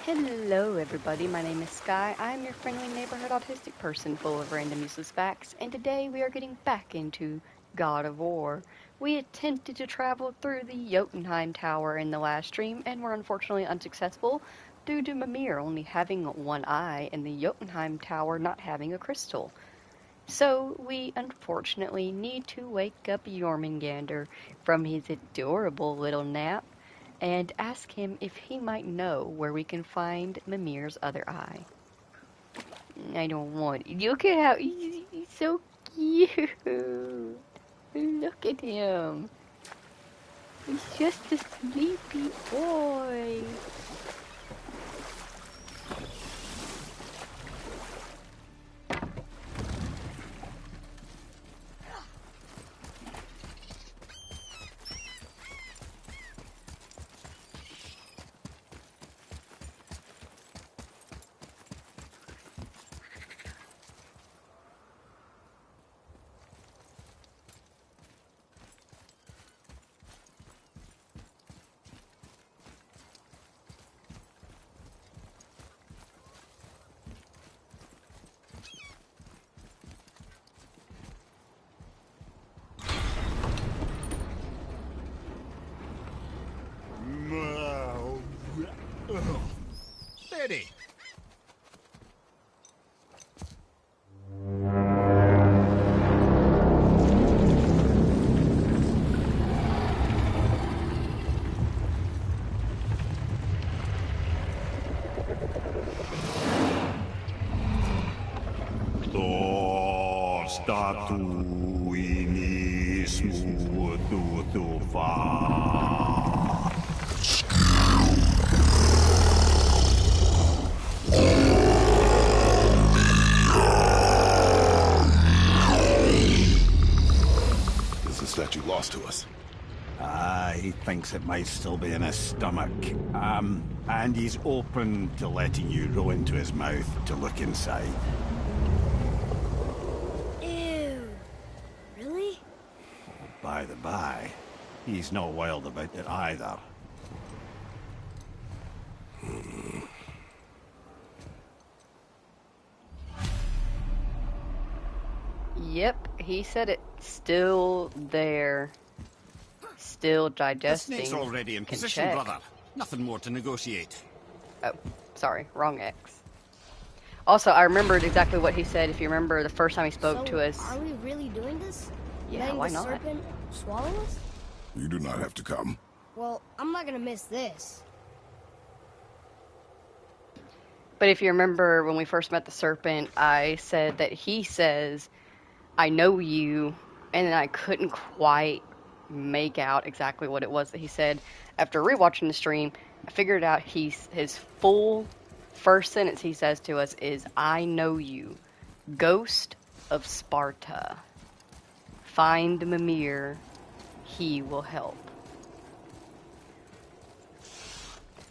Hello, everybody. My name is Sky. I'm your friendly neighborhood autistic person full of random useless facts, and today we are getting back into God of War. We attempted to travel through the Jotunheim Tower in the last stream and were unfortunately unsuccessful due to Mimir only having one eye and the Jotunheim Tower not having a crystal. So we unfortunately need to wake up Jormungandr from his adorable little nap and ask him if he might know where we can find Mimir's other eye. I don't want it. Look at how he's so cute. Look at him. He's just a sleepy boy. Steady. Statuinis mutu fa. Is the statue lost to us? He thinks it might still be in his stomach. And he's open to letting you roll into his mouth to look inside. Ew. Really? By the by, he's not wild about it either. Yep, he said it. Still there. Still The digesting. snake's already in Can position, check. brother. Nothing more to negotiate. Oh, sorry, wrong X. Also, I remembered exactly what he said. If you remember the first time he spoke to us. Are we really doing this? Yeah, Letting why the not? serpent swallow us? You do not have to come. Well, I'm not gonna miss this. But if you remember when we first met the serpent, I said that he says, I know you, and then I couldn't quite make out exactly what it was that he said. After rewatching the stream, I figured out his full first sentence he says to us is, I know you, ghost of Sparta. Find Mimir, he will help.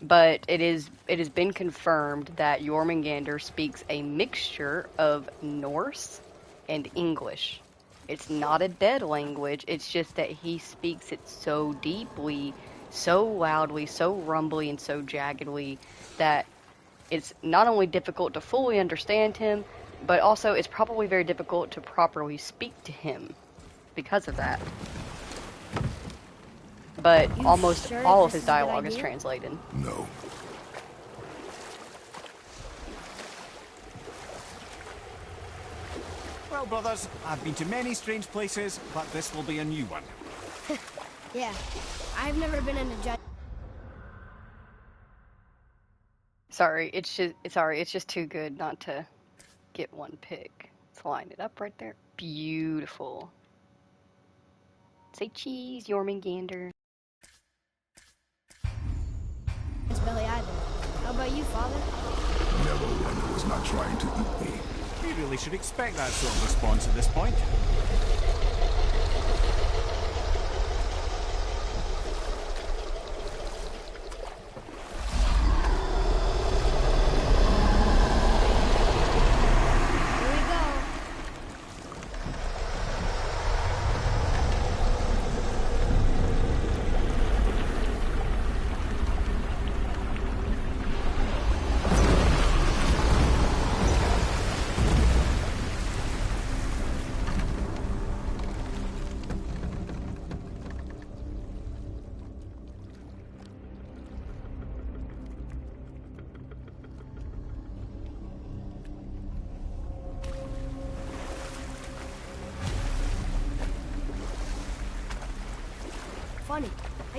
But it has been confirmed that Jormungandr speaks a mixture of Norse and English. It's not a dead language, it's just that he speaks it so deeply, so loudly, so rumbly, and so jaggedly that it's not only difficult to fully understand him, but also it's probably very difficult to properly speak to him because of that. But You almost sure all of this his is a good dialogue is idea? translated. No. Well, brothers, I've been to many strange places, but this will be a new one. Yeah. I've never been in a giant. Sorry, it's just too good not to get one pick. Let's line it up right there. Beautiful. Say cheese, Jormungandr. belly either. How about you, Father? Never one who was not trying to eat me. We really should expect that sort of response at this point. Here we go.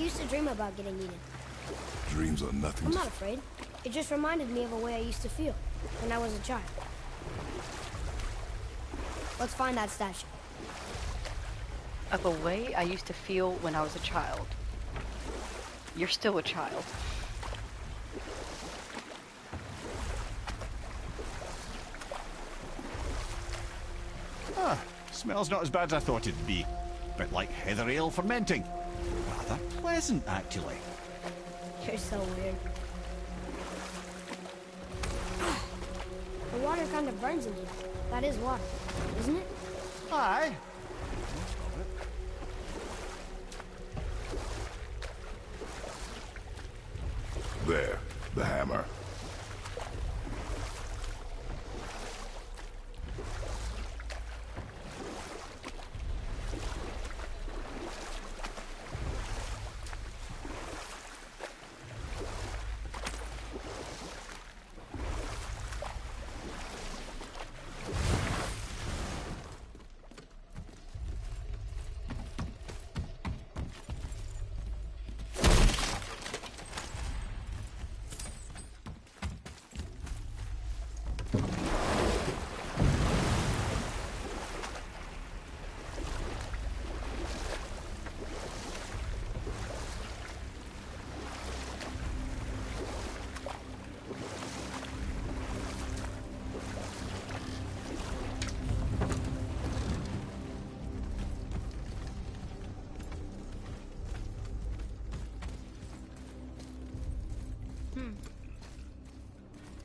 used to dream about getting eaten. Dreams are nothing I'm to... not afraid. It just reminded me of a way I used to feel when I was a child. Let's find that statue. Of a way I used to feel when I was a child. You're still a child. Ah, smells not as bad as I thought it'd be. Bit like heather ale fermenting. Rather pleasant, actually. You're so weird. The water kind of burns in here. That is water, isn't it? Aye. There, the hammer.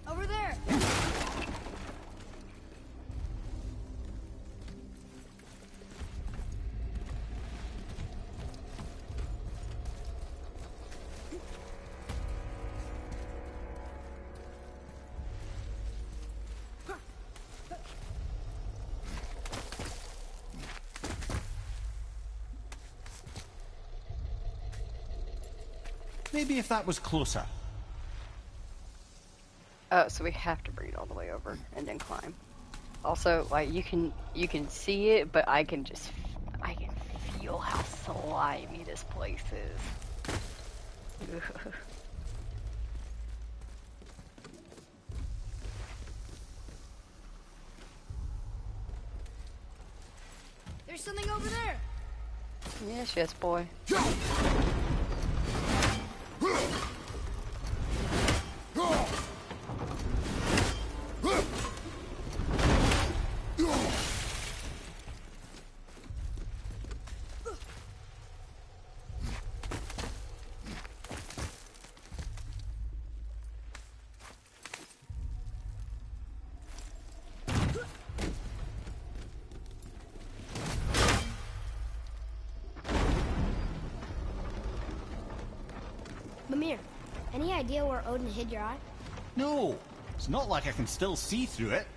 Over there! Maybe if that was closer. So we have to bring it all the way over and then climb. Also, like you can see it, but I can feel how slimy this place is. Ugh. There's something over there! Yes, yes, boy. Mimir, any idea where Odin hid your eye? No, it's not like I can still see through it.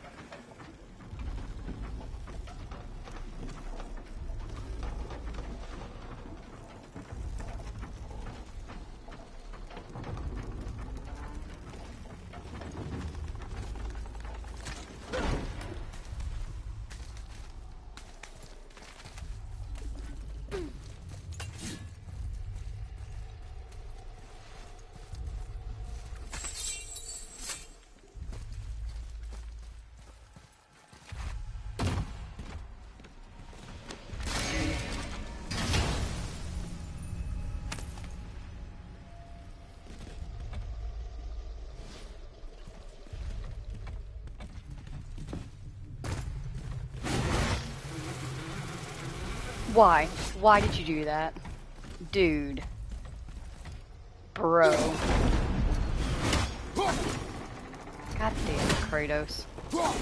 Why? Why did you do that? Dude. Bro. God damn it, Kratos. Bullshit.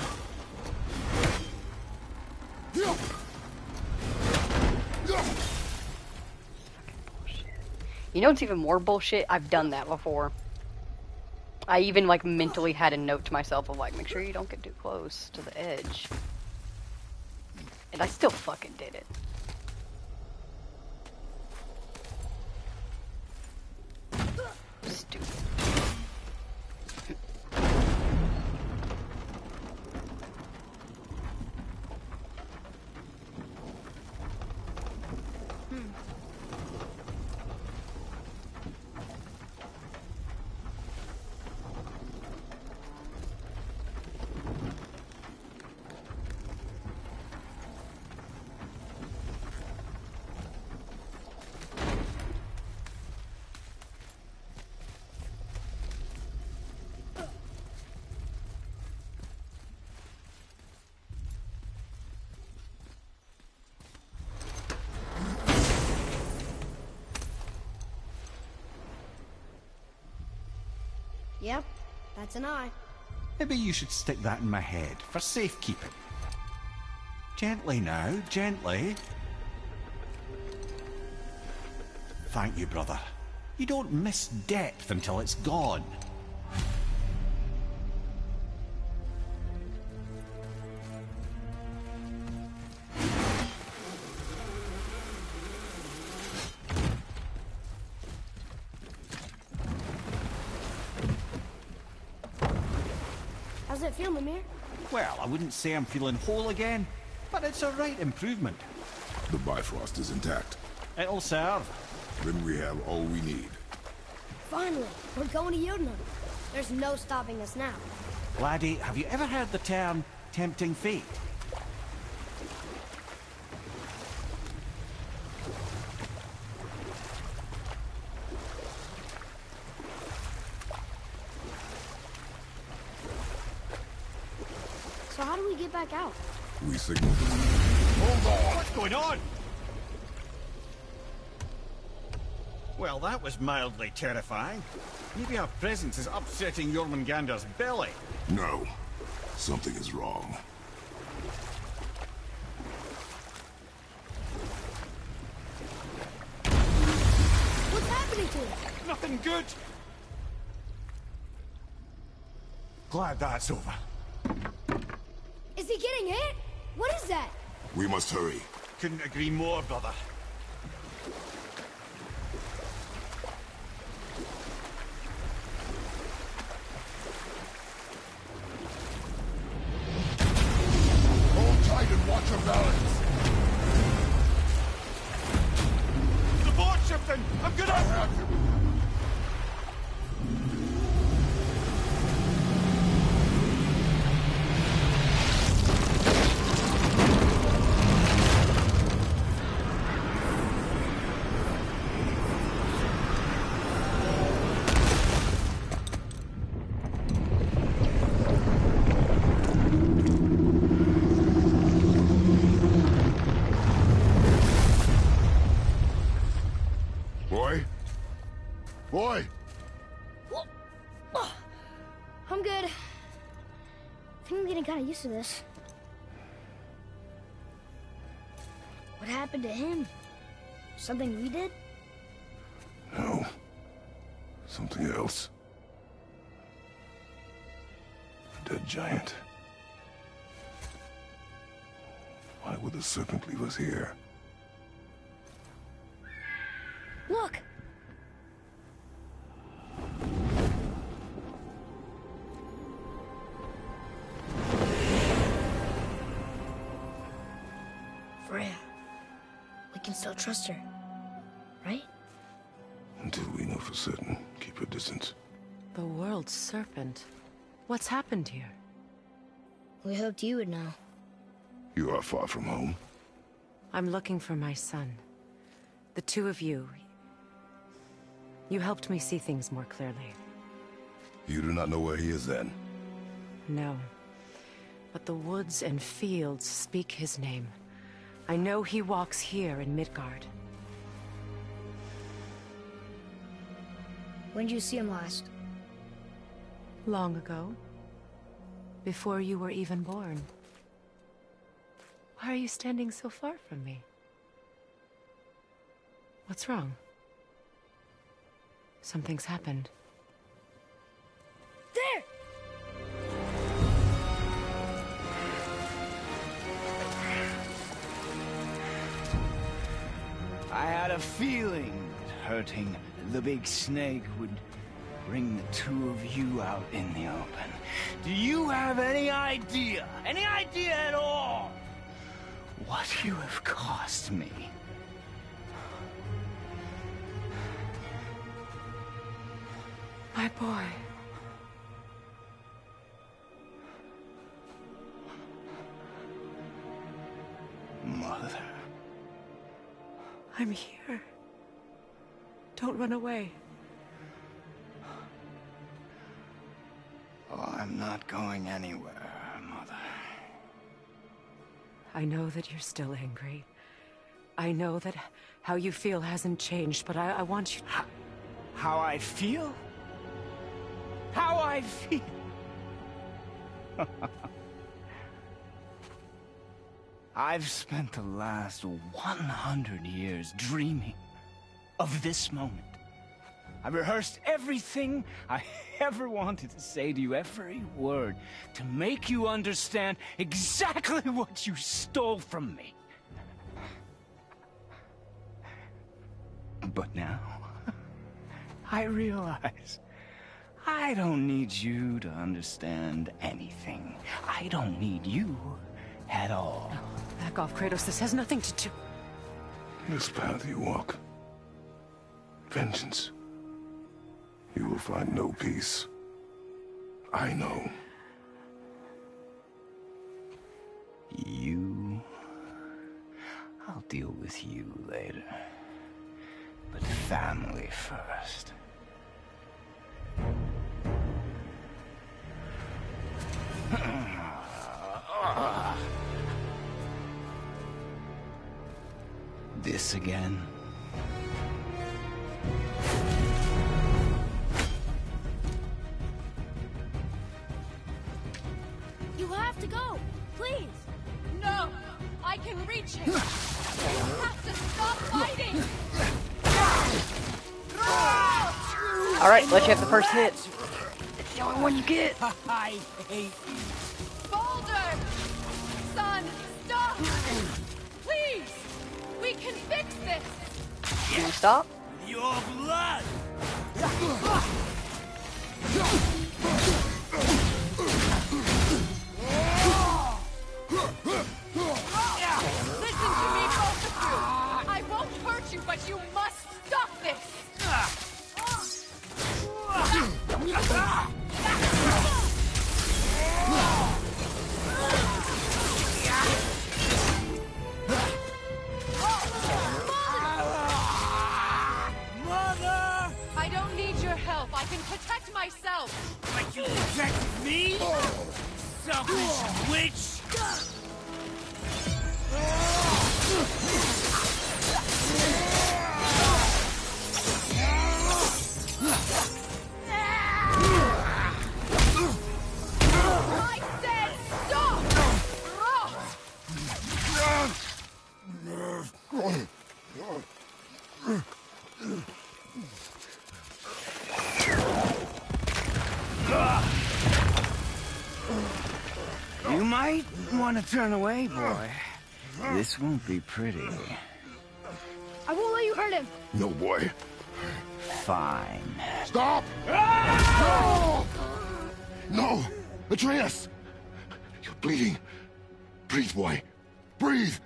You know what's even more bullshit? I've done that before. I even like mentally had a note to myself of like, make sure you don't get too close to the edge. And I still fucking did it. Stupid. Yep, that's an eye. Maybe you should stick that in my head for safekeeping. Gently now, gently. Thank you, brother. You don't miss depth until it's gone. How's it feel, Mimir? Well, I wouldn't say I'm feeling whole again, but it's a right improvement. The Bifrost is intact. It'll serve. Then we have all we need. Finally, we're going to Jotunheim. There's no stopping us now. Laddie, have you ever heard the term tempting fate? So how do we get back out? We signal. Hold on! What's going on? Well, that was mildly terrifying. Maybe our presence is upsetting Jormungandr's belly. No. Something is wrong. What's happening to us? Nothing good. Glad that's over. Is he getting hit? What is that? We must hurry. Couldn't agree more, brother. Hold tight and watch your balance. The boat's shifting! I'm gonna... I have you. Boy? Boy! I'm good. I think I'm getting kind of used to this. What happened to him? Something we did? No. Something else. A dead giant. Why would the serpent leave us here? Look! Freya. We can still trust her, right? Until we know for certain, keep your distance. The world's serpent. What's happened here? We hoped you would know. You are far from home. I'm looking for my son. The two of you. You helped me see things more clearly. You do not know where he is then? No. But the woods and fields speak his name. I know he walks here in Midgard. When did you see him last? Long ago. Before you were even born. Why are you standing so far from me? What's wrong? Something's happened. There! I had a feeling that hurting the big snake would bring the two of you out in the open. Do you have any idea at all, what you have cost me? My boy. Mother. I'm here. Don't run away. Oh, I'm not going anywhere, Mother. I know that you're still angry. I know that how you feel hasn't changed, but I want you... How I feel? how I feel. I've spent the last 100 years dreaming of this moment. I rehearsed everything I ever wanted to say to you, every word, to make you understand exactly what you stole from me. But now, I realize I don't need you to understand anything. I don't need you at all. No, back off, Kratos. This has nothing to do... This path you walk, vengeance, you will find no peace. I know. You... I'll deal with you later. But family first. This again? You have to go, please. No! I can reach it! You have to stop fighting! Alright, let you have the first hit. It's the only one you get. I hate you. Baldur! Son, stop! Please! We can fix this! Can you stop? Your blood! Listen to me, both of you! I won't hurt you, but you must stop this! I don't need your help. I can protect myself. But you protect me? Selfish witch! I said stop! You might want to turn away, boy. This won't be pretty. I won't let you hurt him. No, boy. Fine. Stop! No! No! Atreus! You're bleeding. Breathe, boy. Breathe!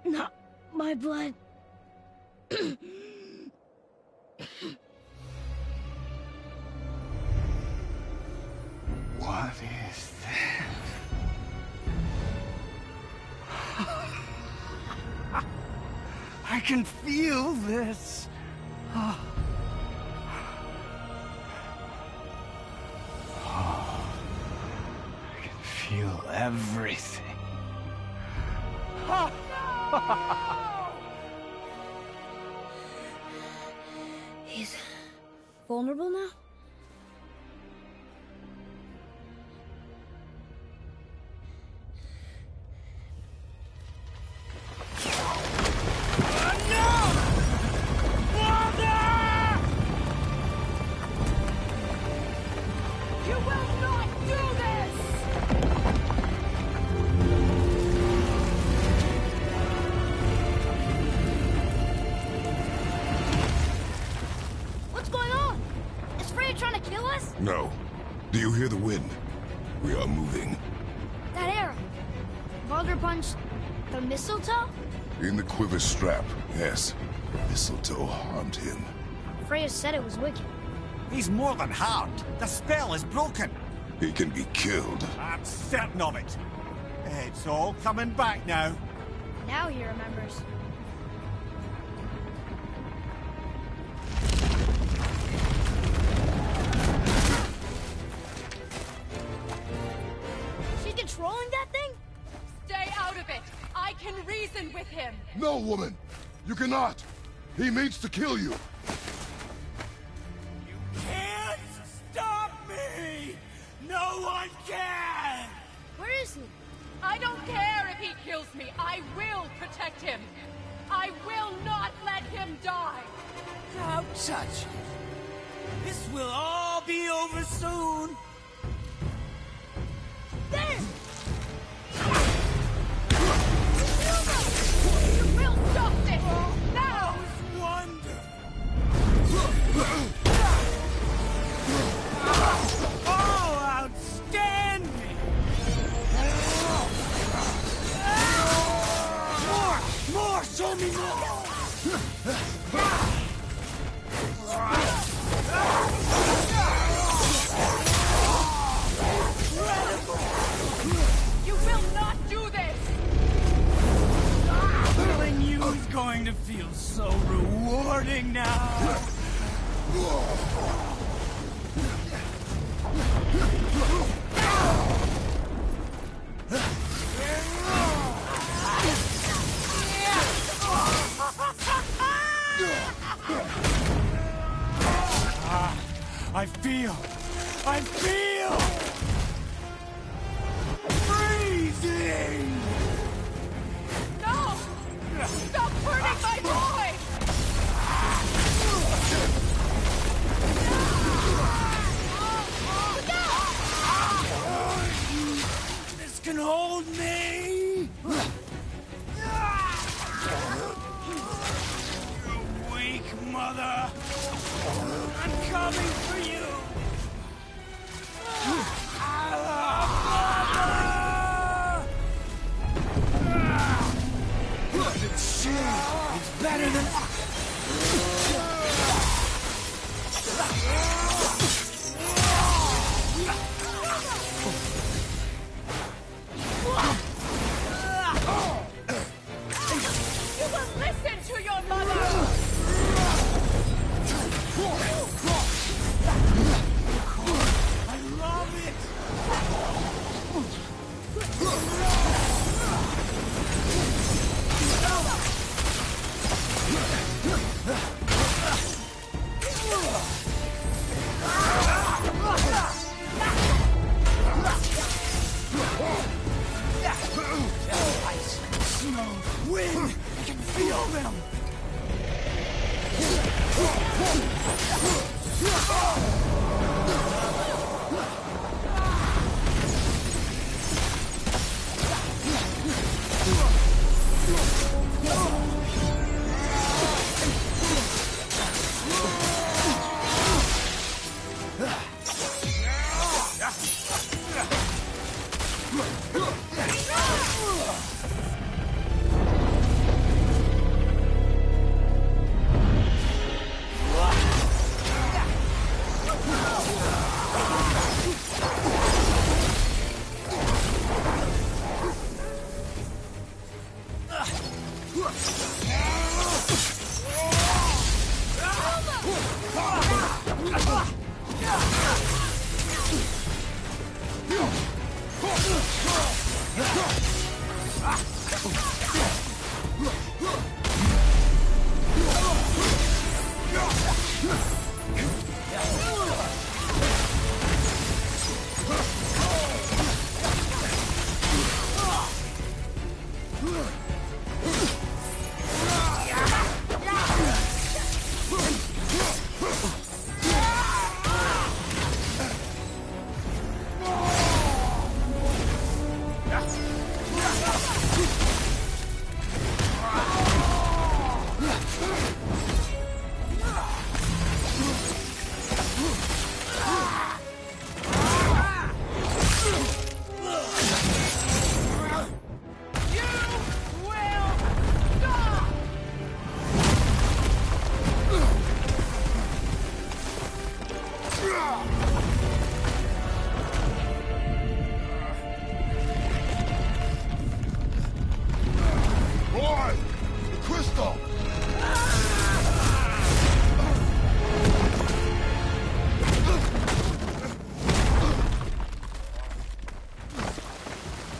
Not my blood. What is this? I can feel this. I can feel everything. He's vulnerable now? You will not do this! What's going on? Is Freya trying to kill us? No. Do you hear the wind? We are moving. That arrow. Baldur punched the mistletoe? In the quiver strap, yes. Mistletoe harmed him. Freya said it was wicked. He's more than harmed. The spell is broken. He can be killed. I'm certain of it. It's all coming back now. Now he remembers. She's controlling that thing? Stay out of it! I can reason with him! No, woman! You cannot! He means to kill you! kills me, I will protect him. I will not let him die. Don't touch him. This will all be over soon. There! You will stop this! Now! That was wonderful. Oh, outstanding! More! Show me more! You will not do this! Killing you is going to feel so rewarding now. I feel freezing. No! Stop hurting my boy! This can hold me. You weak mother. I'm coming for you. It's better than... You will listen to your mother! I love it! Ice, snow, wind! I can feel them!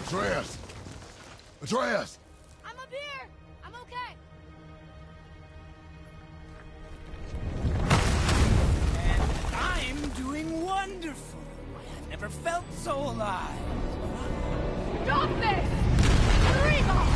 Atreus! Atreus! I'm up here! I'm okay! And I'm doing wonderful. I've never felt so alive. Stop this! Rima!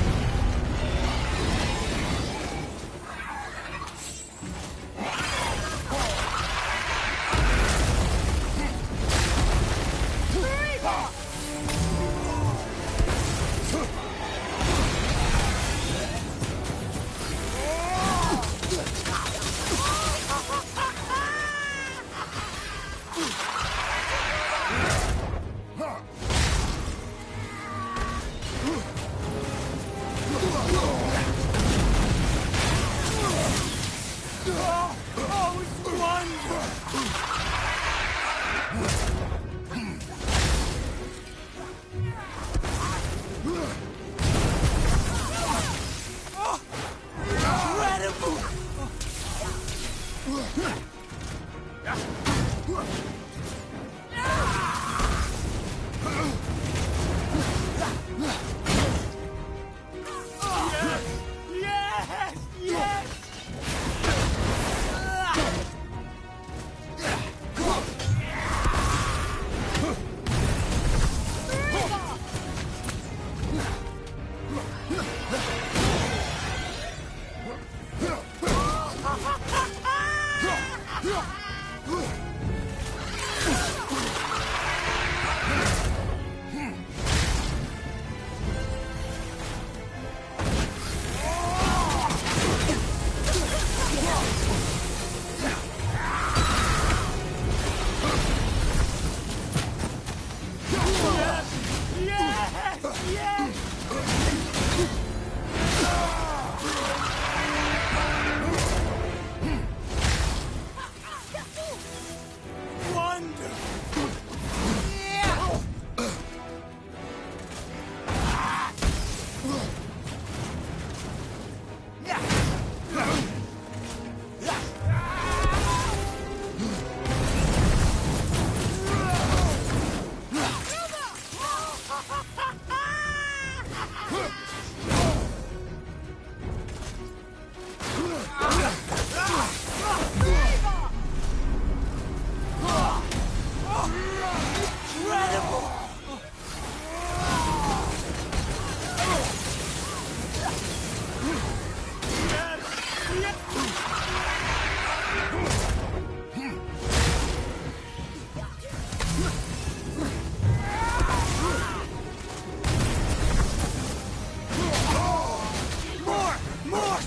Oh, it's wonderful! Incredible! Yes! Yes!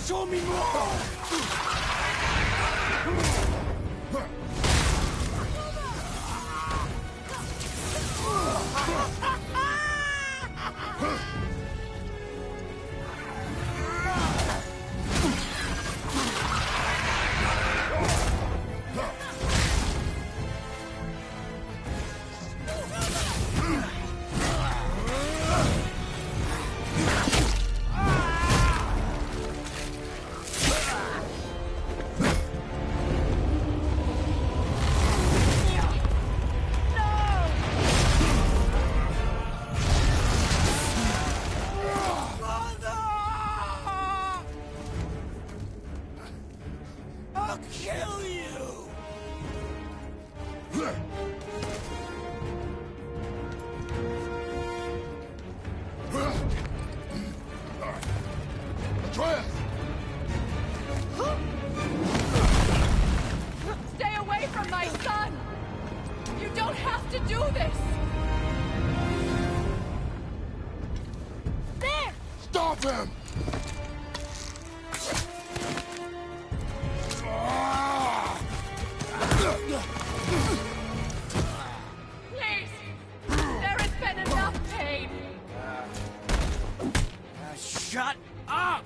Show me more! I'll kill you! Atreus! Stay away from my son! You don't have to do this! There! Stop him! Please! There has been enough pain! Shut up!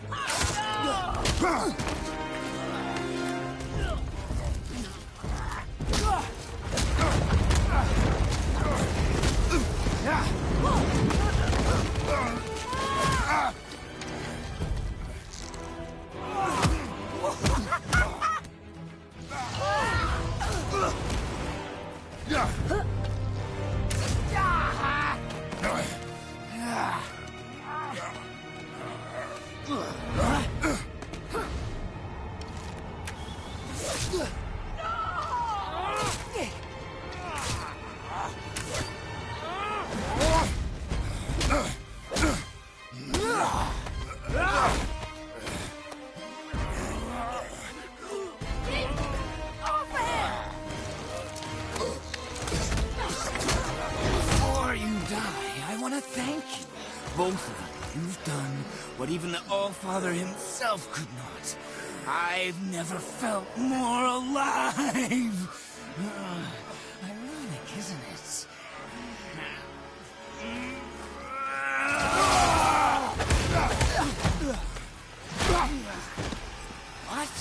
Before you die, I want to thank you. Both of you. You've done what even the All-Father himself could not. I've never felt more alive. Ironic, isn't it? What?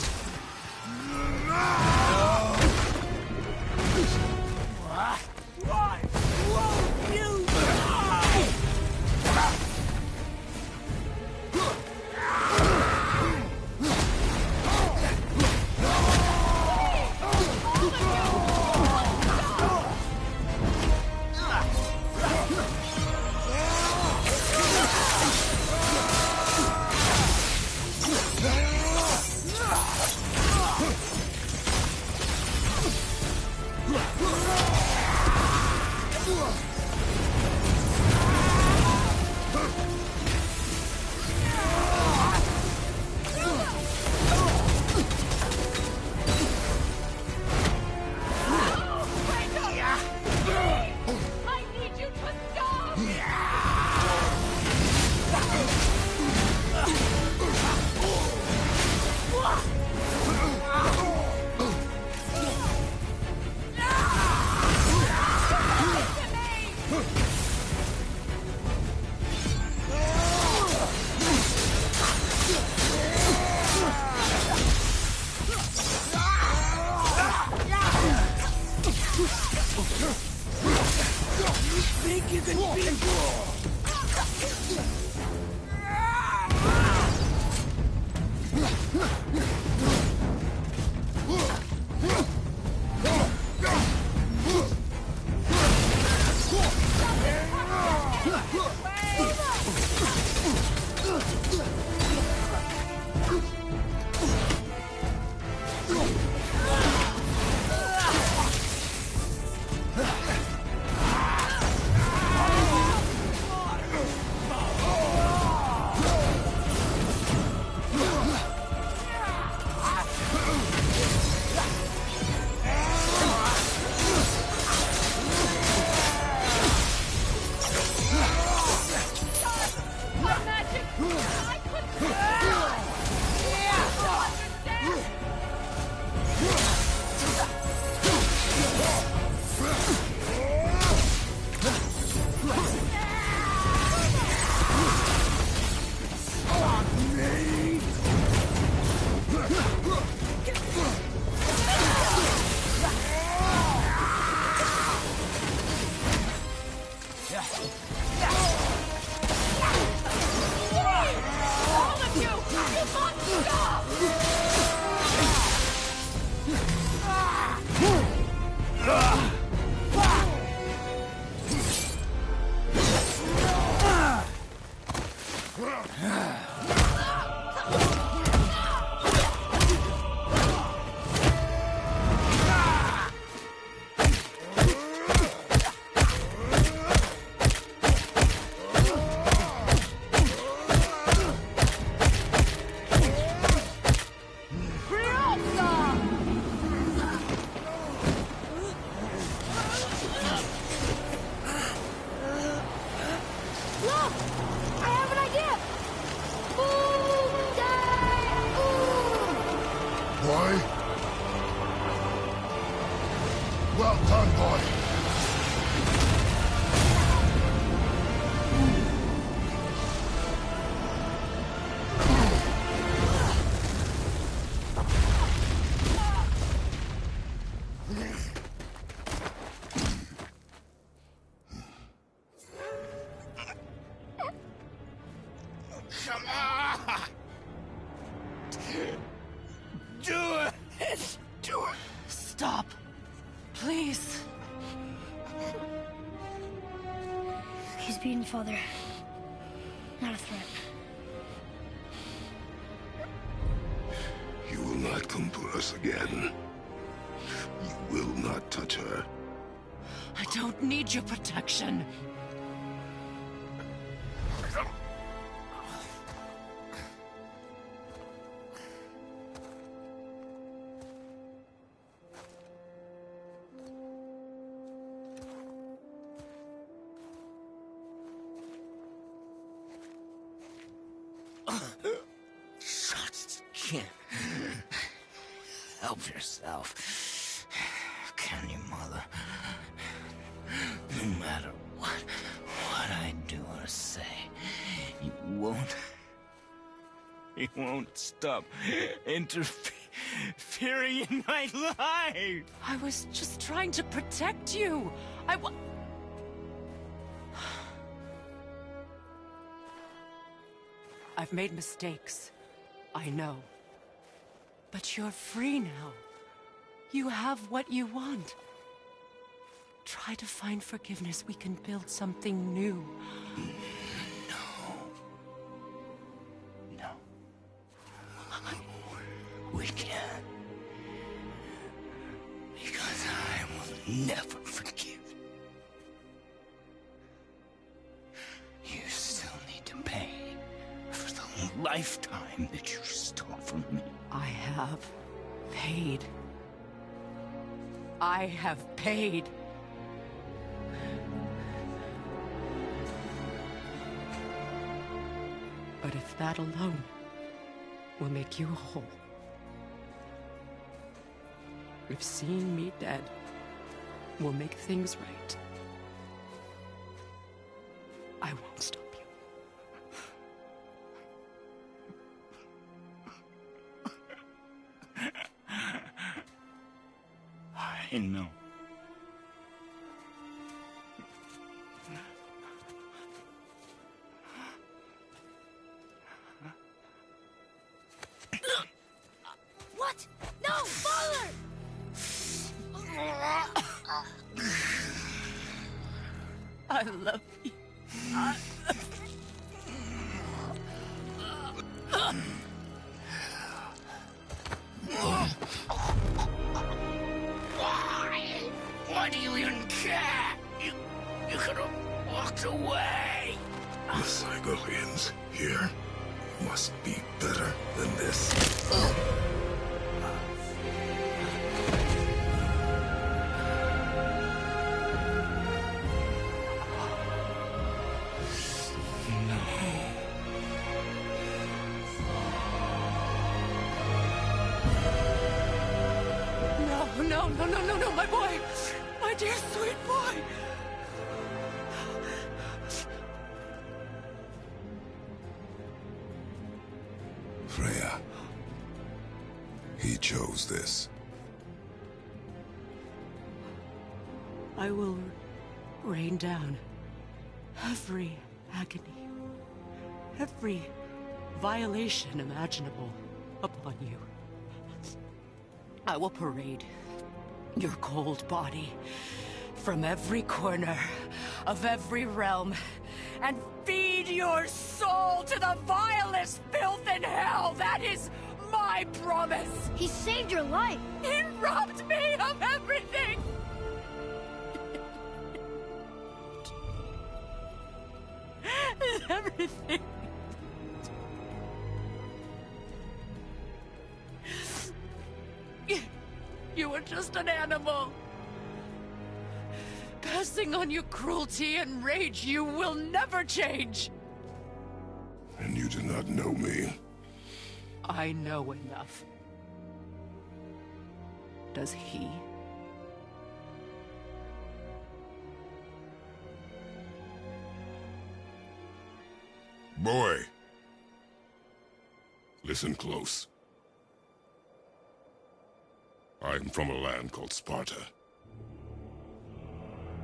Well done, boy. Come on! Do it! Do it! Stop. Please. He's beaten, Father. Not a threat. You will not come for us again. You will not touch her. I don't need your protection. Just can't help yourself, can you, Mother? No matter what I do or say, you won't stop interfering in my life. I was just trying to protect you. I've made mistakes. I know. But you're free now. You have what you want. Try to find forgiveness. We can build something new. No. We can't. Because I will never forgive. You still need to pay for the lifetime that you stole from me. I have paid. I have paid. But if that alone will make you whole, if seeing me dead will make things right, I won't stop you. I know. Father! I love you. Why do you even care? You could have walked away. The Cygolians here must be better than this. No, my boy! My dear sweet boy! Freya. He chose this. I will rain down every agony, every violation imaginable upon you. I will parade your cold body from every corner of every realm and feed your soul to the vilest filth in hell. That is my promise. He saved your life. He robbed me of everything. Everything. You were just an animal. Passing on your cruelty and rage, you will never change. And you do not know me. I know enough. Does he? Boy. Listen close. I am from a land called Sparta.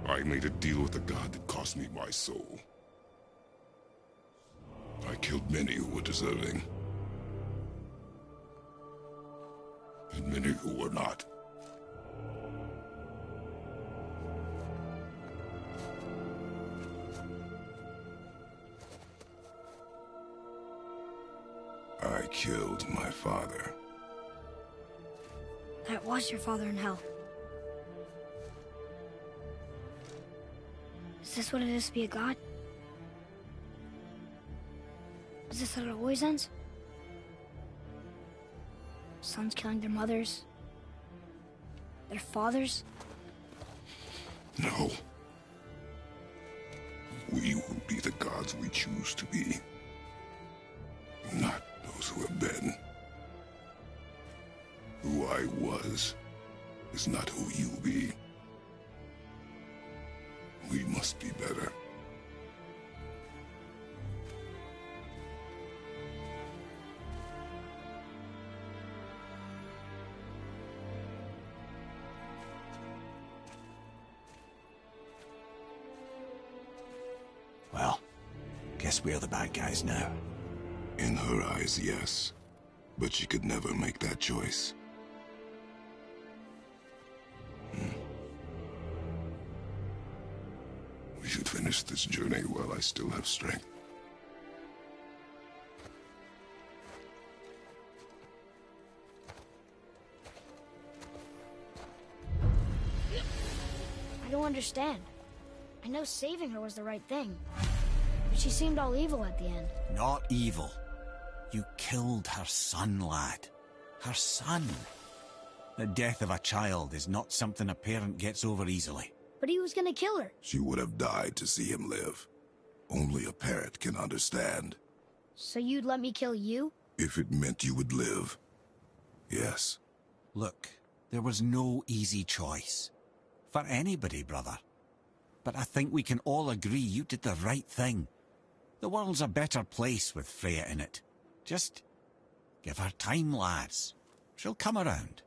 I made a deal with a god that cost me my soul. I killed many who were deserving. And many who were not. I killed my father. That was your father in hell. Is this what it is to be a god? Is this how it always ends? Sons killing their mothers? Their fathers? No. We will be the gods we choose to be. Not those who have been. Who I was is not who you'll be. We must be better. Well, guess we're the bad guys now. In her eyes, yes. But she could never make that choice. We should finish this journey while I still have strength. I don't understand. I know saving her was the right thing. But she seemed all evil at the end. Not evil. You killed her son, lad. Her son. The death of a child is not something a parent gets over easily. But he was gonna kill her. She would have died to see him live. Only a parent can understand. So you'd let me kill you? If it meant you would live. Yes. Look, there was no easy choice. For anybody, brother. But I think we can all agree you did the right thing. The world's a better place with Freya in it. Just give her time, lads. She'll come around.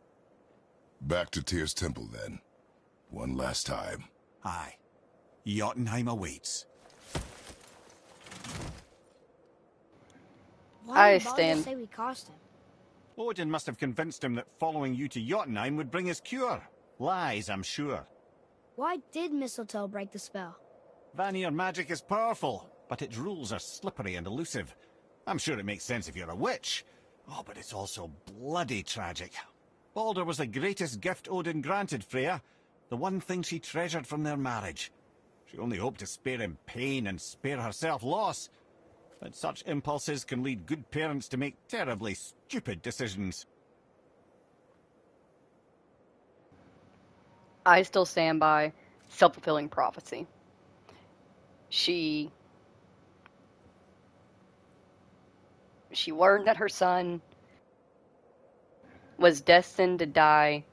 Back to Tyr's temple, then. One last time. Aye. Jotunheim awaits. Why I did Baldur stand. say we cost him? Odin must have convinced him that following you to Jotunheim would bring his cure. Lies, I'm sure. Why did mistletoe break the spell? Vanir magic is powerful, but its rules are slippery and elusive. I'm sure it makes sense if you're a witch. Oh, but it's also bloody tragic. Baldur was the greatest gift Odin granted Freya, the one thing she treasured from their marriage. She only hoped to spare him pain and spare herself loss. But such impulses can lead good parents to make terribly stupid decisions. I still stand by self-fulfilling prophecy. She learned that her son was destined to die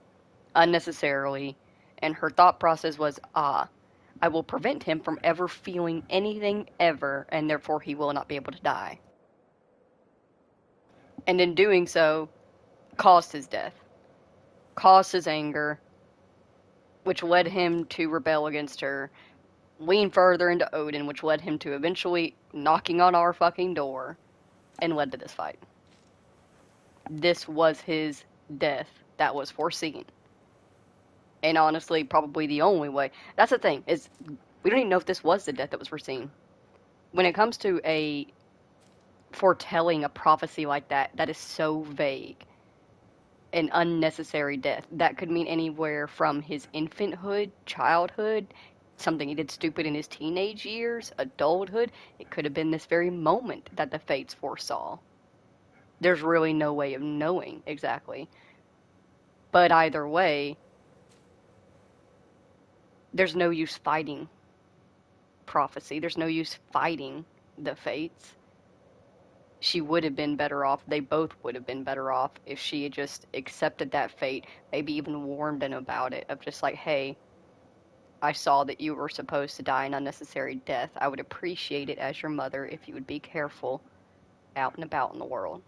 unnecessarily, and her thought process was, I will prevent him from ever feeling anything ever, and therefore he will not be able to die. And in doing so, caused his death, caused his anger, which led him to rebel against her, lean further into Odin, which led him to eventually knocking on our fucking door, and led to this fight. This was his death that was foreseen. And honestly, probably the only way. That's the thing, is we don't even know if this was the death that was foreseen. When it comes to a foretelling a prophecy like that, that is so vague. An unnecessary death. That could mean anywhere from his infanthood, childhood, something he did stupid in his teenage years, adulthood. It could have been this very moment that the fates foresaw. There's really no way of knowing exactly. But either way, there's no use fighting prophecy. There's no use fighting the fates. She would have been better off, they both would have been better off if she had just accepted that fate, maybe even warned him about it, of just like, hey, I saw that you were supposed to die an unnecessary death. I would appreciate it as your mother if you would be careful out and about in the world.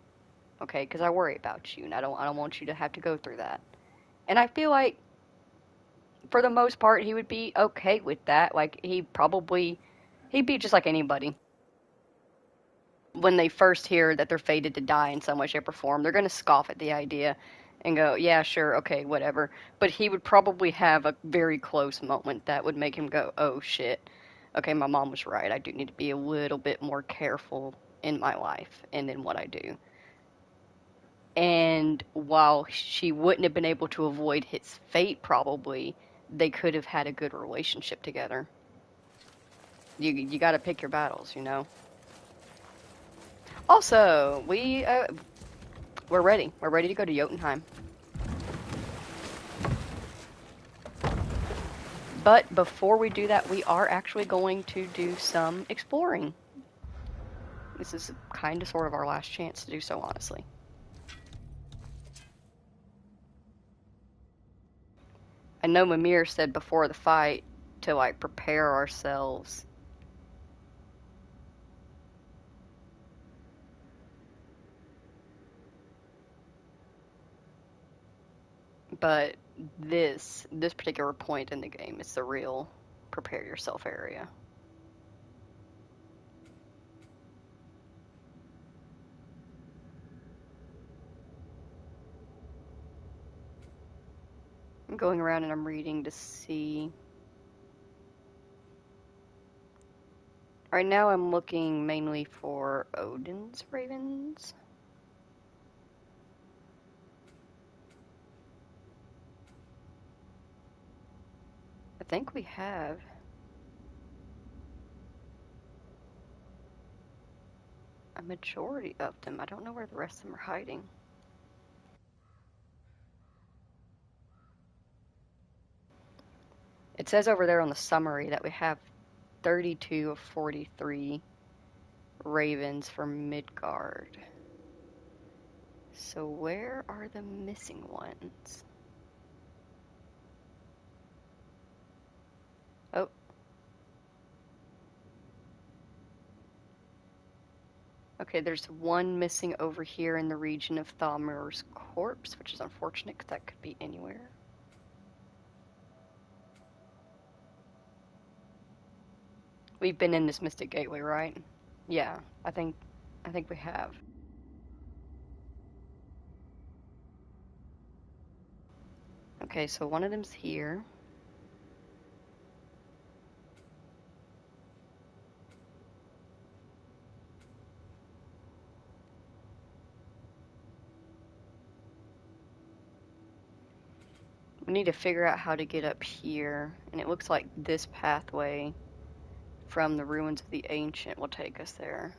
Okay, because I worry about you, and I don't want you to have to go through that. And I feel like, for the most part, he would be okay with that. Like, he'd be just like anybody. When they first hear that they're fated to die in some way, shape, or form, they're going to scoff at the idea and go, yeah, sure, okay, whatever. But he would probably have a very close moment that would make him go, oh shit, okay, my mom was right. I do need to be a little bit more careful in my life and in what I do. And while she wouldn't have been able to avoid his fate, probably, they could have had a good relationship together. You got to pick your battles, you know. Also, we're ready. We're ready to go to Jotunheim. But before we do that, we are actually going to do some exploring. This is kind of sort of our last chance to do so, honestly. I know Mimir said before the fight to, like, prepare ourselves. But this particular point in the game is the real prepare yourself area. I'm going around and I'm reading to see. Right now I'm looking mainly for Odin's ravens. I think we have. A majority of them. I don't know where the rest of them are hiding. It says over there on the summary that we have 32 of 43 ravens for Midgard. So where are the missing ones? Oh. Okay, there's one missing over here in the region of Thalmur's corpse, which is unfortunate because that could be anywhere. We've been in this Mystic Gateway, right? Yeah, I think we have. Okay, so one of them's here. We need to figure out how to get up here, and it looks like this pathway from the ruins of the ancient will take us there.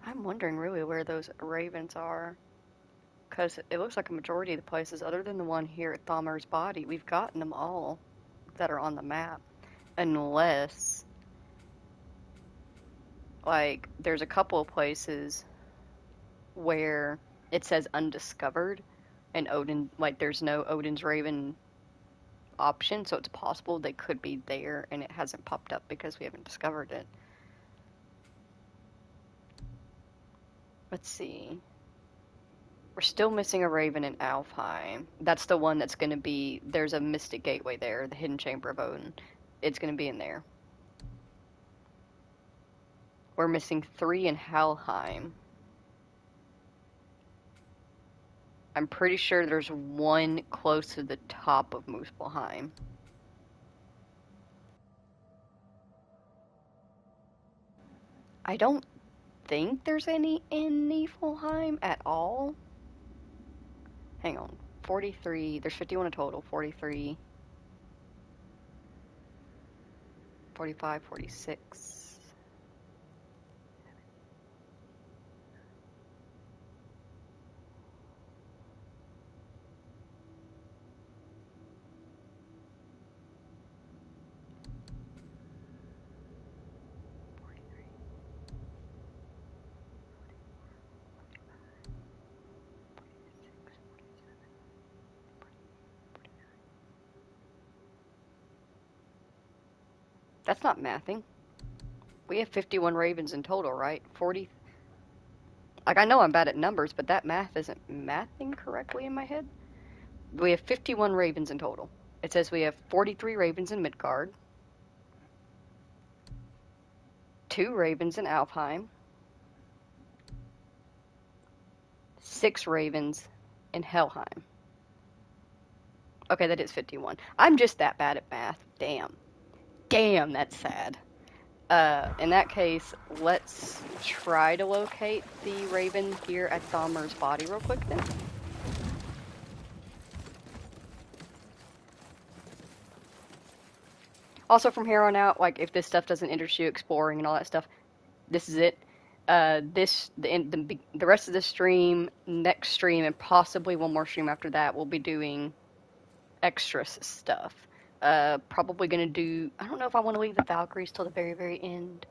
I'm wondering really where those ravens are, because it looks like a majority of the places, other than the one here at Thalmor's Body, we've gotten them all that are on the map, unless, like, there's a couple of places where it says undiscovered, and Odin, like, there's no Odin's Raven option, so it's possible they could be there and it hasn't popped up because we haven't discovered it. Let's see. We're still missing a Raven in Alfheim. That's the one that's going to be, there's a Mystic Gateway there, the Hidden Chamber of Odin. It's going to be in there. We're missing 3 in Helheim. I'm pretty sure there's 1 close to the top of Muspelheim. I don't think there's any in Niflheim at all. Hang on. 43. There's 51 in total. 43. 45, 46. That's not mathing. We have 51 ravens in total, right? 40. Like, I know I'm bad at numbers, but that math isn't mathing correctly in my head. We have 51 ravens in total. It says we have 43 ravens in Midgard, 2 ravens in Alfheim, 6 ravens in Helheim. Okay, that is 51. I'm just that bad at math. Damn. Damn, that's sad. In that case, let's try to locate the raven here at Thalmor's Body real quick then. Also, from here on out, like, if this stuff doesn't interest you, exploring and all that stuff, this is it. The rest of the stream, next stream, and possibly one more stream after that, we'll be doing extras stuff. Probably gonna do, I don't know if I want to leave the Valkyries till the very, very end.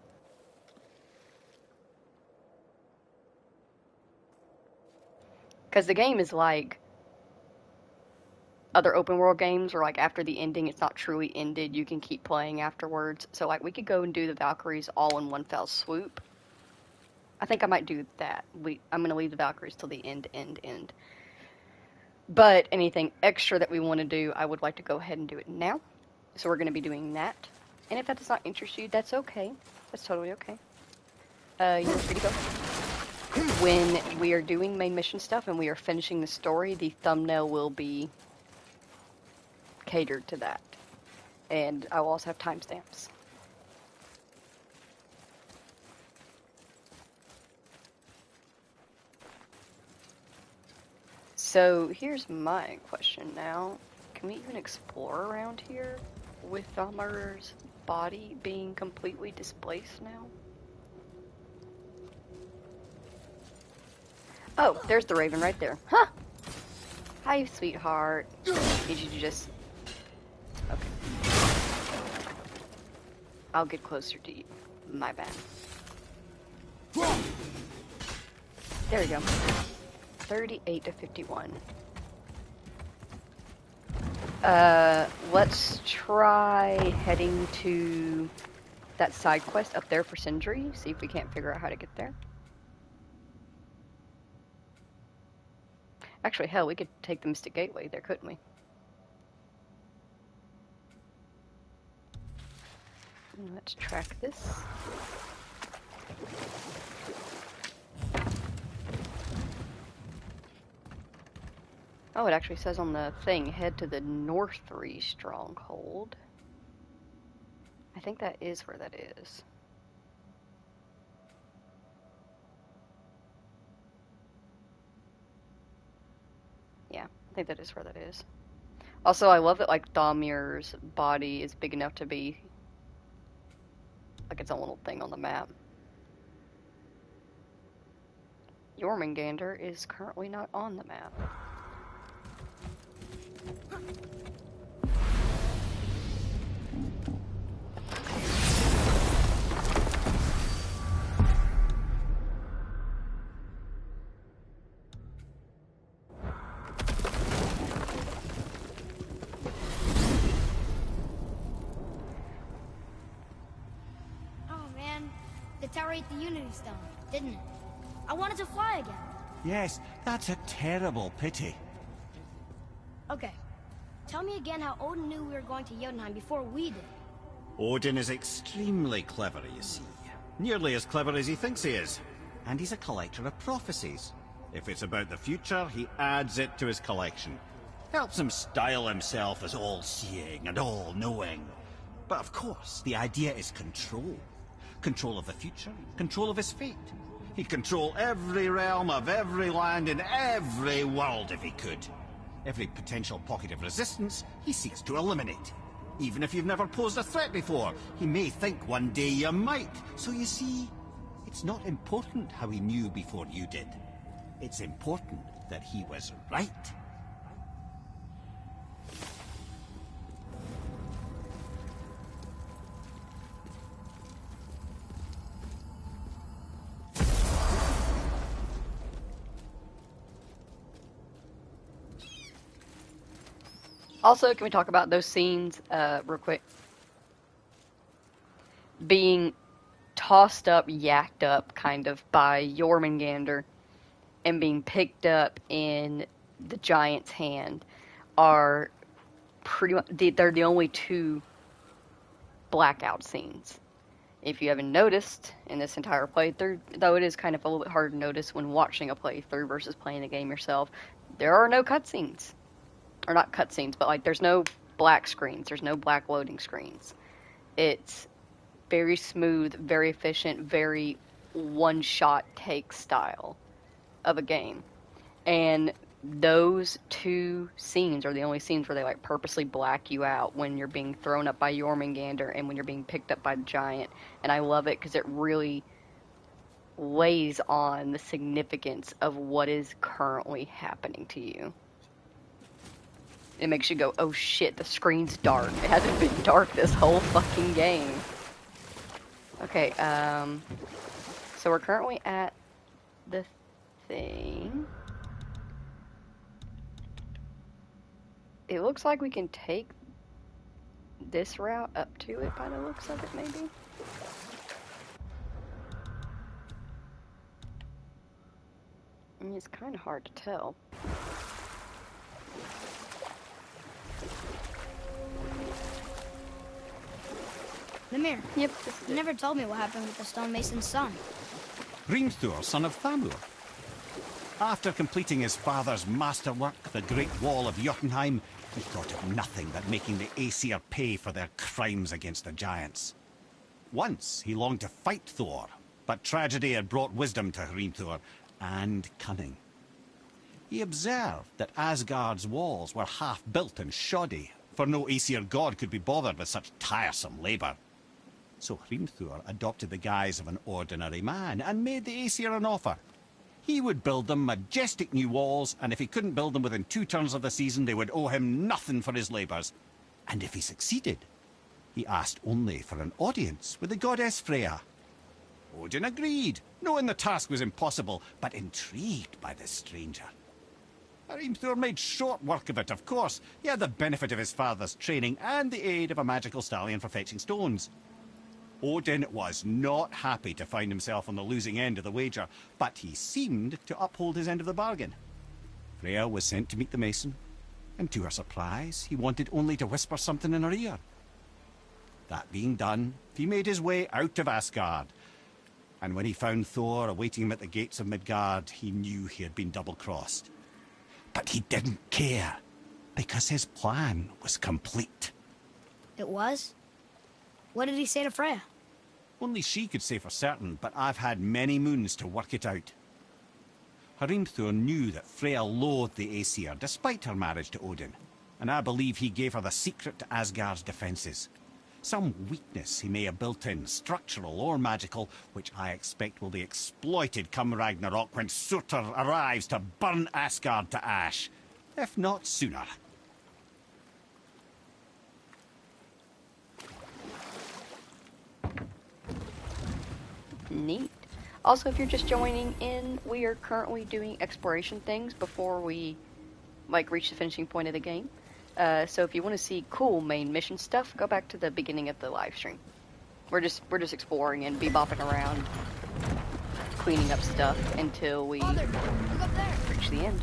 Because the game is like other open world games where, like, after the ending, it's not truly ended. You can keep playing afterwards. So, like, we could go and do the Valkyries all in one fell swoop. I think I might do that. I'm going to leave the Valkyries till the end. But anything extra that we want to do, I would like to go ahead and do it now. So we're going to be doing that. And if that does not interest you, that's okay. That's totally okay. You're free to go. When we are doing main mission stuff and we are finishing the story, the thumbnail will be catered to that. And I will also have timestamps. So here's my question now. Can we even explore around here with Thalmor's Body being completely displaced now? Oh, there's the raven right there. Huh! Hi, sweetheart. Need you to just... Okay. I'll get closer to you. My bad. There we go. 38 to 51. Let's try heading to that side quest up there for Sindri. See if we can't figure out how to get there. Actually, hell, we could take the Mystic Gateway there, couldn't we? Let's track this. Oh, it actually says on the thing, head to the Northree stronghold. I think that is where that is. Yeah, I think that is where that is. Also, I love that, like, Thalmir's body is big enough to be, like, its own little thing on the map. Jormungandr is currently not on the map. tower ate the Unity Stone, didn't it? I wanted to fly again. Yes, that's a terrible pity. Okay. Tell me again how Odin knew we were going to Jotunheim before we did. Odin is extremely clever, you see. Nearly as clever as he thinks he is. And he's a collector of prophecies. If it's about the future, he adds it to his collection. Helps him style himself as all-seeing and all-knowing. But of course, the idea is control. Control of the future, control of his fate. He'd control every realm of every land in every world if he could. Every potential pocket of resistance, he seeks to eliminate. Even if you've never posed a threat before, he may think one day you might. So you see, it's not important how he knew before you did. It's important that he was right. Also, can we talk about those scenes real quick? Being tossed up, yacked up, kind of, by Jormungandr and being picked up in the giant's hand are pretty much, they're the only two blackout scenes. If you haven't noticed in this entire playthrough, though it is kind of a little bit hard to notice when watching a playthrough versus playing the game yourself, there are no cutscenes. Or not cutscenes, but like there's no black screens, there's no black loading screens. It's very smooth, very efficient, very one-shot take style of a game. And those two scenes are the only scenes where they like purposely black you out when you're being thrown up by Jormungandr and when you're being picked up by the giant. And I love it because it really lays on the significance of what is currently happening to you. It makes you go, oh shit, the screen's dark. It hasn't been dark this whole fucking game. Okay, so we're currently at the thing. It looks like we can take this route up to it by the looks of it, maybe. I mean, it's kind of hard to tell. Mimir. Yep, You never told me what happened with the stonemason's son. Hrimthur, son of Thamur. After completing his father's masterwork, the Great Wall of Jotunheim, he thought of nothing but making the Aesir pay for their crimes against the giants. Once he longed to fight Thor, but tragedy had brought wisdom to Hrimthur, and cunning. He observed that Asgard's walls were half-built and shoddy, for no Aesir god could be bothered with such tiresome labour. So Hrimthur adopted the guise of an ordinary man and made the Aesir an offer. He would build them majestic new walls, and if he couldn't build them within 2 turns of the season, they would owe him nothing for his labours. And if he succeeded, he asked only for an audience with the goddess Freya. Odin agreed, knowing the task was impossible, but intrigued by the stranger. Hrimthur made short work of it, of course. He had the benefit of his father's training and the aid of a magical stallion for fetching stones. Odin was not happy to find himself on the losing end of the wager, but he seemed to uphold his end of the bargain. Freya was sent to meet the mason, and to her surprise, he wanted only to whisper something in her ear. That being done, he made his way out of Asgard, and when he found Thor awaiting him at the gates of Midgard, he knew he had been double-crossed. But he didn't care, because his plan was complete. It was? What did he say to Freya? Only she could say for certain, but I've had many moons to work it out. Hrimthur knew that Freya loathed the Aesir, despite her marriage to Odin, and I believe he gave her the secret to Asgard's defences. Some weakness he may have built in, structural or magical, which I expect will be exploited come Ragnarok when Surtur arrives to burn Asgard to ash. If not sooner. Neat. Also, if you're just joining in, we are currently doing exploration things before we, like, reach the finishing point of the game. So if you want to see cool main mission stuff, go back to the beginning of the live stream. We're just exploring and bebopping around, cleaning up stuff until we Father, look up there. reach the end.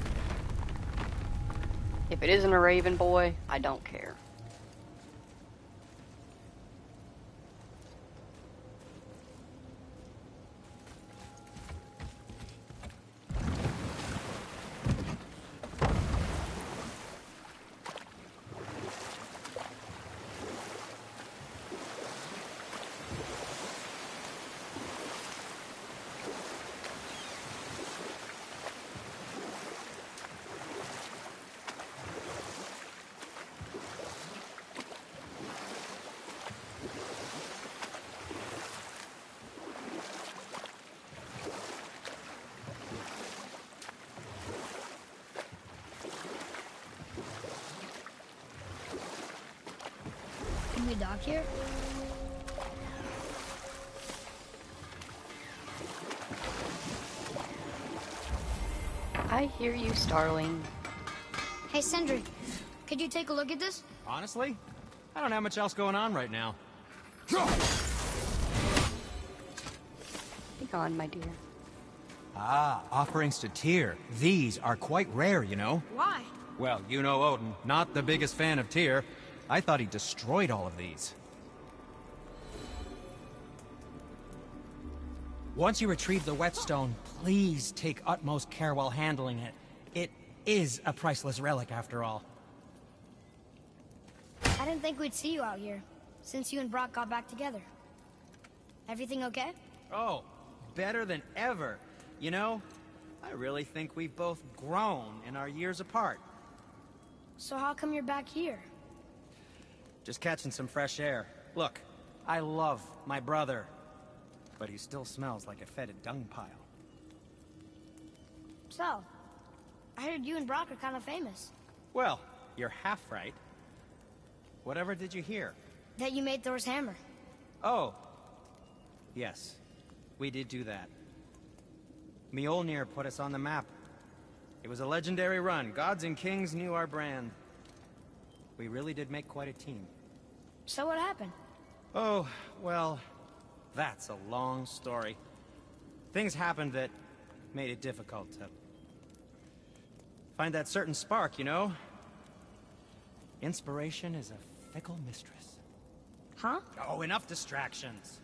If it isn't a Raven boy, I don't care. Can we dock here? I hear you, Starling. Hey, Sindri, could you take a look at this? Honestly, I don't have much else going on right now. Be gone, my dear. Ah, offerings to Tyr. These are quite rare, you know. Why? Well, you know Odin, not the biggest fan of Tyr. I thought he destroyed all of these. Once you retrieve the whetstone, please take utmost care while handling it. It is a priceless relic, after all. I didn't think we'd see you out here, since you and Brock got back together. Everything okay? Oh, better than ever. You know, I really think we've both grown in our years apart. So how come you're back here? Just catching some fresh air. Look, I love my brother, but he still smells like a fetid dung pile. So, I heard you and Brock are kind of famous. Well, you're half right. Whatever did you hear? That you made Thor's hammer. Oh. Yes, we did do that. Mjolnir put us on the map. It was a legendary run. Gods and kings knew our brand. We really did make quite a team. So what happened? Oh, well, that's a long story. Things happened that made it difficult to find that certain spark, you know? Inspiration is a fickle mistress. Huh? Oh, enough distractions.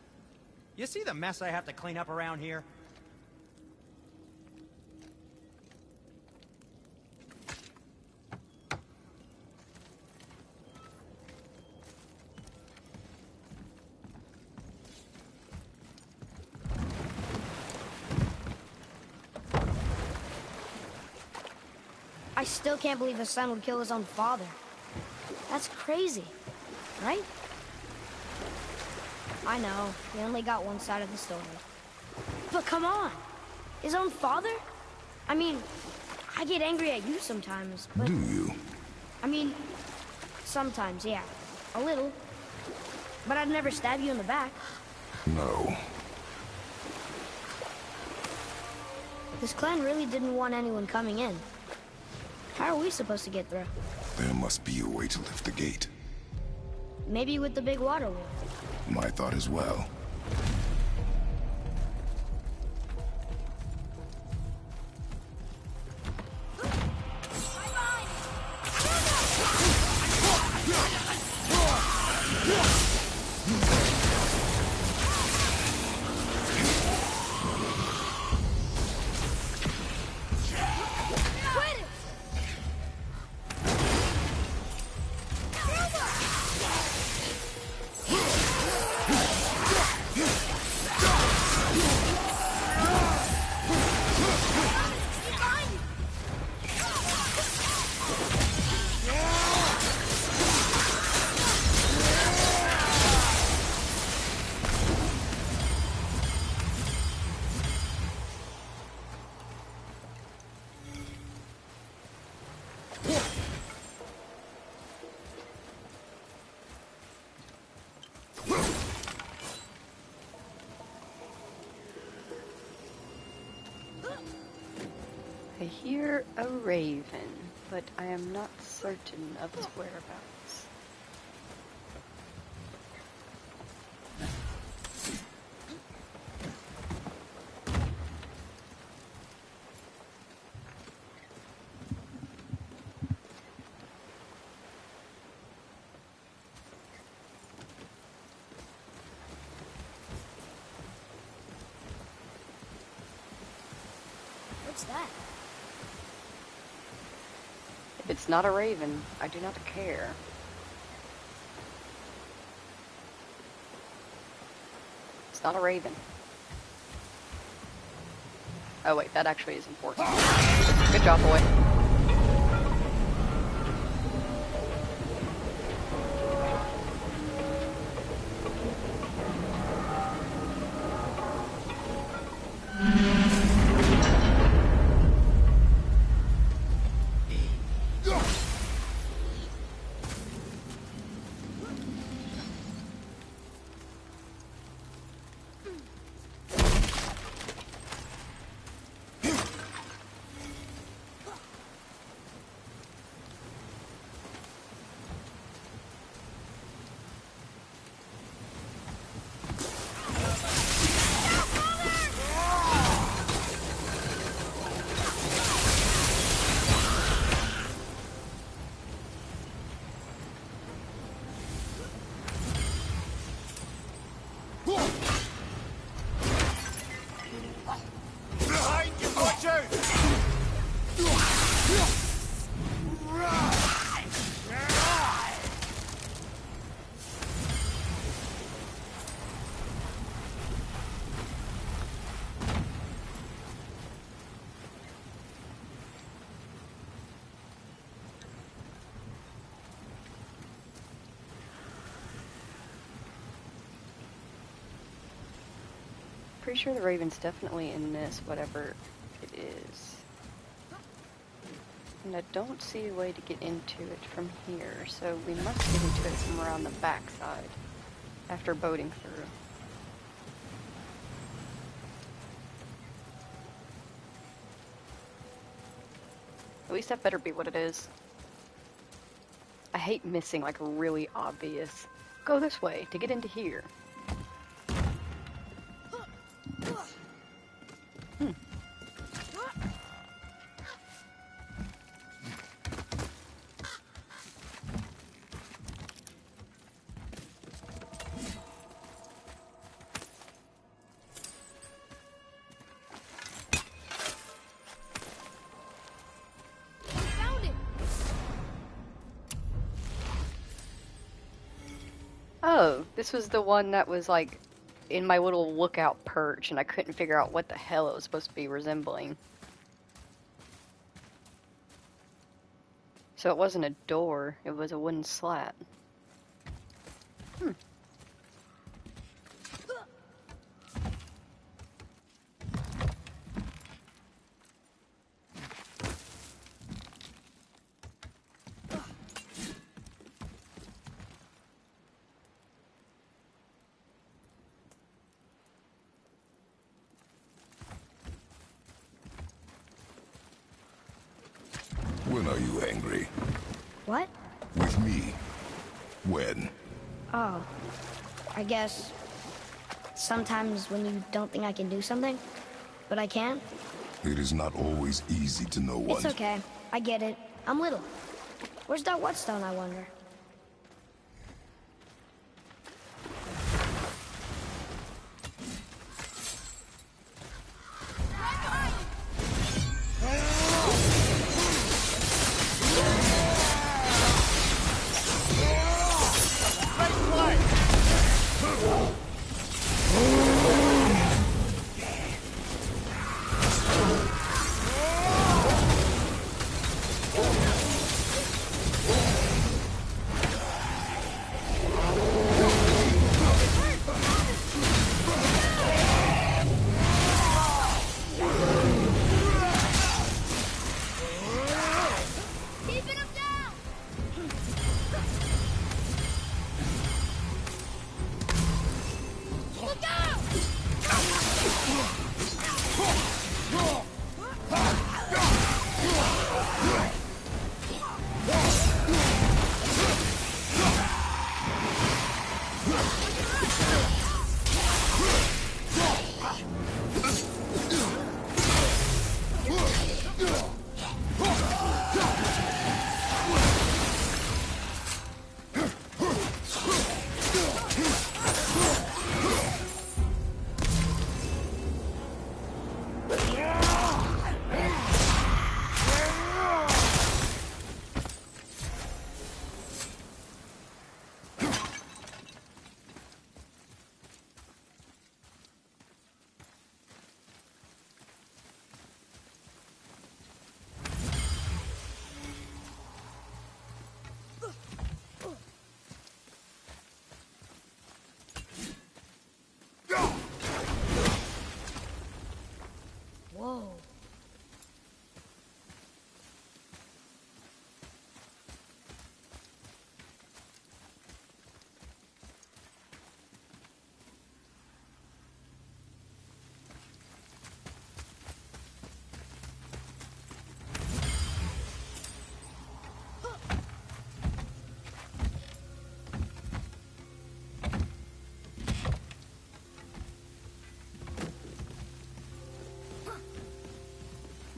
You see the mess I have to clean up around here? I still can't believe his son would kill his own father. That's crazy, right? I know, we only got one side of the story. But come on! His own father? I mean, I get angry at you sometimes, but... Do you? I mean, sometimes, yeah. A little. But I'd never stab you in the back. No. This clan really didn't want anyone coming in. How are we supposed to get through? There must be a way to lift the gate. Maybe with the big water wheel. My thought as well. hear a raven, but I am not certain of its whereabouts. What's that? If it's not a raven, I do not care. It's not a raven. Oh wait, that actually is important. Good job, boy. Pretty sure the raven's definitely in this, whatever it is. And I don't see a way to get into it from here, so we must get into it from around the backside after boating through. At least that better be what it is. I hate missing like really obvious. Go this way to get into here. Oh, this was the one that was like in my little lookout perch and I couldn't figure out what the hell it was supposed to be resembling. So it wasn't a door, it was a wooden slat. When are you angry? What? With me. When? Oh, I guess sometimes when you don't think I can do something, but I can. It is not always easy to know It's what. okay. I get it. I'm little. Where's that whetstone, I wonder?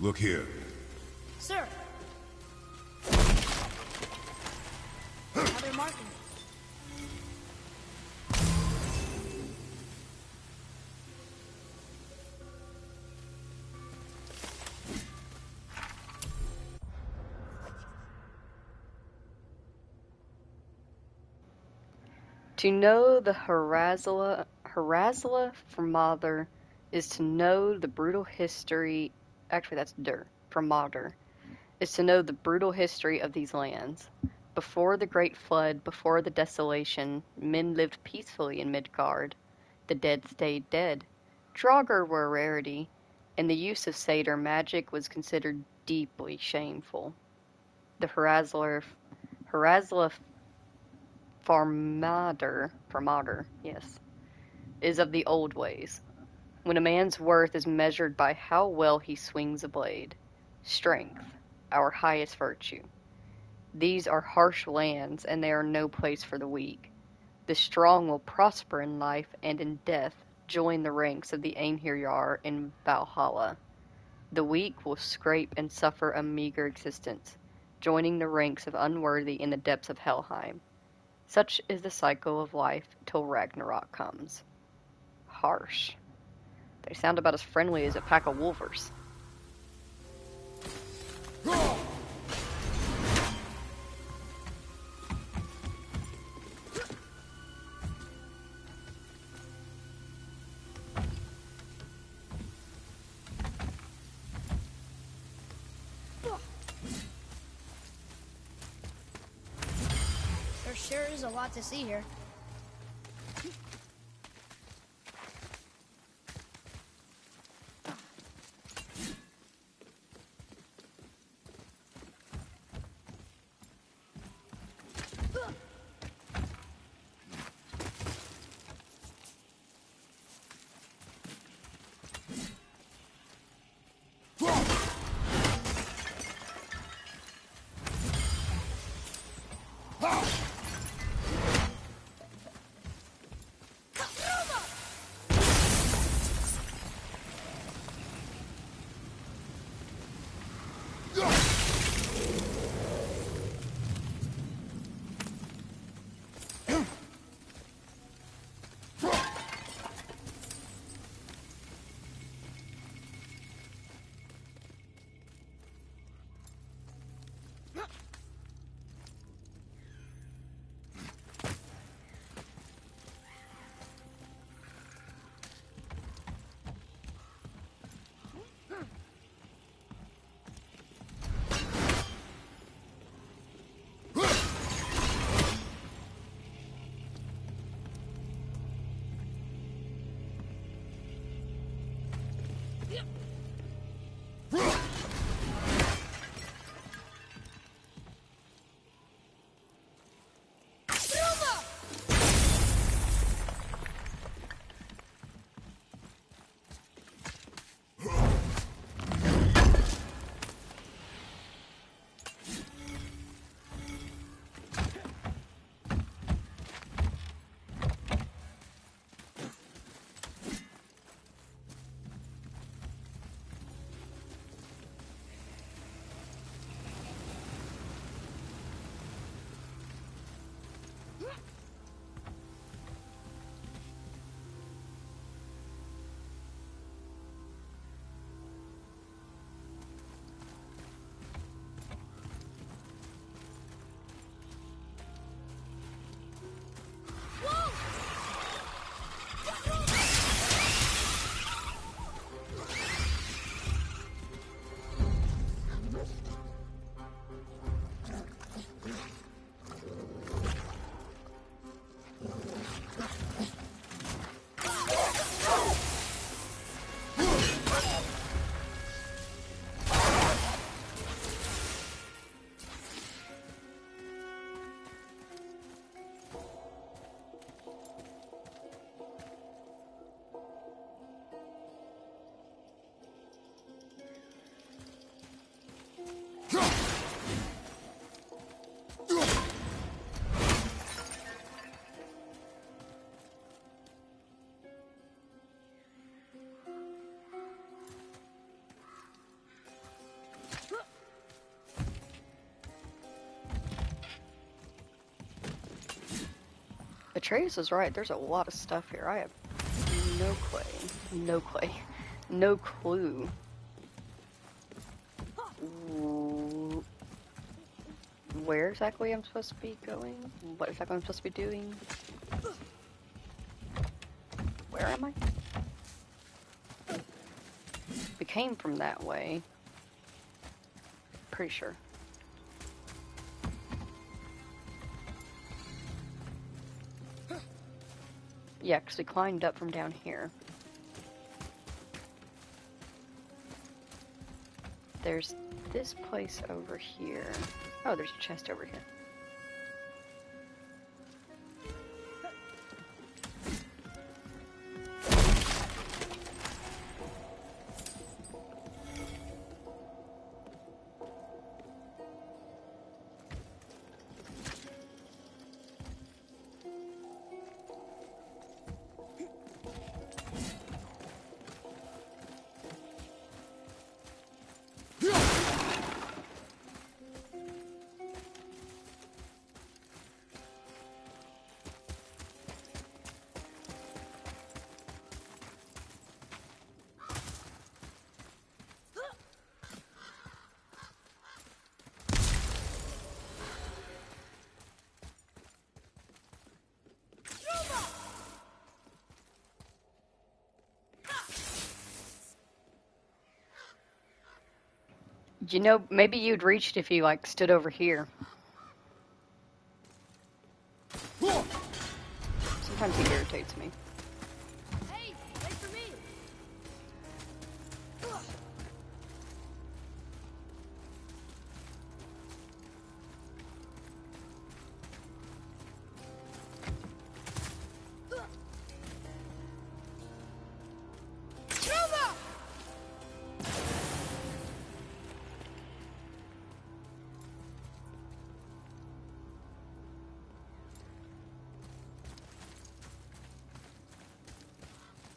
Look here. Sir! Now they're marking. To know the Harazla Formather is to know the brutal history. Actually, that's Formather is to know the brutal history of these lands. Before the Great Flood, before the desolation, men lived peacefully in Midgard. The dead stayed dead. Draugr were a rarity, and the use of satyr magic was considered deeply shameful. The Harazla Formather, yes, is of the old ways, when a man's worth is measured by how well he swings a blade. Strength, our highest virtue. These are harsh lands, and they are no place for the weak. The strong will prosper in life and in death, join the ranks of the Einherjar in Valhalla. The weak will scrape and suffer a meager existence, joining the ranks of unworthy in the depths of Helheim. Such is the cycle of life till Ragnarok comes. Harsh. They sound about as friendly as a pack of wolvers. There sure is a lot to see here. Atreus is right. There's a lot of stuff here. I have no clue. Where exactly I'm supposed to be going? What exactly I'm supposed to be doing? Where am I? We came from that way. Pretty sure. Yeah, because we climbed up from down here. There's this place over here. Oh, there's a chest over here. You know, maybe you'd reach it if you, like, stood over here. Sometimes he irritates me. Hey, wait for me.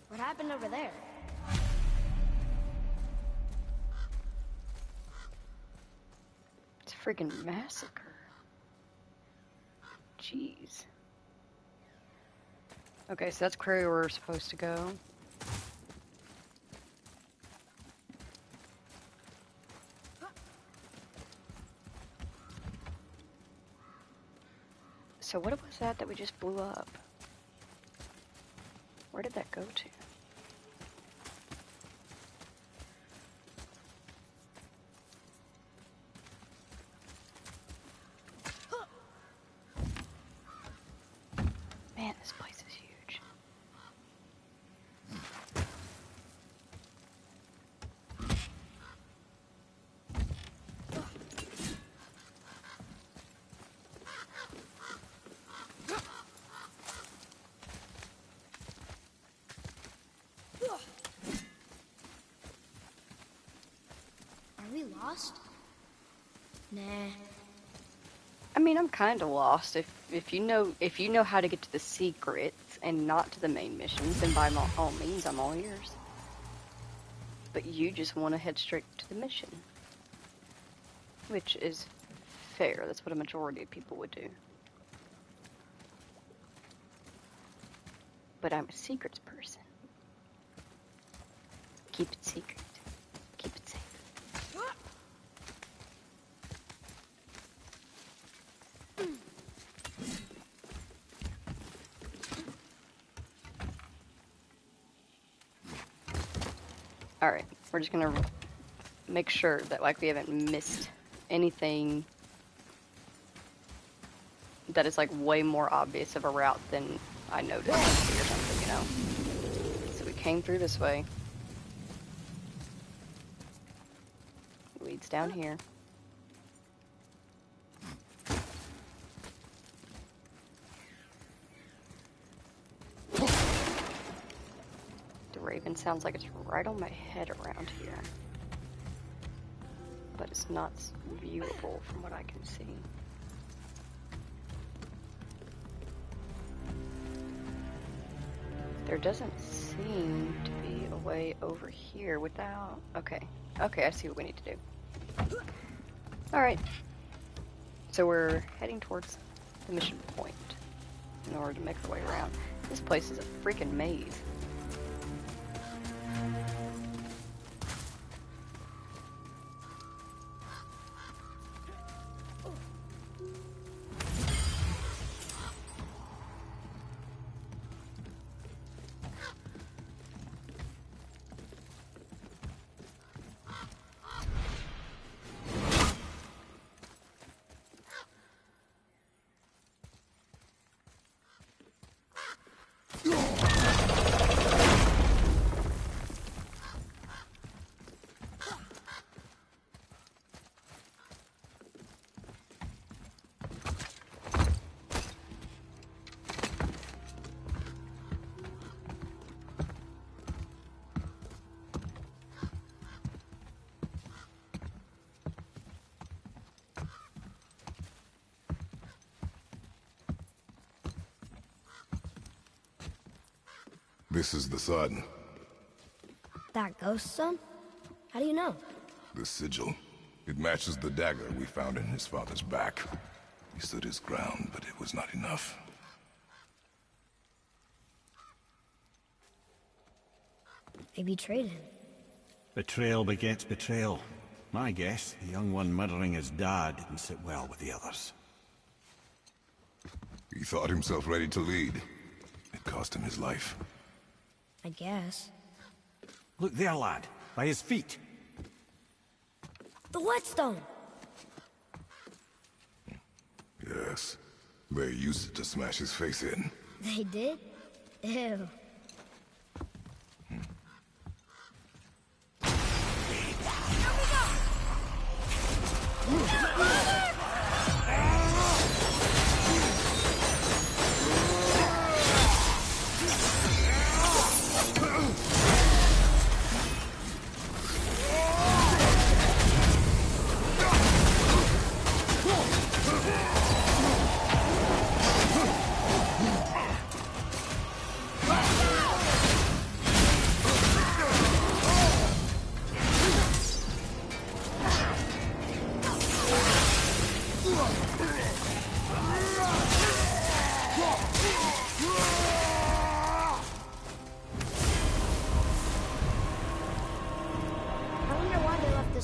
What happened over there? It's a freaking massacre. Jeez. Okay, so that's where we're supposed to go. So what was that we just blew up? Where did that go to? Man, this place is huge. Are we lost? Nah. I mean, I'm kind of lost. If you know how to get to the secrets and not to the main missions, then by all means, I'm all ears. But you just want to head straight to the mission, which is fair. That's what a majority of people would do. But I'm a secrets person. Keep it secret. Keep it safe. Alright, we're just gonna make sure that, like, we haven't missed anything that is, like, way more obvious of a route than I noticed or something, you know? So we came through this way. Leads down here. Raven sounds like it's right on my head around here, but it's not viewable from what I can see. There doesn't seem to be a way over here without... Okay, I see what we need to do. Alright, so we're heading towards the mission point. in order to make our way around. This place is a freaking maze. This is the sun. That ghost son? How do you know? The sigil. It matches the dagger we found in his father's back. He stood his ground, but it was not enough. They betrayed him. Betrayal begets betrayal. My guess, the young one murdering his dad didn't sit well with the others. He thought himself ready to lead. It cost him his life. I guess. Look there, lad. By his feet. The whetstone! Yes. They used it to smash his face in. They did? Ew.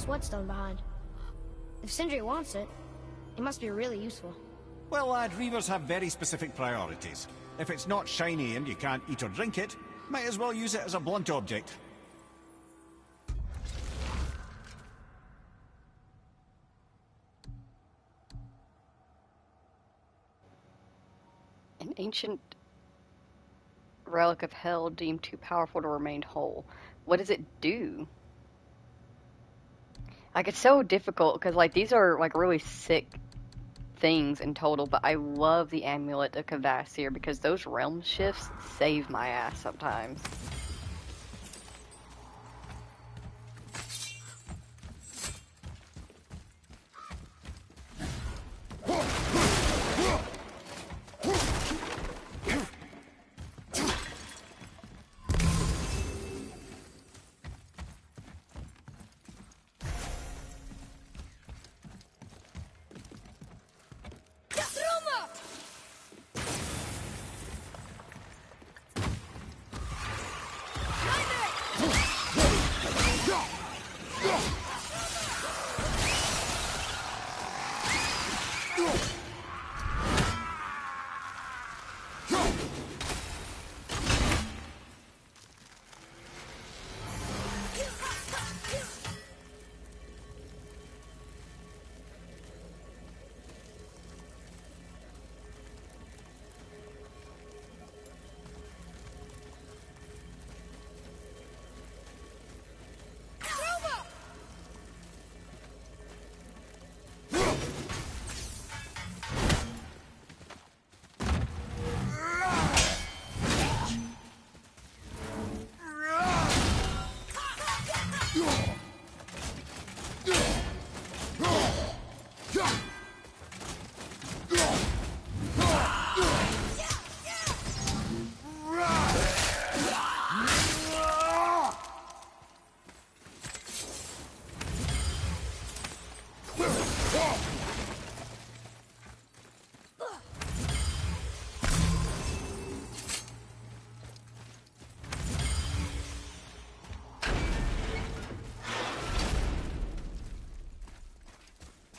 Whetstone behind. If Sindri wants it, it must be really useful. Well, lad, reavers have very specific priorities. If it's not shiny and you can't eat or drink it, might as well use it as a blunt object. An ancient relic of hell deemed too powerful to remain whole. What does it do? Like, it's so difficult, because, like, these are, like, really sick things in total, but I love the Amulet of Kvasir, because those realm shifts save my ass sometimes.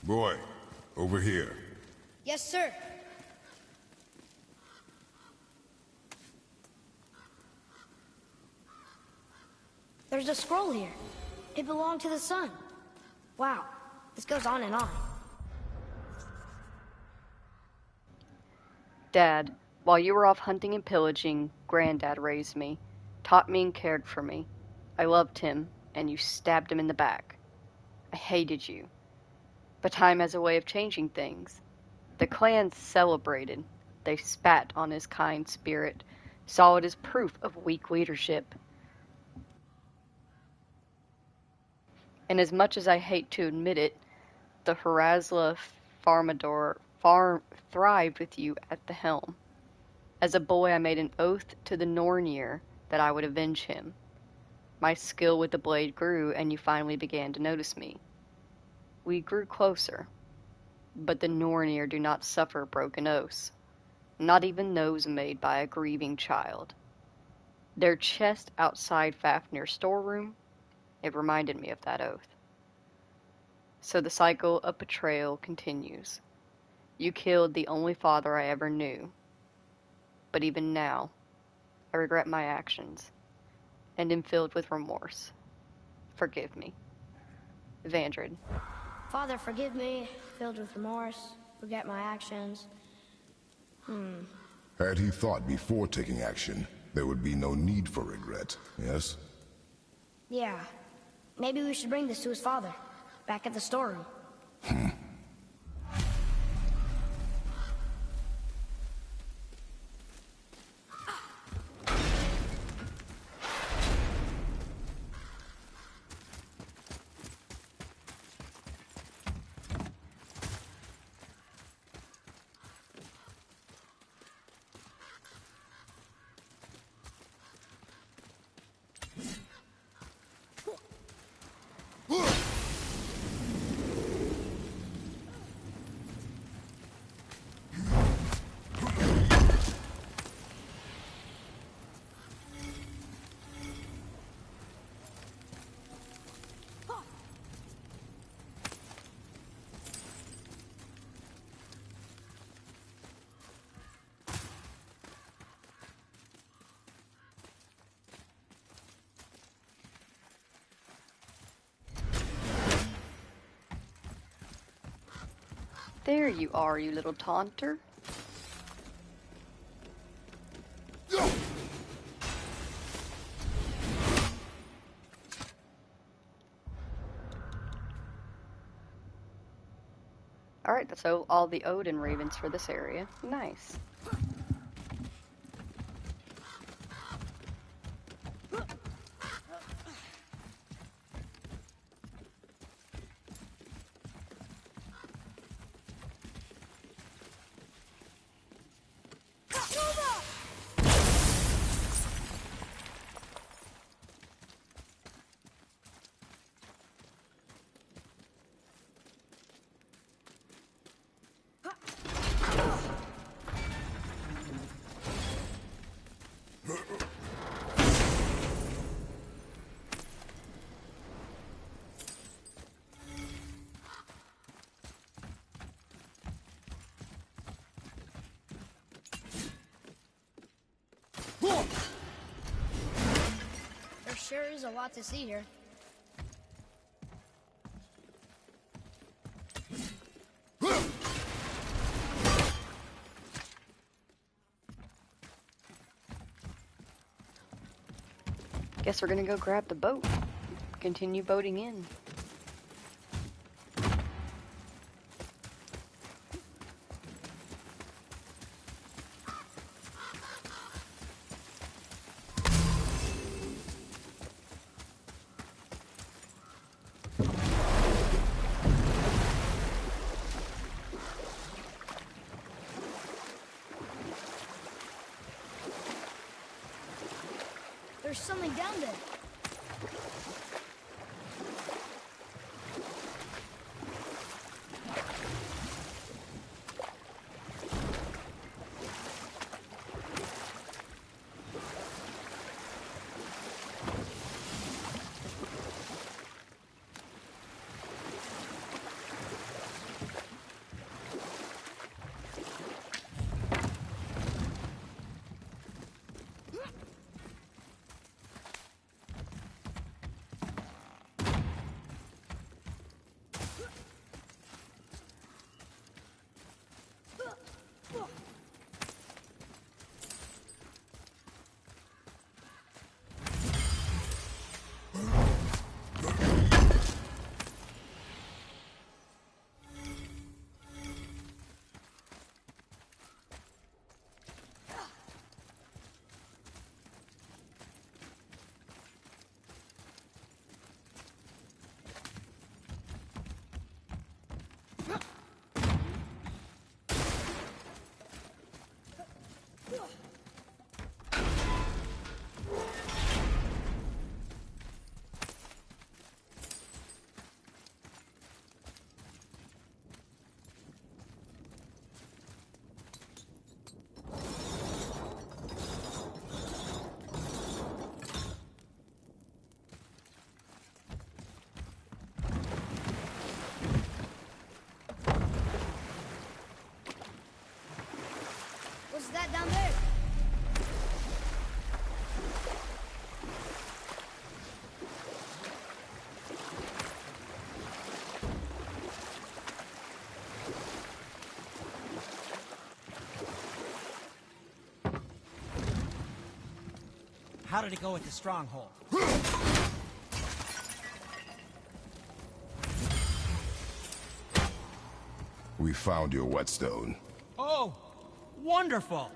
Boy, over here. Yes, sir. There's a scroll here. It belonged to the sun. Wow, this goes on and on. Dad, while you were off hunting and pillaging, Granddad raised me, taught me and cared for me. I loved him, and you stabbed him in the back. I hated you. But time has a way of changing things. The clans celebrated. They spat on his kind spirit, saw it as proof of weak leadership. And as much as I hate to admit it, the Harazla Farmador thrived with you at the helm. As a boy, I made an oath to the Nornir that I would avenge him. My skill with the blade grew, and you finally began to notice me. We grew closer, but the Nornir do not suffer broken oaths, not even those made by a grieving child. Their chest outside Fafnir's storeroom, it reminded me of that oath. So the cycle of betrayal continues. You killed the only father I ever knew. But even now, I regret my actions, and am filled with remorse. Forgive me. Vandred. Father, forgive me, filled with remorse, forget my actions. Had he thought before taking action, there would be no need for regret, yes? Yeah. Maybe we should bring this to his father, back at the storeroom. There you are, you little taunter. Alright, that's all the Odin ravens for this area. Nice. There sure is a lot to see here. Guess we're gonna go grab the boat. Continue boating in. There's something down there. that down there? How did it go with the stronghold? We found your whetstone. Oh, wonderful!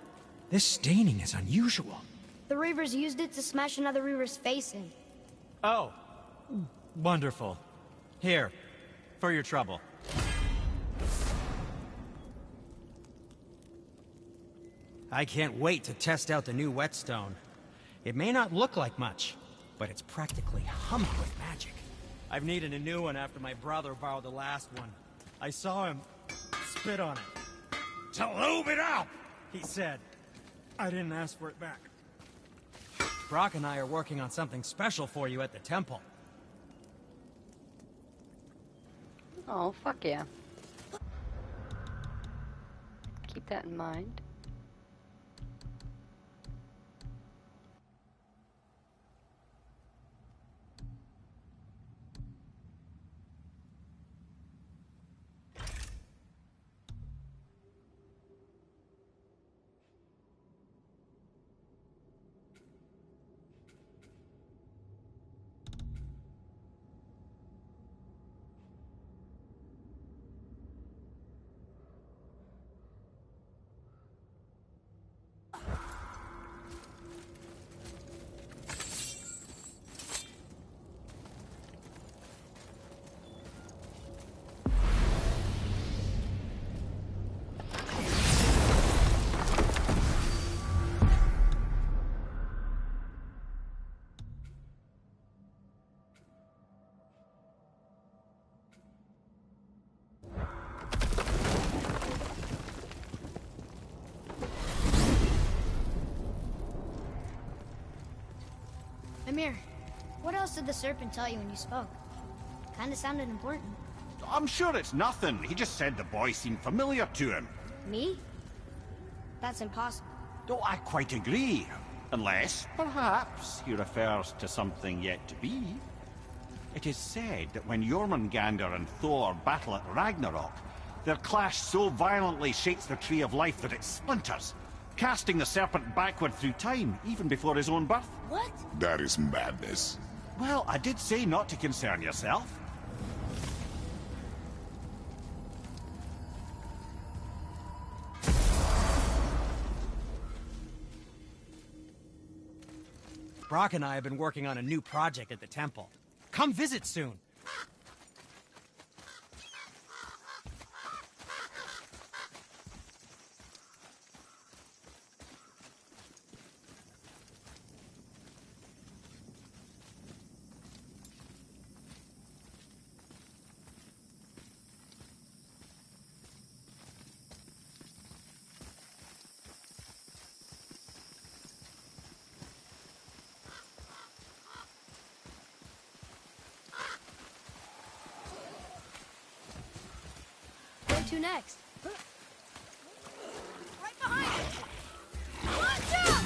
This staining is unusual. The Reavers used it to smash another Reaver's face in. Oh, wonderful. Here, for your trouble. I can't wait to test out the new whetstone. It may not look like much, but it's practically humming with magic. I've needed a new one after my brother borrowed the last one. I saw him spit on it. "To lube it up," he said. I didn't ask for it back. Brock and I are working on something special for you at the temple. Oh, fuck yeah. Keep that in mind. Mimir, what else did the serpent tell you when you spoke? Kinda sounded important. I'm sure it's nothing. He just said the boy seemed familiar to him. Me? That's impossible. Oh, I quite agree. Unless, perhaps, he refers to something yet to be. It is said that when Jormungandr and Thor battle at Ragnarok, their clash so violently shakes the Tree of Life that it splinters, casting the serpent backward through time, even before his own birth. What? That is madness. Well, I did say not to concern yourself. Brock and I have been working on a new project at the temple. Come visit soon. Where to next? Right behind you! Watch out!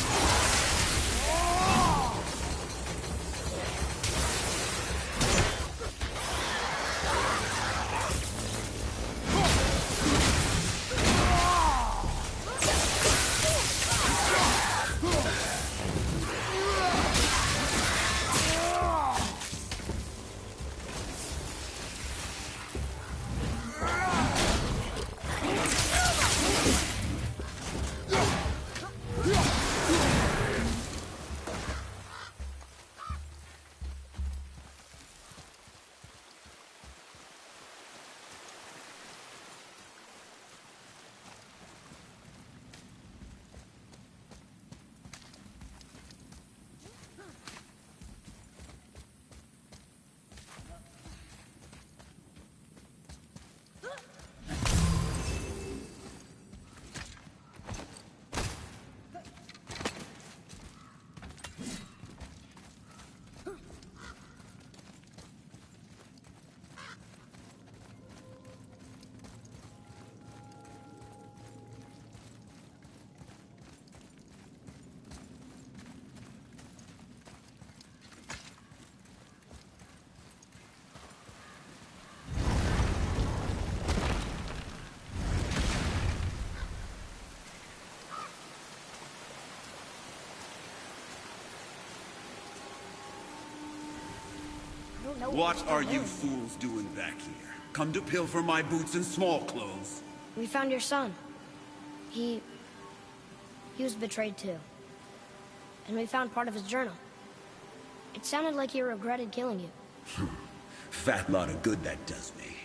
What are you fools doing back here? Come to pilfer my boots and small clothes? We found your son. He was betrayed too. And we found part of his journal. It sounded like he regretted killing you. Fat lot of good that does me.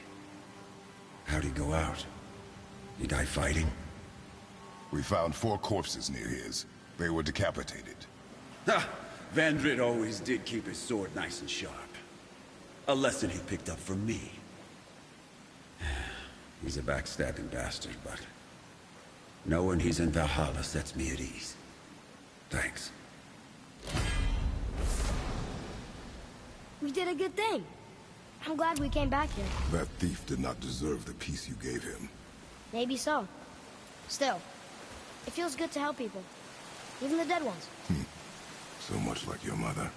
How'd he go out? He die fighting? We found 4 corpses near his. They were decapitated. Ha! Vandrid always did keep his sword nice and sharp. A lesson he picked up from me. He's a backstabbing bastard, but knowing he's in Valhalla sets me at ease. Thanks. We did a good thing. I'm glad we came back here. That thief did not deserve the peace you gave him. Maybe so. Still, it feels good to help people. Even the dead ones. So much like your mother.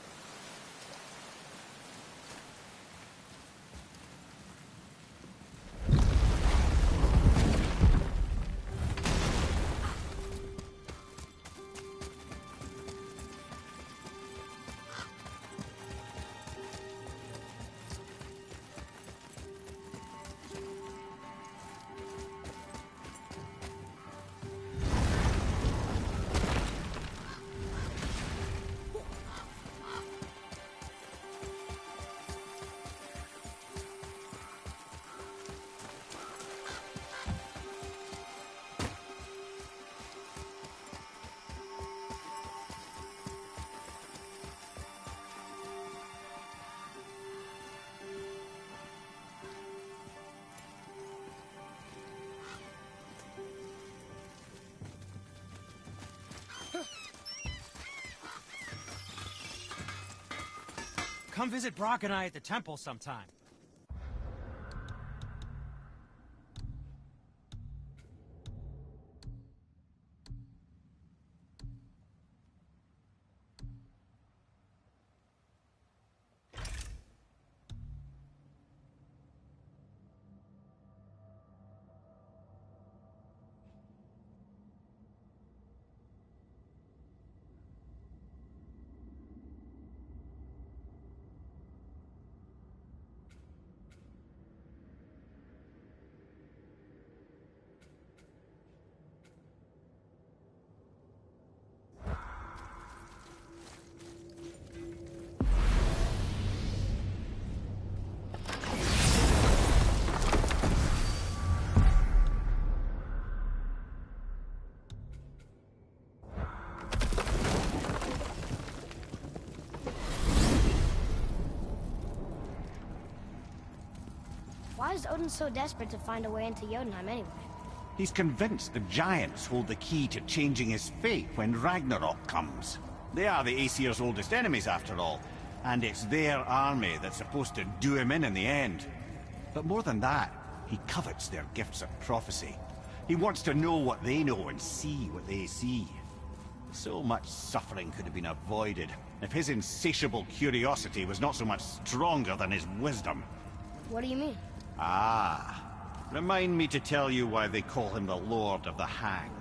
Come visit Brock and I at the temple sometime. Why is Odin so desperate to find a way into Jotunheim anyway? He's convinced the giants hold the key to changing his fate when Ragnarok comes. They are the Aesir's oldest enemies, after all, and it's their army that's supposed to do him in the end. But more than that, he covets their gifts of prophecy. He wants to know what they know and see what they see. So much suffering could have been avoided if his insatiable curiosity was not so much stronger than his wisdom. What do you mean? Ah, remind me to tell you why they call him the Lord of the Hanged.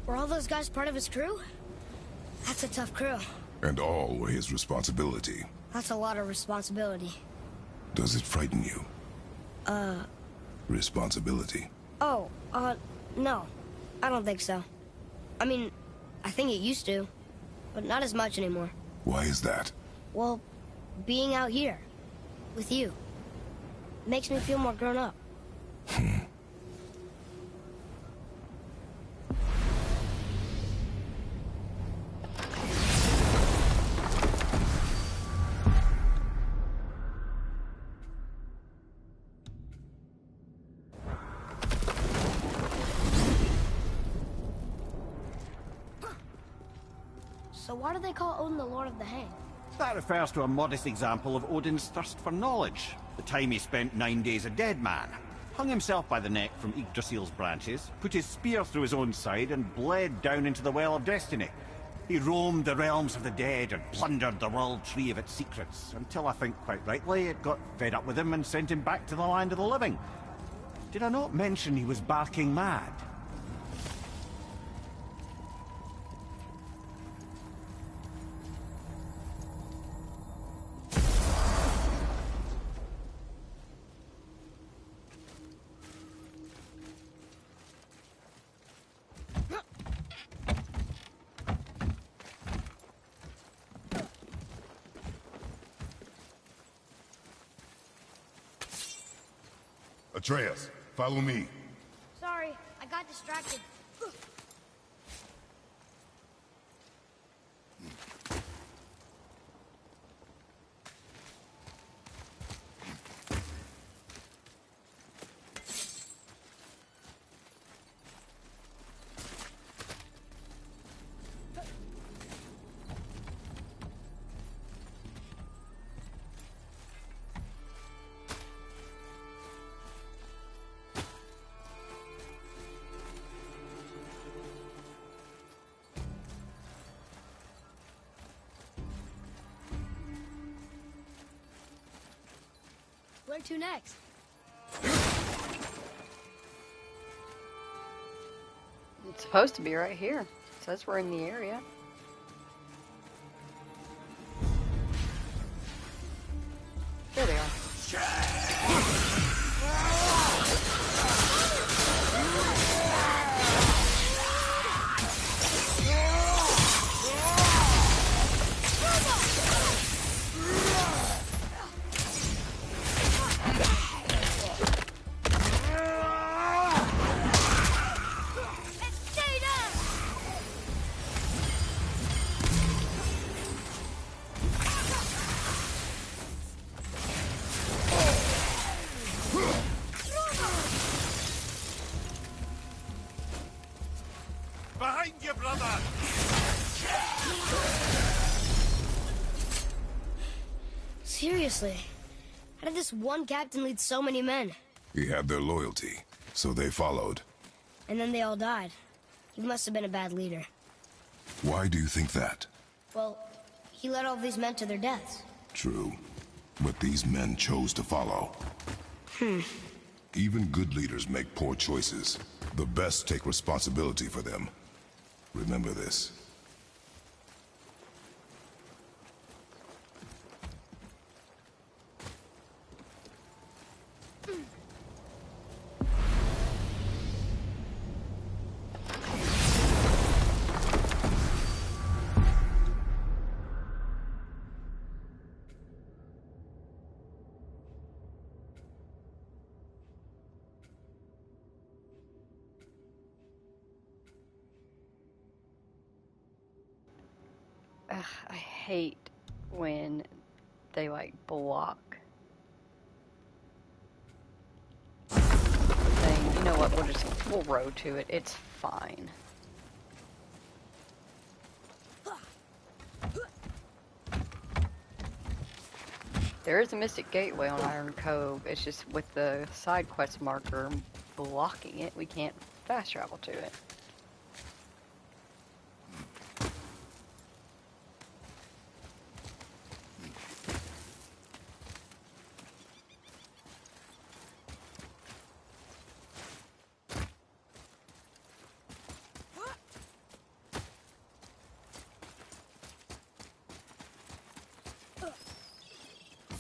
Were all those guys part of his crew? That's a tough crew. And all were his responsibility. That's a lot of responsibility. Does it frighten you? Responsibility. Oh, no. I don't think so. I mean, I think it used to, but not as much anymore. Why is that? Well, being out here, with you, makes me feel more grown up. So why do they call Odin the Lord of the Hanged? That refers to a modest example of Odin's thirst for knowledge. The time he spent 9 days a dead man. hung himself by the neck from Yggdrasil's branches, put his spear through his own side, and bled down into the Well of Destiny. He roamed the realms of the dead and plundered the World Tree of its secrets, until I think quite rightly it got fed up with him and sent him back to the land of the living. Did I not mention he was barking mad? Atreus, follow me. Sorry, I got distracted. Where to next? It's supposed to be right here. Says we're in the area. There they are. Behind you, brother! Seriously, how did this one captain lead so many men? He had their loyalty, so they followed. And then they all died. He must have been a bad leader. Why do you think that? Well, he led all these men to their deaths. True. But these men chose to follow. Even good leaders make poor choices. The best take responsibility for them. Remember this. Ugh, I hate when they like block thing. You know what? We'll row to it. It's fine. There is a Mystic Gateway on Iron Cove. It's just with the side quest marker blocking it, we can't fast travel to it.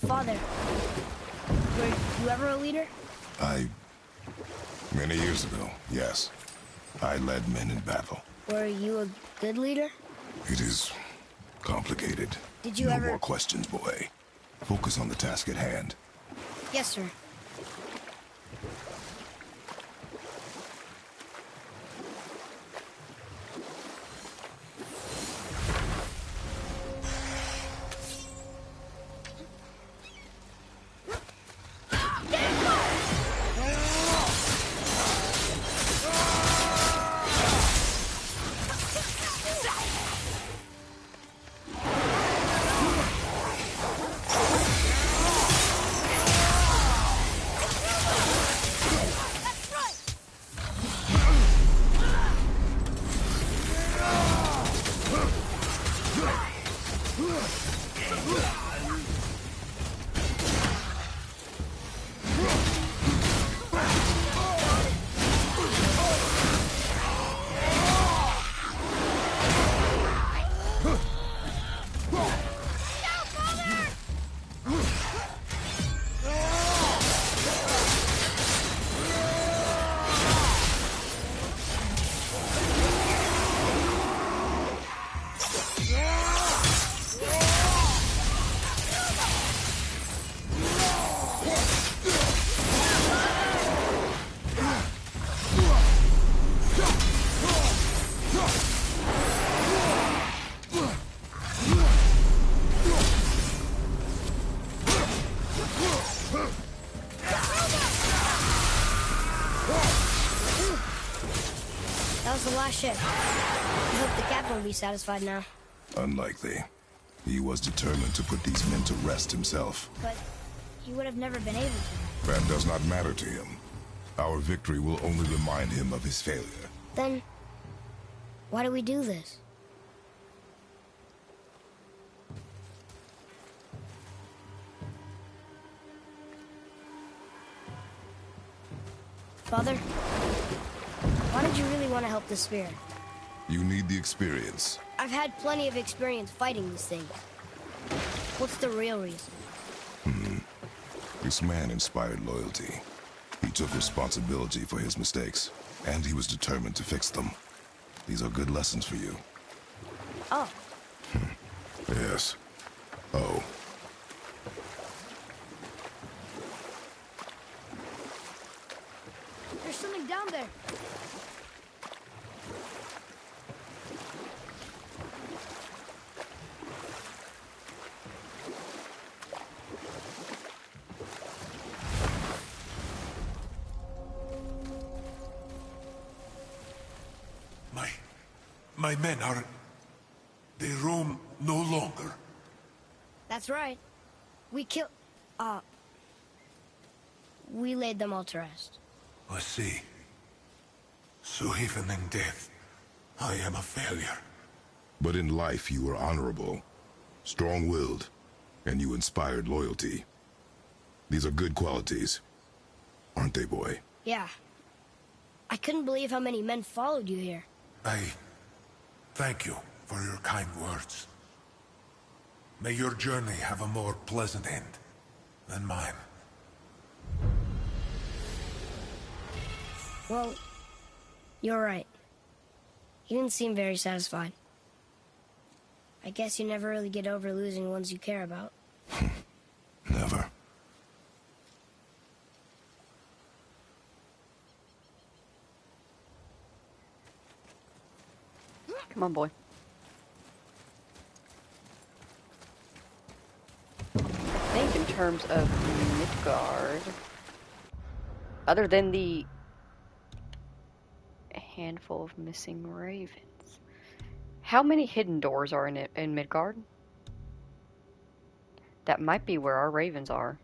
Father, were you ever a leader? Many years ago, yes. I led men in battle. Were you a good leader? It is complicated. Did you no ever... more questions, boy. Focus on the task at hand. Yes, sir. That was the last ship. I hope the captain will be satisfied now. Unlikely. He was determined to put these men to rest himself. But he would have never been able to. That does not matter to him. Our victory will only remind him of his failure. Then, why do we do this? Father, why did you really want to help the Spear? You need the experience. I've had plenty of experience fighting these things. What's the real reason? This man inspired loyalty. He took responsibility for his mistakes, and he was determined to fix them. These are good lessons for you. Oh. Yes. Oh. There's something down there. My men are... They roam no longer. That's right. We laid them all to rest. I see. So even in death, I am a failure. But in life you were honorable, strong-willed, and you inspired loyalty. These are good qualities, aren't they, boy? Yeah. I couldn't believe how many men followed you here. I thank you for your kind words. May your journey have a more pleasant end than mine. Well, you're right. You didn't seem very satisfied. I guess you never really get over losing ones you care about. Never. Come on, boy. I think in terms of Midgard, other than the handful of missing ravens, how many hidden doors are in Midgard? That might be where our ravens are.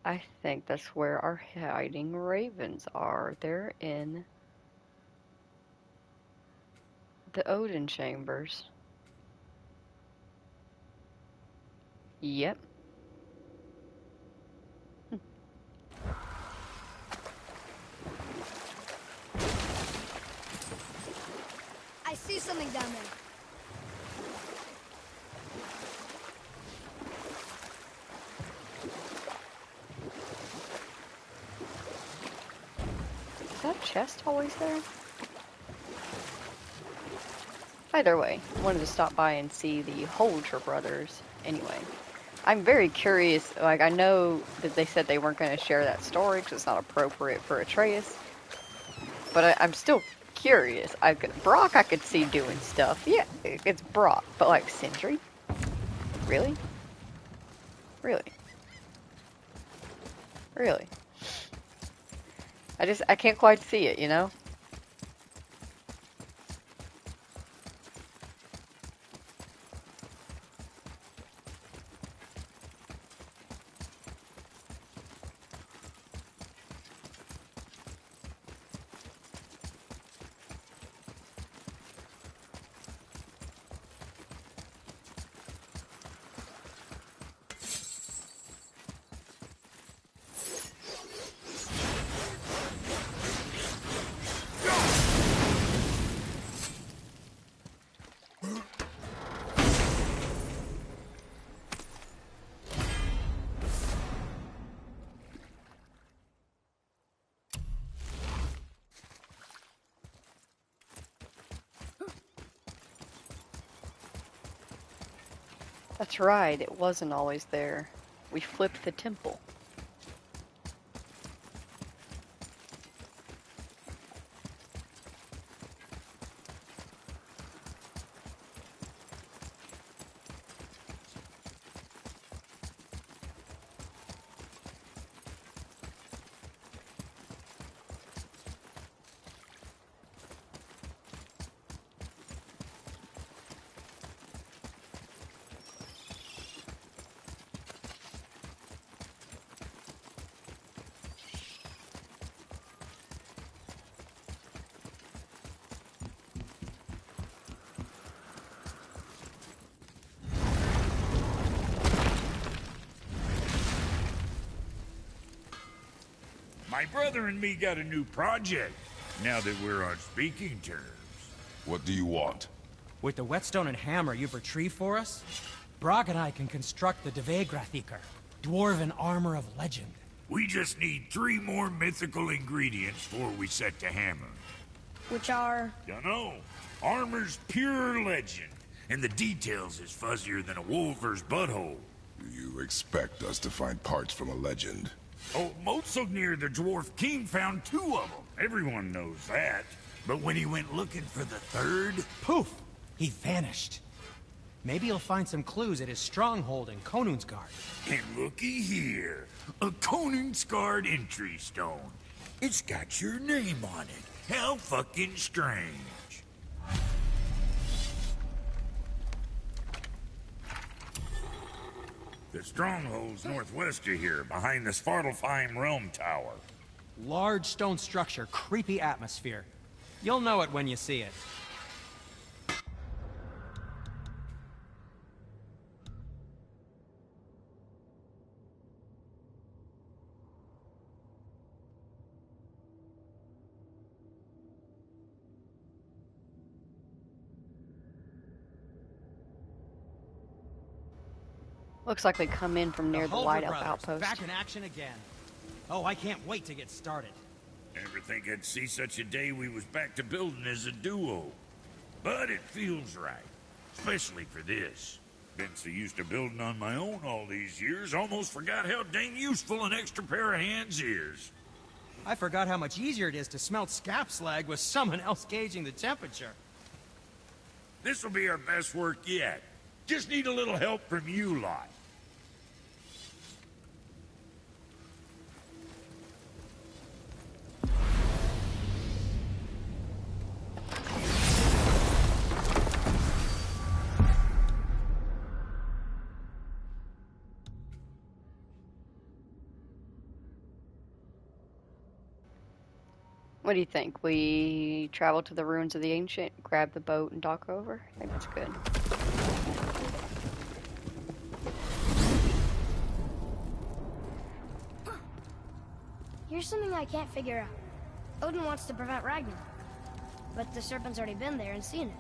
I think that's where our hiding ravens are. They're in the Odin chambers. Yep. I see something down there. Is that chest always there? Either way, I wanted to stop by and see the Holdra brothers anyway. I'm very curious, like, I know that they said they weren't going to share that story because it's not appropriate for Atreus, but I'm still curious. Brock I could see doing stuff. Yeah, it's Brock, but like Sindri? Really? Really? Really? I can't quite see it, you know? That's right, it wasn't always there. We flipped the temple. My brother and me got a new project, now that we're on speaking terms. What do you want? With the whetstone and hammer you've retrieved for us, Brok and I can construct the Dvegrathikar, dwarven armor of legend. We just need 3 more mythical ingredients before we set to hammer. Which are? Dunno. Armor's pure legend, and the details is fuzzier than a wolver's butthole. You expect us to find parts from a legend? Oh, Motsognir the Dwarf King found 2 of them. Everyone knows that. But when he went looking for the 3rd... Poof! He vanished. Maybe he'll find some clues at his stronghold in Konungsgard. And looky here. A Konungsgard entry stone. It's got your name on it. How fucking strange. The stronghold's northwest of here, behind the Svartalfheim Realm Tower. Large stone structure, creepy atmosphere. You'll know it when you see it. Looks like they come in from near the White Elf Brothers, outpost. back in action again. Oh, I can't wait to get started. Never think I'd see such a day we was back to building as a duo. But it feels right. Especially for this. Been so used to building on my own all these years, almost forgot how dang useful an extra pair of hands is. I forgot how much easier it is to smelt scap slag with someone else gauging the temperature. This'll be our best work yet. Just need a little help from you lot. What do you think? We travel to the ruins of the ancient, grab the boat, and dock over? I think that's good. Here's something I can't figure out. Odin wants to prevent Ragnarok, but the serpent's already been there and seen it.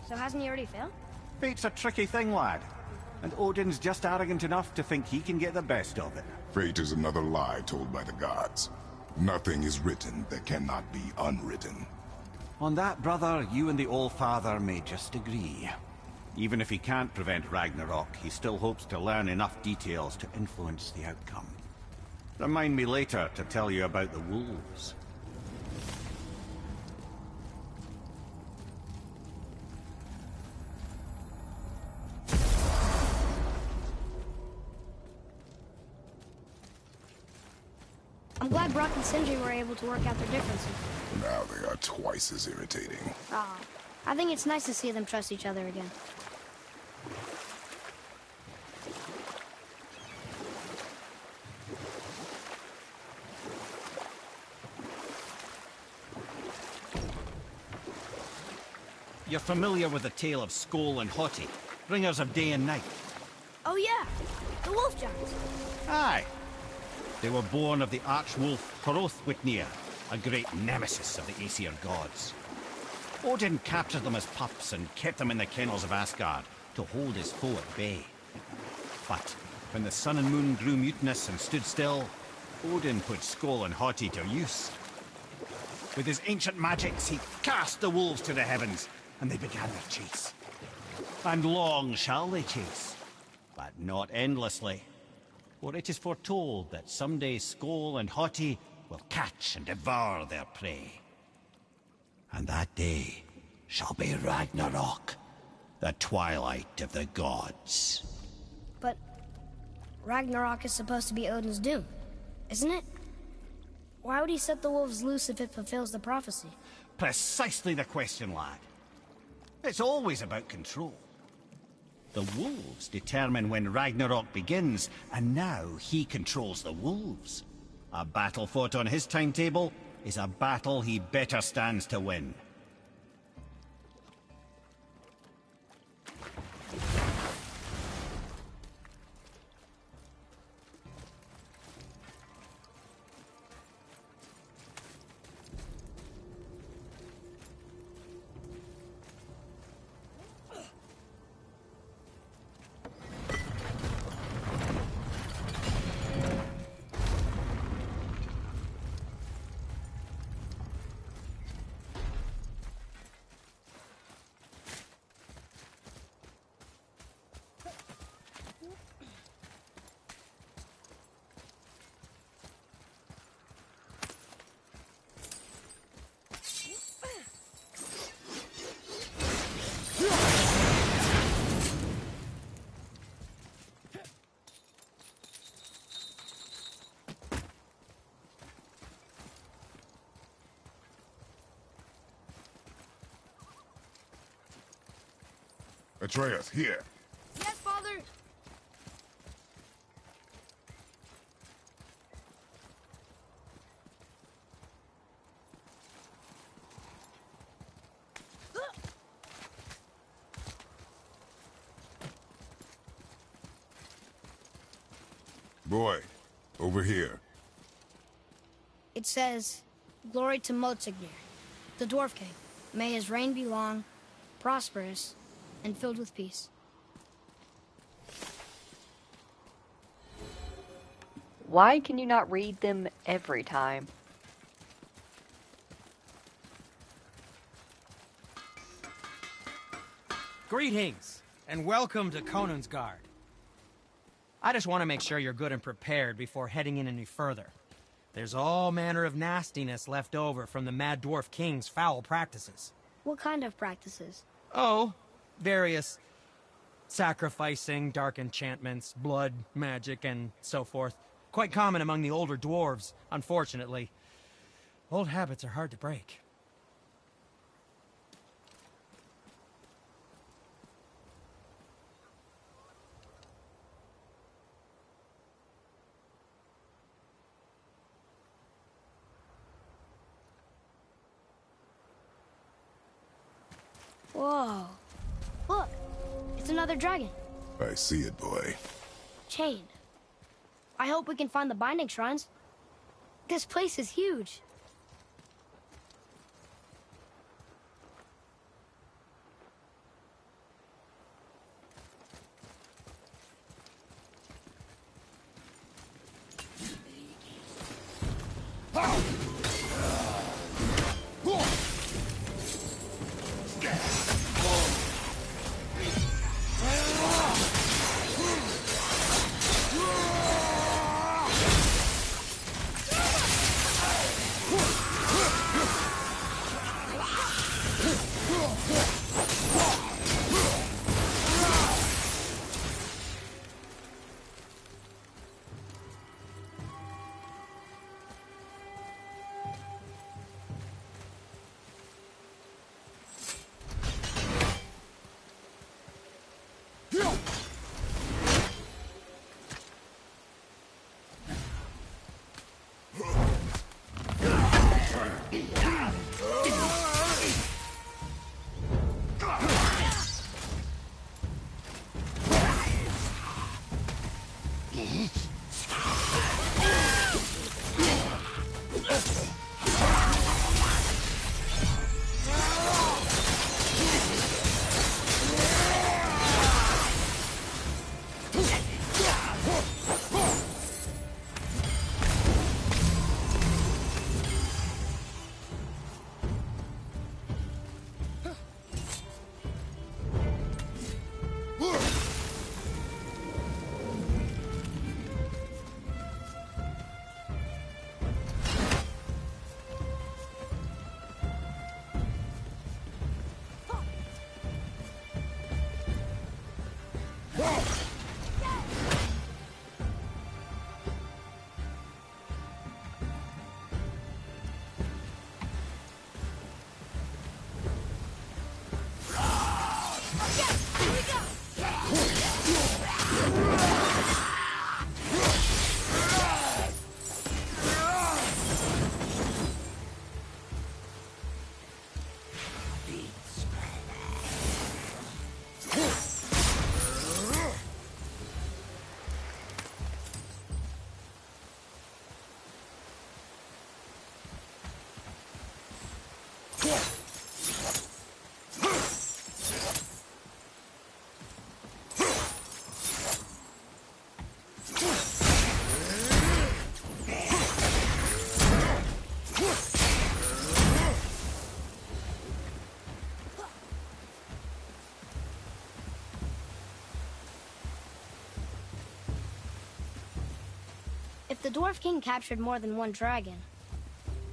So hasn't he already failed? Fate's a tricky thing, lad. And Odin's just arrogant enough to think he can get the best of it. Fate is another lie told by the gods. Nothing is written that cannot be unwritten. On that, brother, you and the All-Father may just agree. Even if he can't prevent Ragnarok, he still hopes to learn enough details to influence the outcome. Remind me later to tell you about the wolves. I'm glad Brok and Sindri were able to work out their differences. Now they are twice as irritating. Ah, I think it's nice to see them trust each other again. You're familiar with the tale of Skoll and Hoti, bringers of day and night? Oh yeah, the wolf giants. Aye. They were born of the archwolf Hrothwitnir, a great nemesis of the Aesir gods. Odin captured them as pups and kept them in the kennels of Asgard to hold his foe at bay. But when the sun and moon grew mutinous and stood still, Odin put Skoll and Hoti to use. With his ancient magics, he cast the wolves to the heavens, and they began their chase. And long shall they chase, but not endlessly. For it is foretold that someday Skoll and Hoti will catch and devour their prey. And that day shall be Ragnarok, the twilight of the gods. But Ragnarok is supposed to be Odin's doom, isn't it? Why would he set the wolves loose if it fulfills the prophecy? Precisely the question, lad. It's always about control. The wolves determine when Ragnarok begins, and now he controls the wolves. A battle fought on his timetable is a battle he better stands to win. Atreus, here. Yes, Father! Boy, over here. It says, "Glory to Motsignir, the Dwarf King. May his reign be long, prosperous, and filled with peace." Why can you not read them every time? Greetings, and welcome to Konungsgard. I just want to make sure you're good and prepared before heading in any further. There's all manner of nastiness left over from the Mad Dwarf King's foul practices. What kind of practices? Oh, various sacrificing, dark enchantments, blood, magic, and so forth. Quite common among the older dwarves, unfortunately. Old habits are hard to break. Whoa. Look, it's another dragon. I see it, boy. Chained. I hope we can find the binding shrines. This place is huge. If the Dwarf King captured more than one dragon,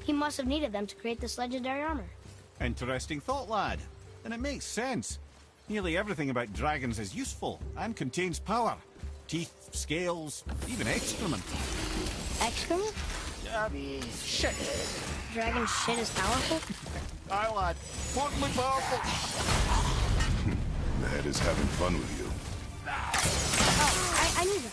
he must have needed them to create this legendary armor. Interesting thought, lad. And it makes sense. Nearly everything about dragons is useful and contains power. Teeth, scales, even excrement. Excrement? Shit. Dragon shit is powerful? Aye, lad. Portly powerful. Ned is having fun with you. Oh, I need it.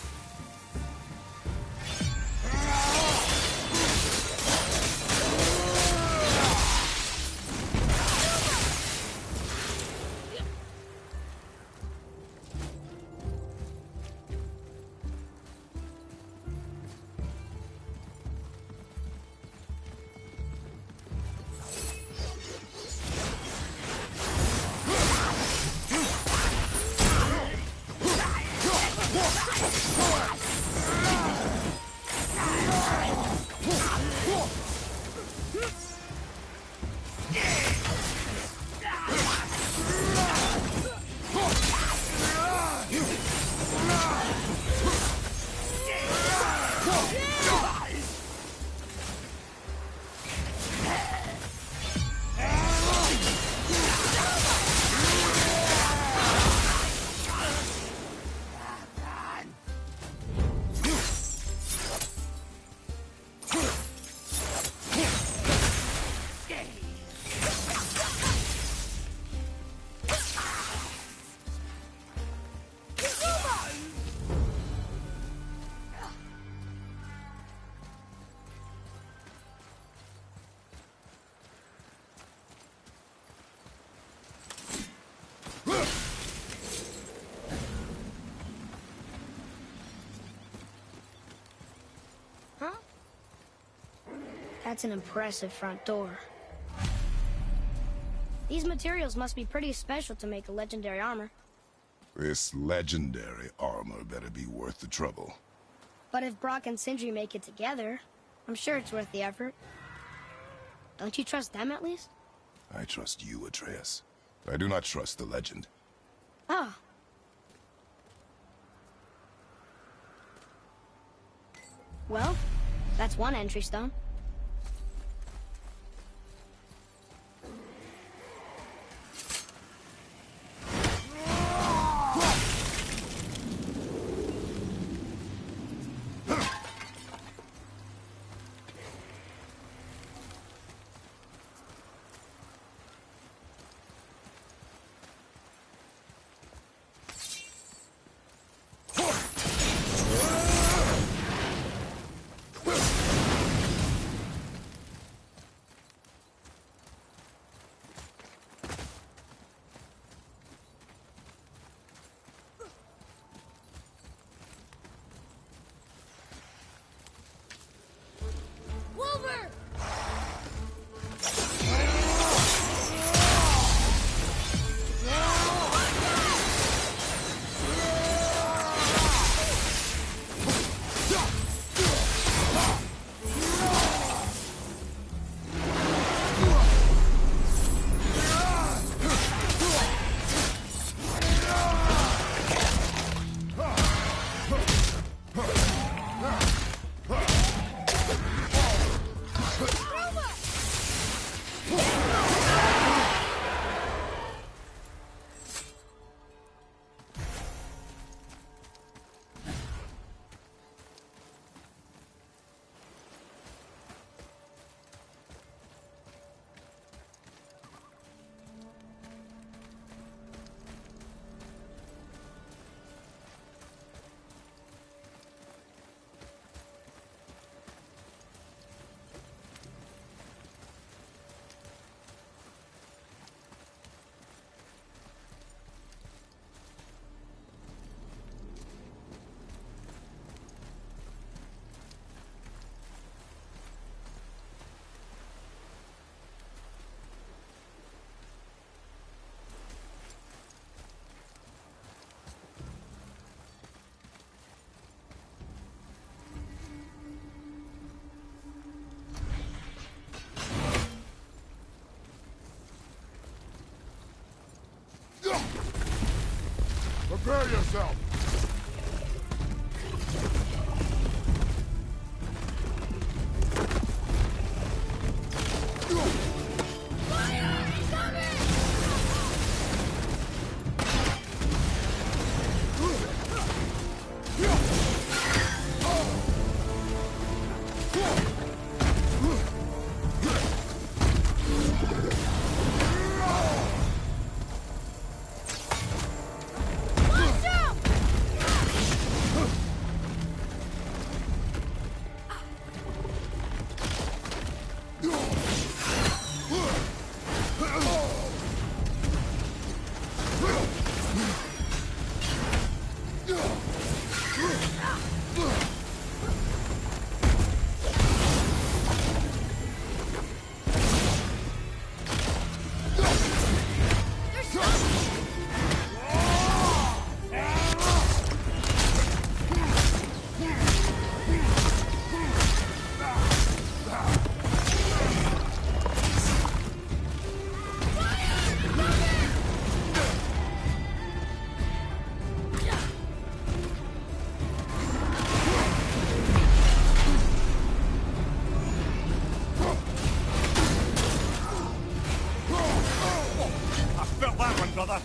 That's an impressive front door. These materials must be pretty special to make a legendary armor. This legendary armor better be worth the trouble. But if Brock and Sindri make it together, I'm sure it's worth the effort. Don't you trust them at least? I trust you, Atreus. I do not trust the legend. Oh. Well, that's one entry stone. Prepare yourself! Brother.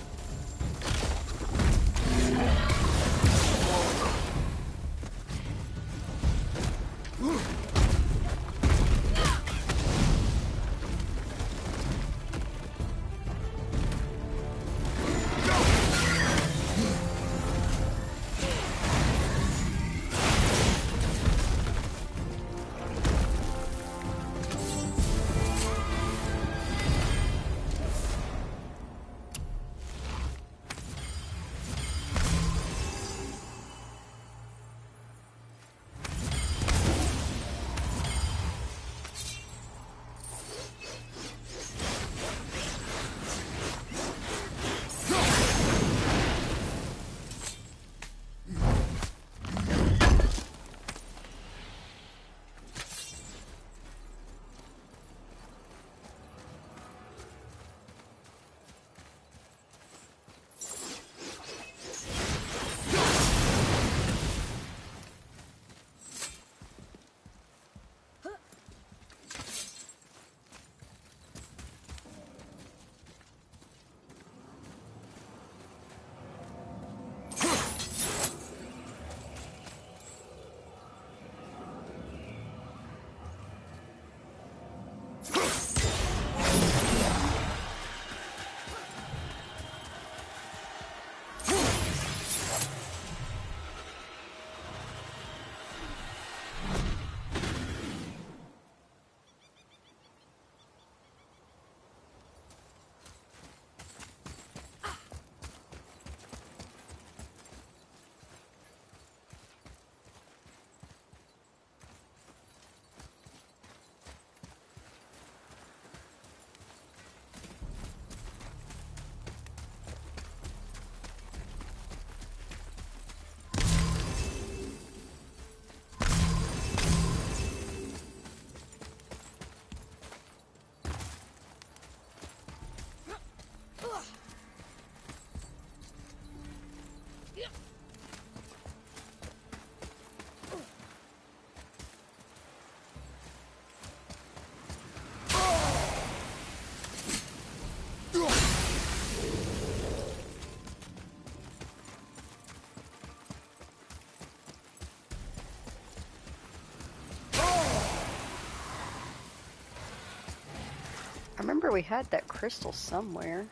I remember we had that crystal somewhere.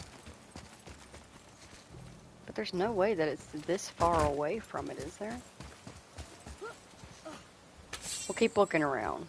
But there's no way that it's this far away from it, is there? We'll keep looking around.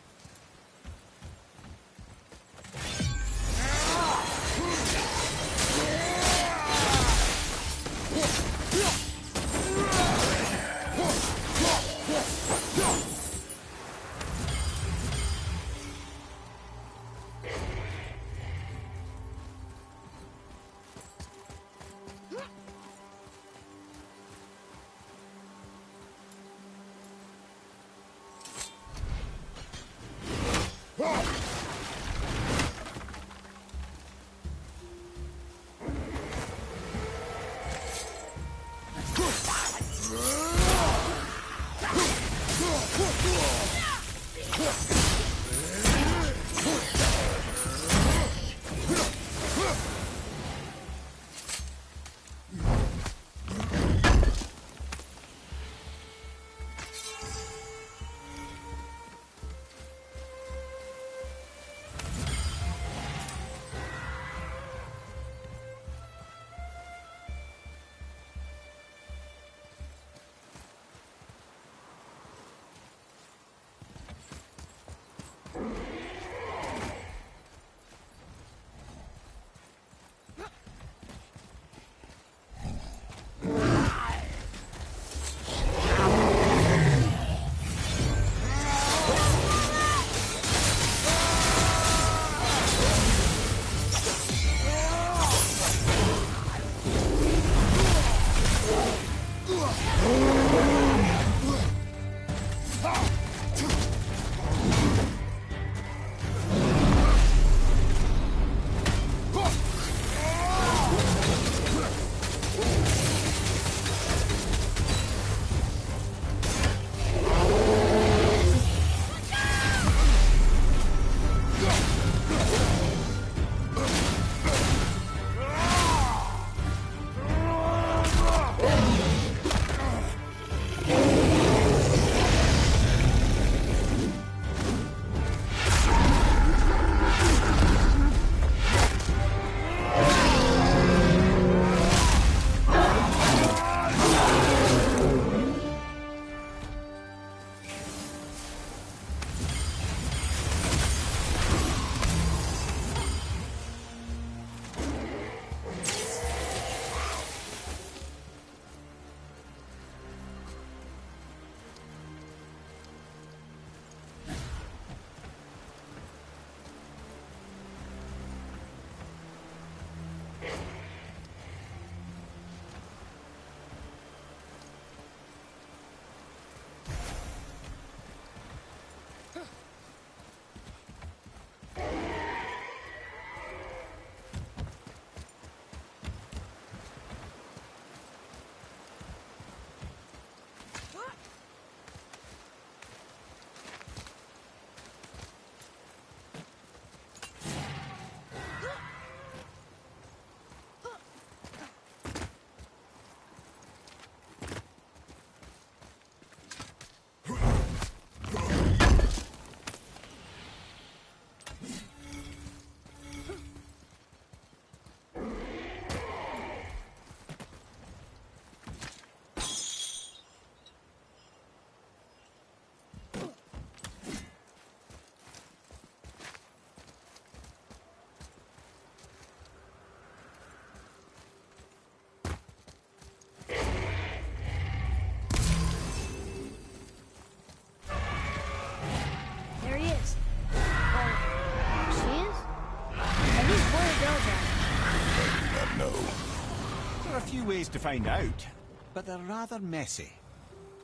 to find out, but they're rather messy.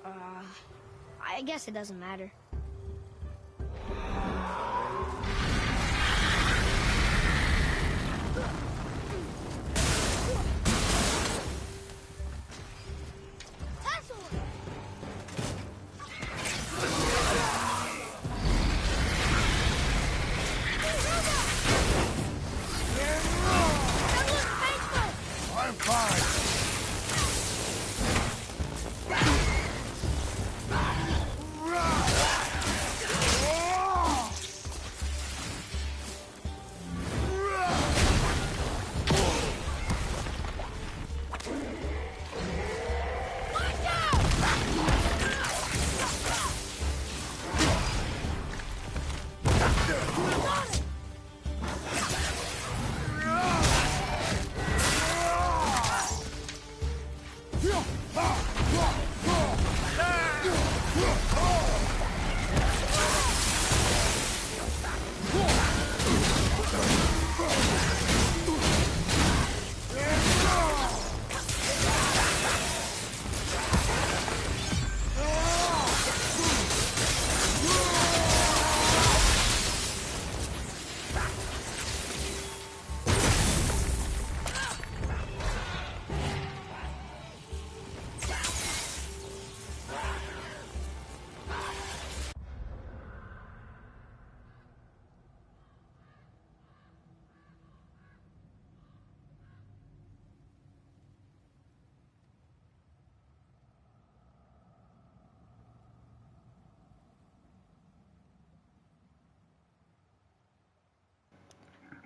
I guess it doesn't matter. I'm fine.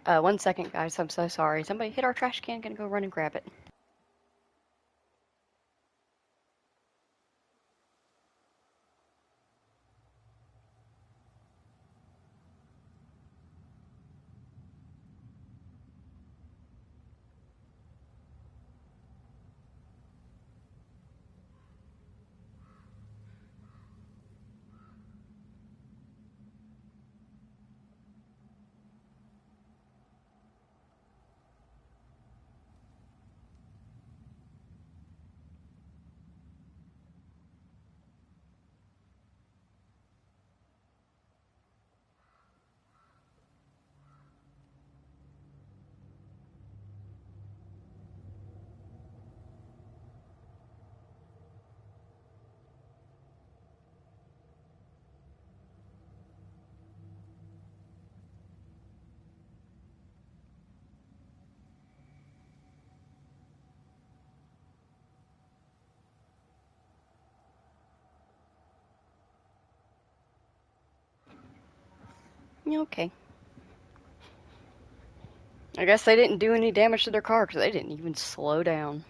One second, guys. I'm so sorry. Somebody hit our trash can. Gonna go run and grab it. Okay. I guess they didn't do any damage to their car because they didn't even slow down.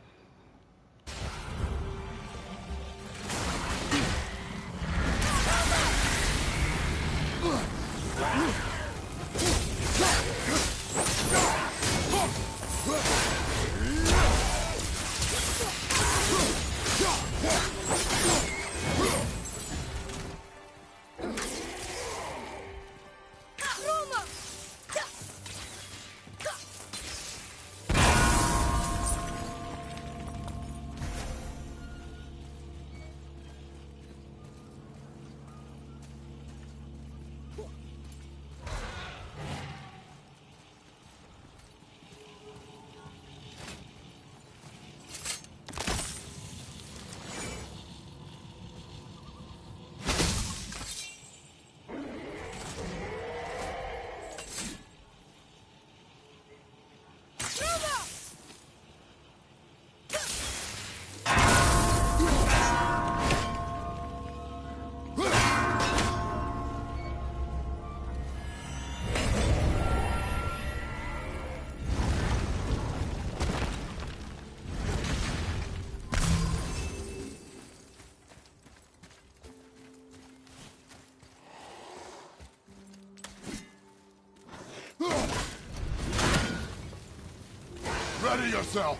Ready yourself!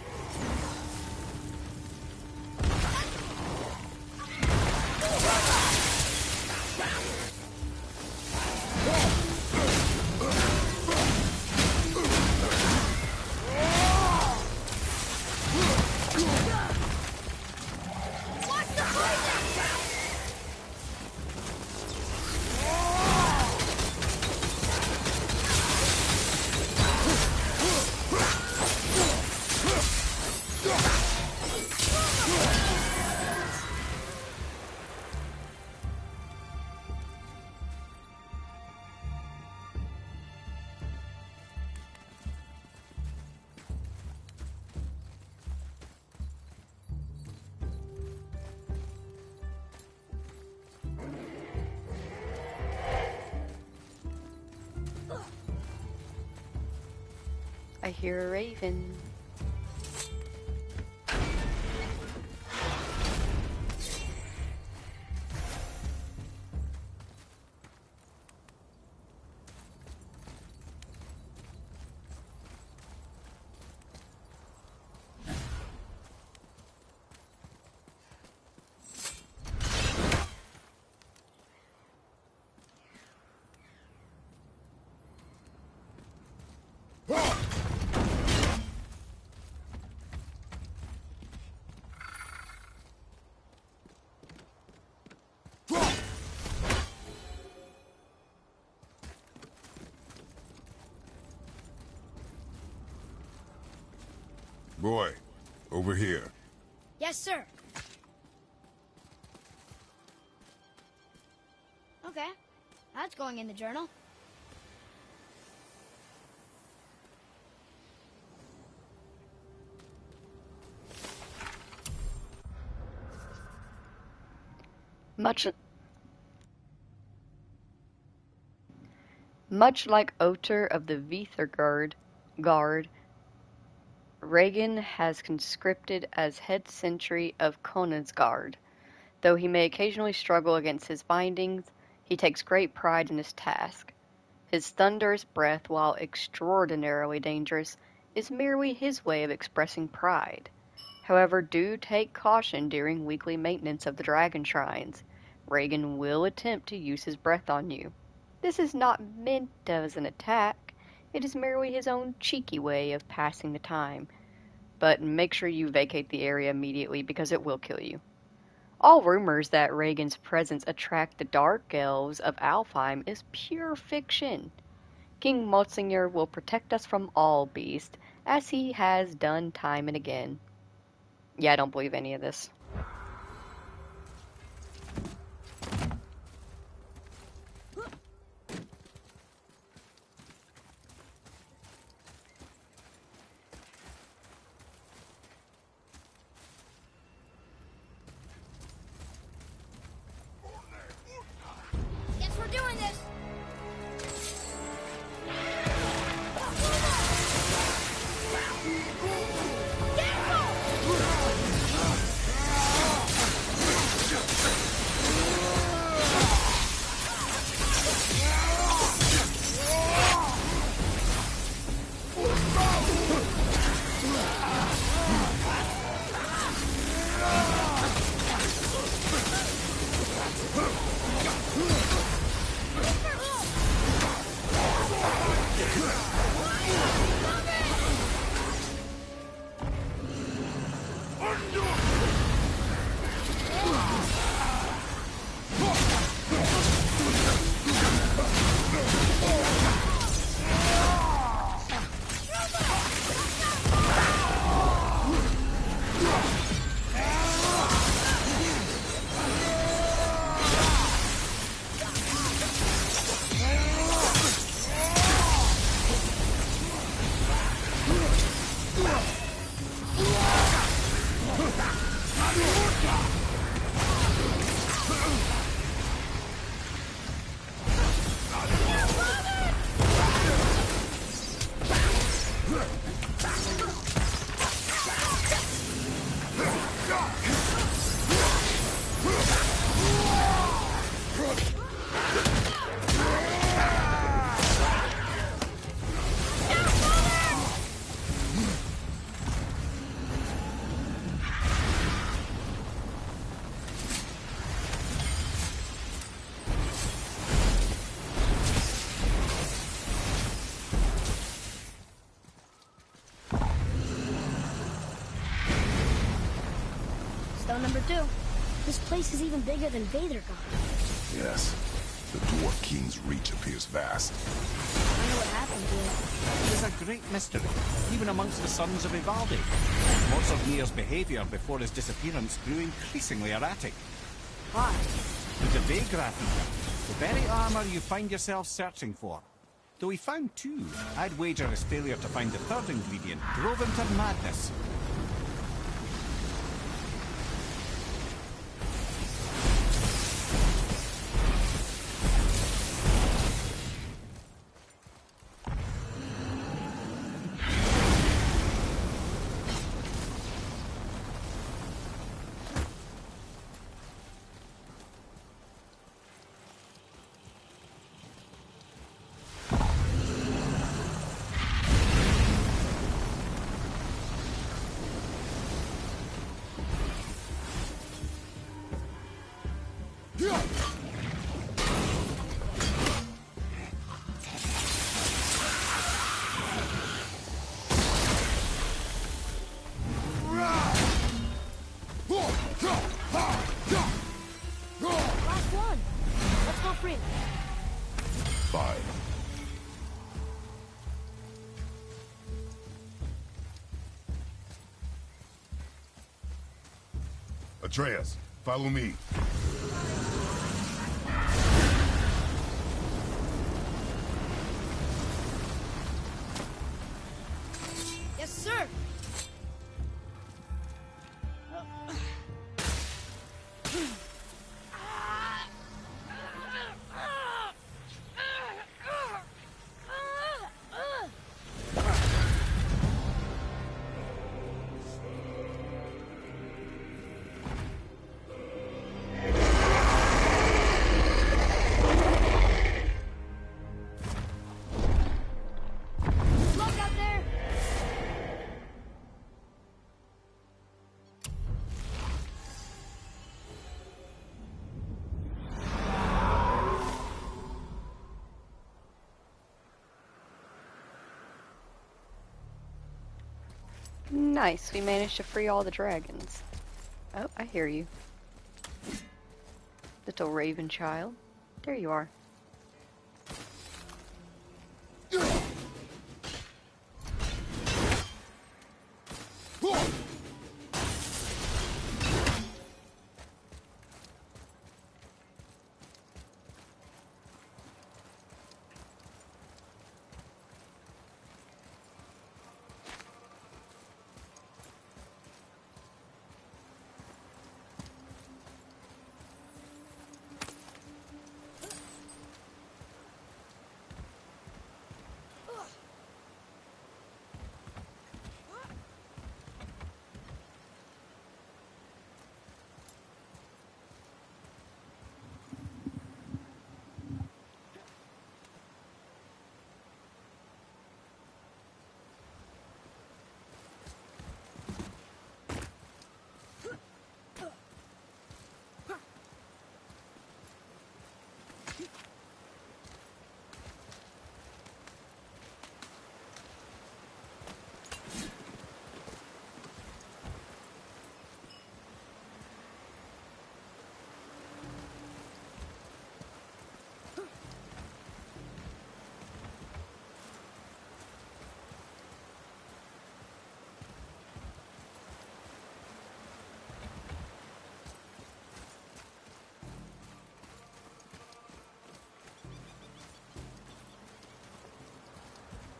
I hear a raven. Boy, over here. Yes, sir. Okay, that's going in the journal. Much like Otter of the Guard, Regan has conscripted as head sentry of Konansgard. Though he may occasionally struggle against his bindings, he takes great pride in his task. His thunderous breath, while extraordinarily dangerous, is merely his way of expressing pride. However, do take caution during weekly maintenance of the dragon shrines. Regan will attempt to use his breath on you. This is not meant as an attack. It is merely his own cheeky way of passing the time. But make sure you vacate the area immediately because it will kill you. All rumors that Regan's presence attract the dark elves of Alfheim is pure fiction. King Motzinger will protect us from all beasts, as he has done time and again. Yeah, I don't believe any of this. Guess we're doing this. Stone number 2. This place is even bigger than Vadergard. Yes. The Dwarf King's reach appears vast. I wonder what happened to it. It is a great mystery, even amongst the sons of Ivaldi. Motsognir's behaviour before his disappearance grew increasingly erratic. Why? He's a Vagrathi, the very armour you find yourself searching for. Though he found 2, I'd wager his failure to find the 3rd ingredient drove him to madness. Last one. Let's go free. Fine. Atreus, follow me. Yes, sir. Look out there. Nice, we managed to free all the dragons. Oh, I hear you. Little raven child. There you are.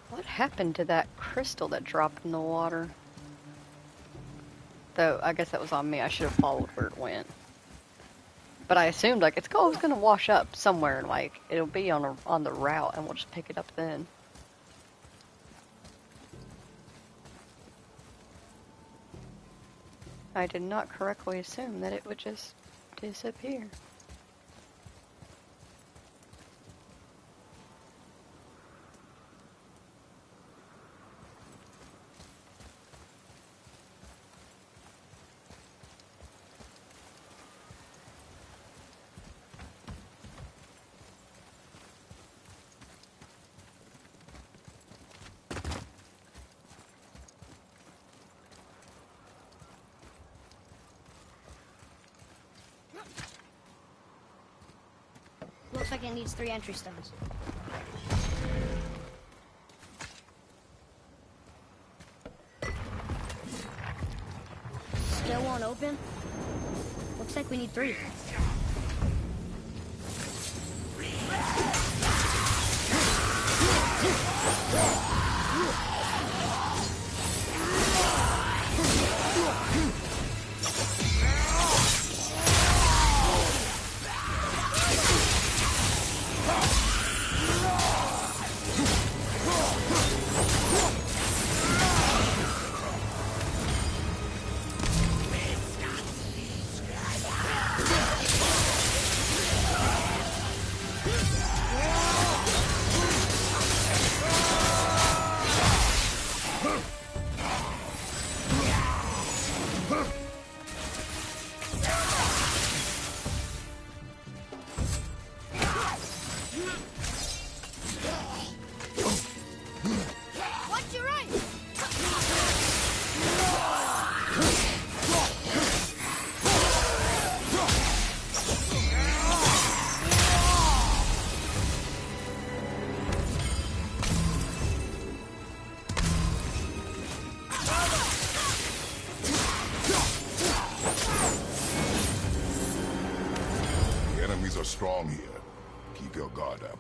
What happened to that crystal that dropped in the water? Though, I guess that was on me. I should have followed where it went. But I assumed, like, it's always going to wash up somewhere, and, like, it'll be on the route, and we'll just pick it up then. I did not correctly assume that it would just disappear. Looks like it needs 3 entry stones. Still won't open? Looks like we need 3. enemies are strong here. Keep your guard up.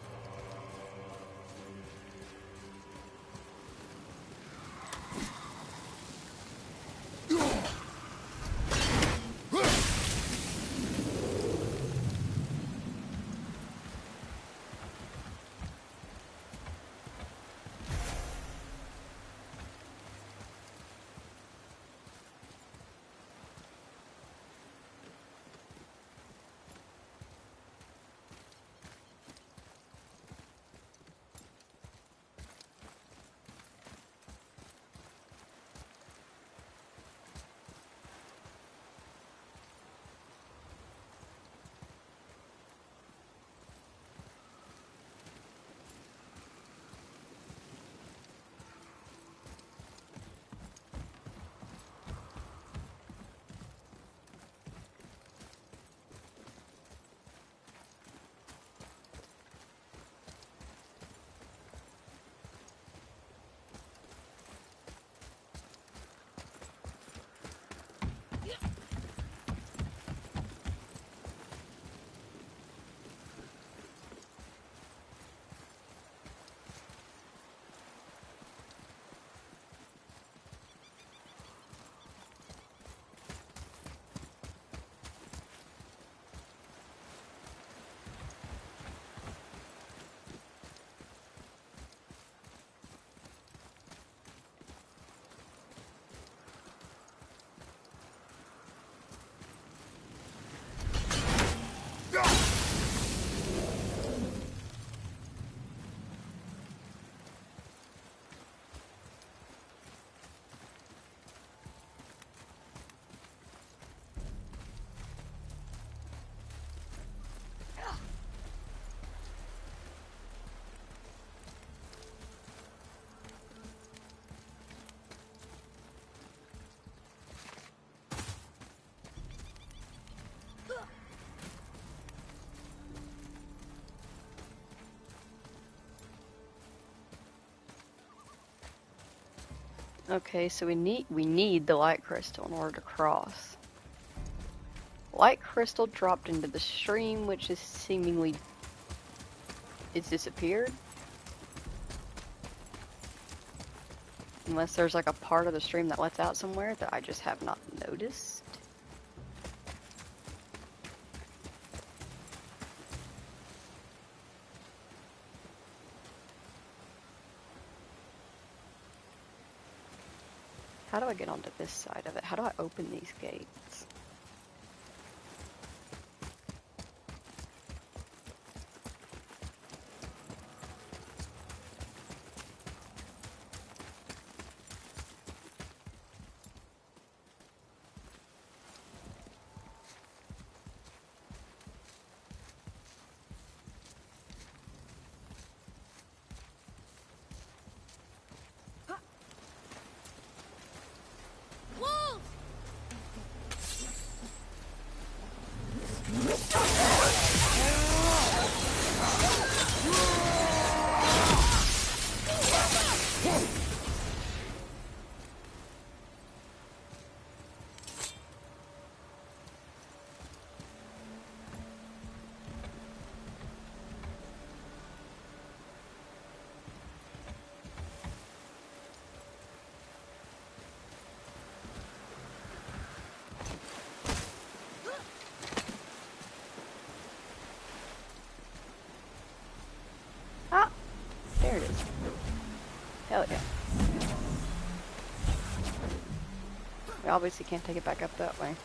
Okay, so we need the light crystal in order to cross. Light crystal dropped into the stream, which is seemingly it's disappeared. Unless there's like a part of the stream that lets out somewhere that I just have not noticed. How do I get onto this side of it? How do I open these gates? There it is. Hell yeah. We obviously can't take it back up that way.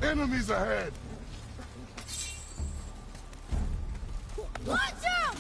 Enemies ahead! Watch out!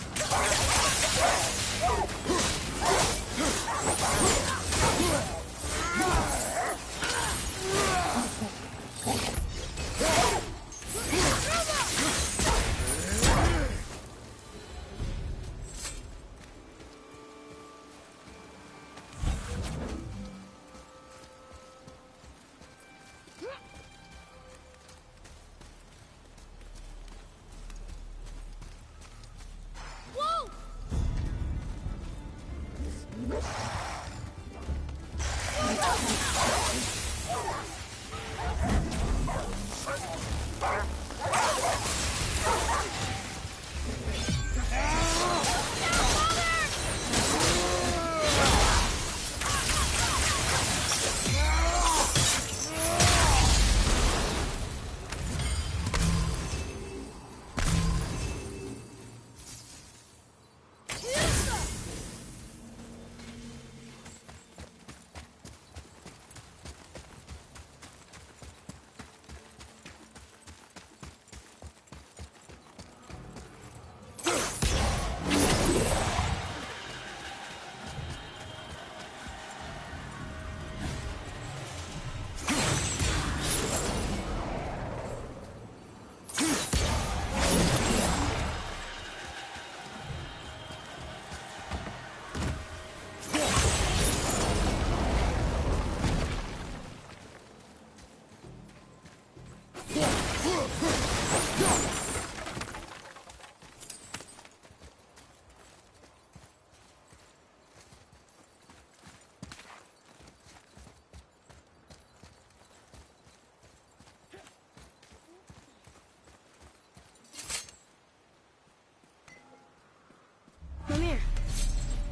Mimir,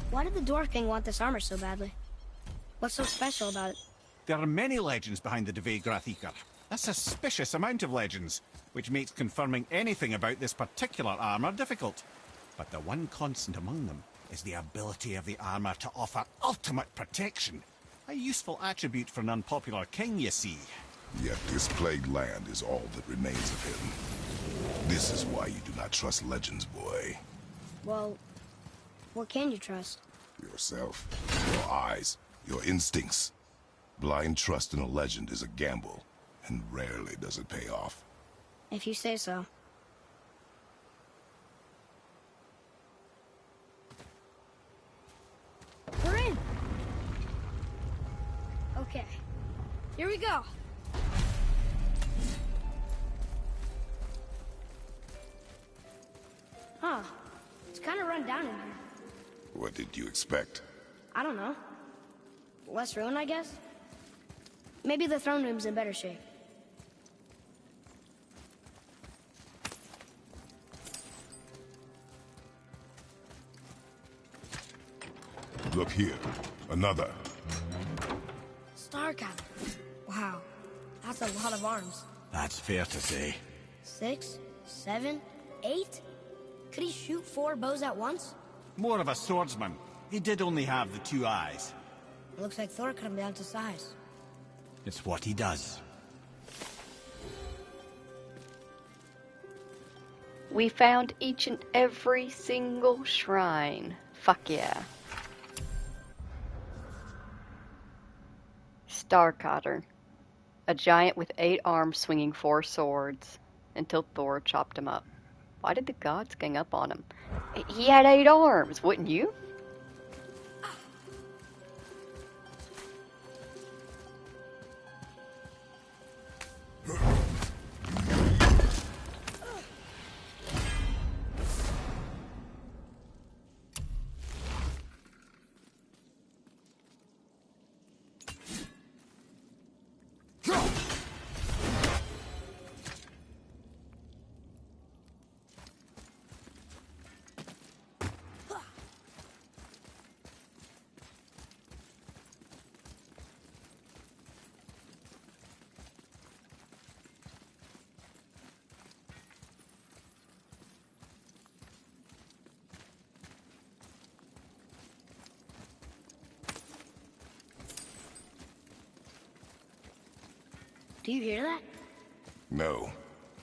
why did the Dwarf King want this armor so badly? What's so special about it? There are many legends behind the Dve Grathikar. A suspicious amount of legends, which makes confirming anything about this particular armor difficult. But the one constant among them is the ability of the armor to offer ultimate protection. A useful attribute for an unpopular king, you see. Yet this plagued land is all that remains of him. This is why you do not trust legends, boy. Well, what can you trust? Yourself, your eyes, your instincts. Blind trust in a legend is a gamble, and rarely does it pay off. If you say so. We're in! Okay, here we go. Huh, it's kind of run down in here. What did you expect? I don't know. Less ruin, I guess? Maybe the throne room's in better shape. Look here. Another. Starcat. Wow, that's a lot of arms. That's fair to say. 6, 7, 8? Could he shoot 4 bows at once? More of a swordsman. He did only have the 2 eyes. It looks like Thor cut him down to size. It's what he does. We found each and every single shrine. Fuck yeah. Starkadr. A giant with 8 arms swinging 4 swords. Until Thor chopped him up. Why did the gods gang up on him? He had 8 arms, wouldn't you? Do you hear that? No.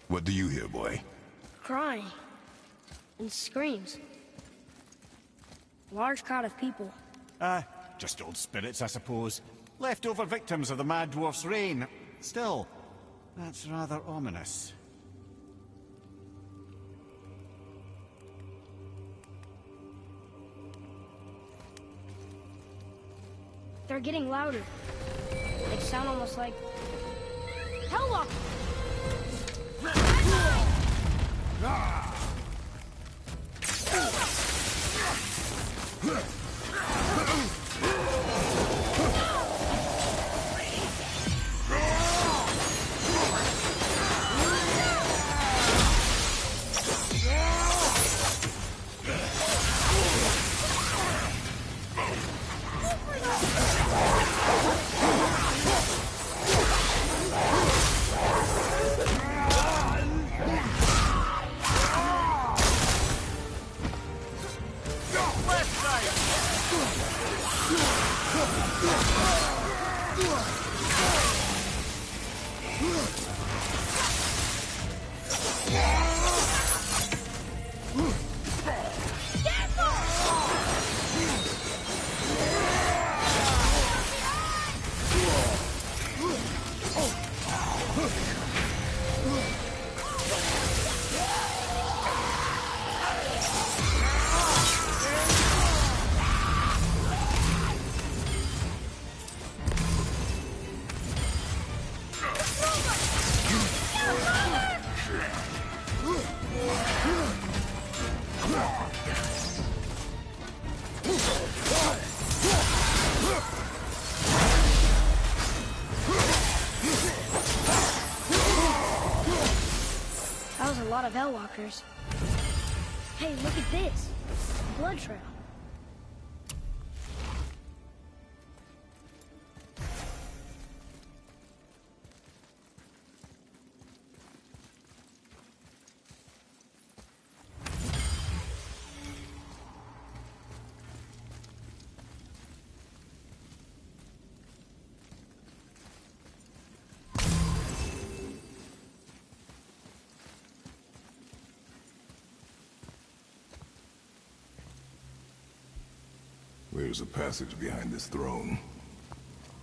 What do you hear, boy? Crying. And screams. Large crowd of people. Just old spirits, I suppose. Leftover victims of the Mad Dwarf's reign. Still, that's rather ominous. They're getting louder. They sound almost like... Hellwalker! That was a lot of Hellwalkers. Hey, look at this. Blood trail. Where's a passage behind this throne?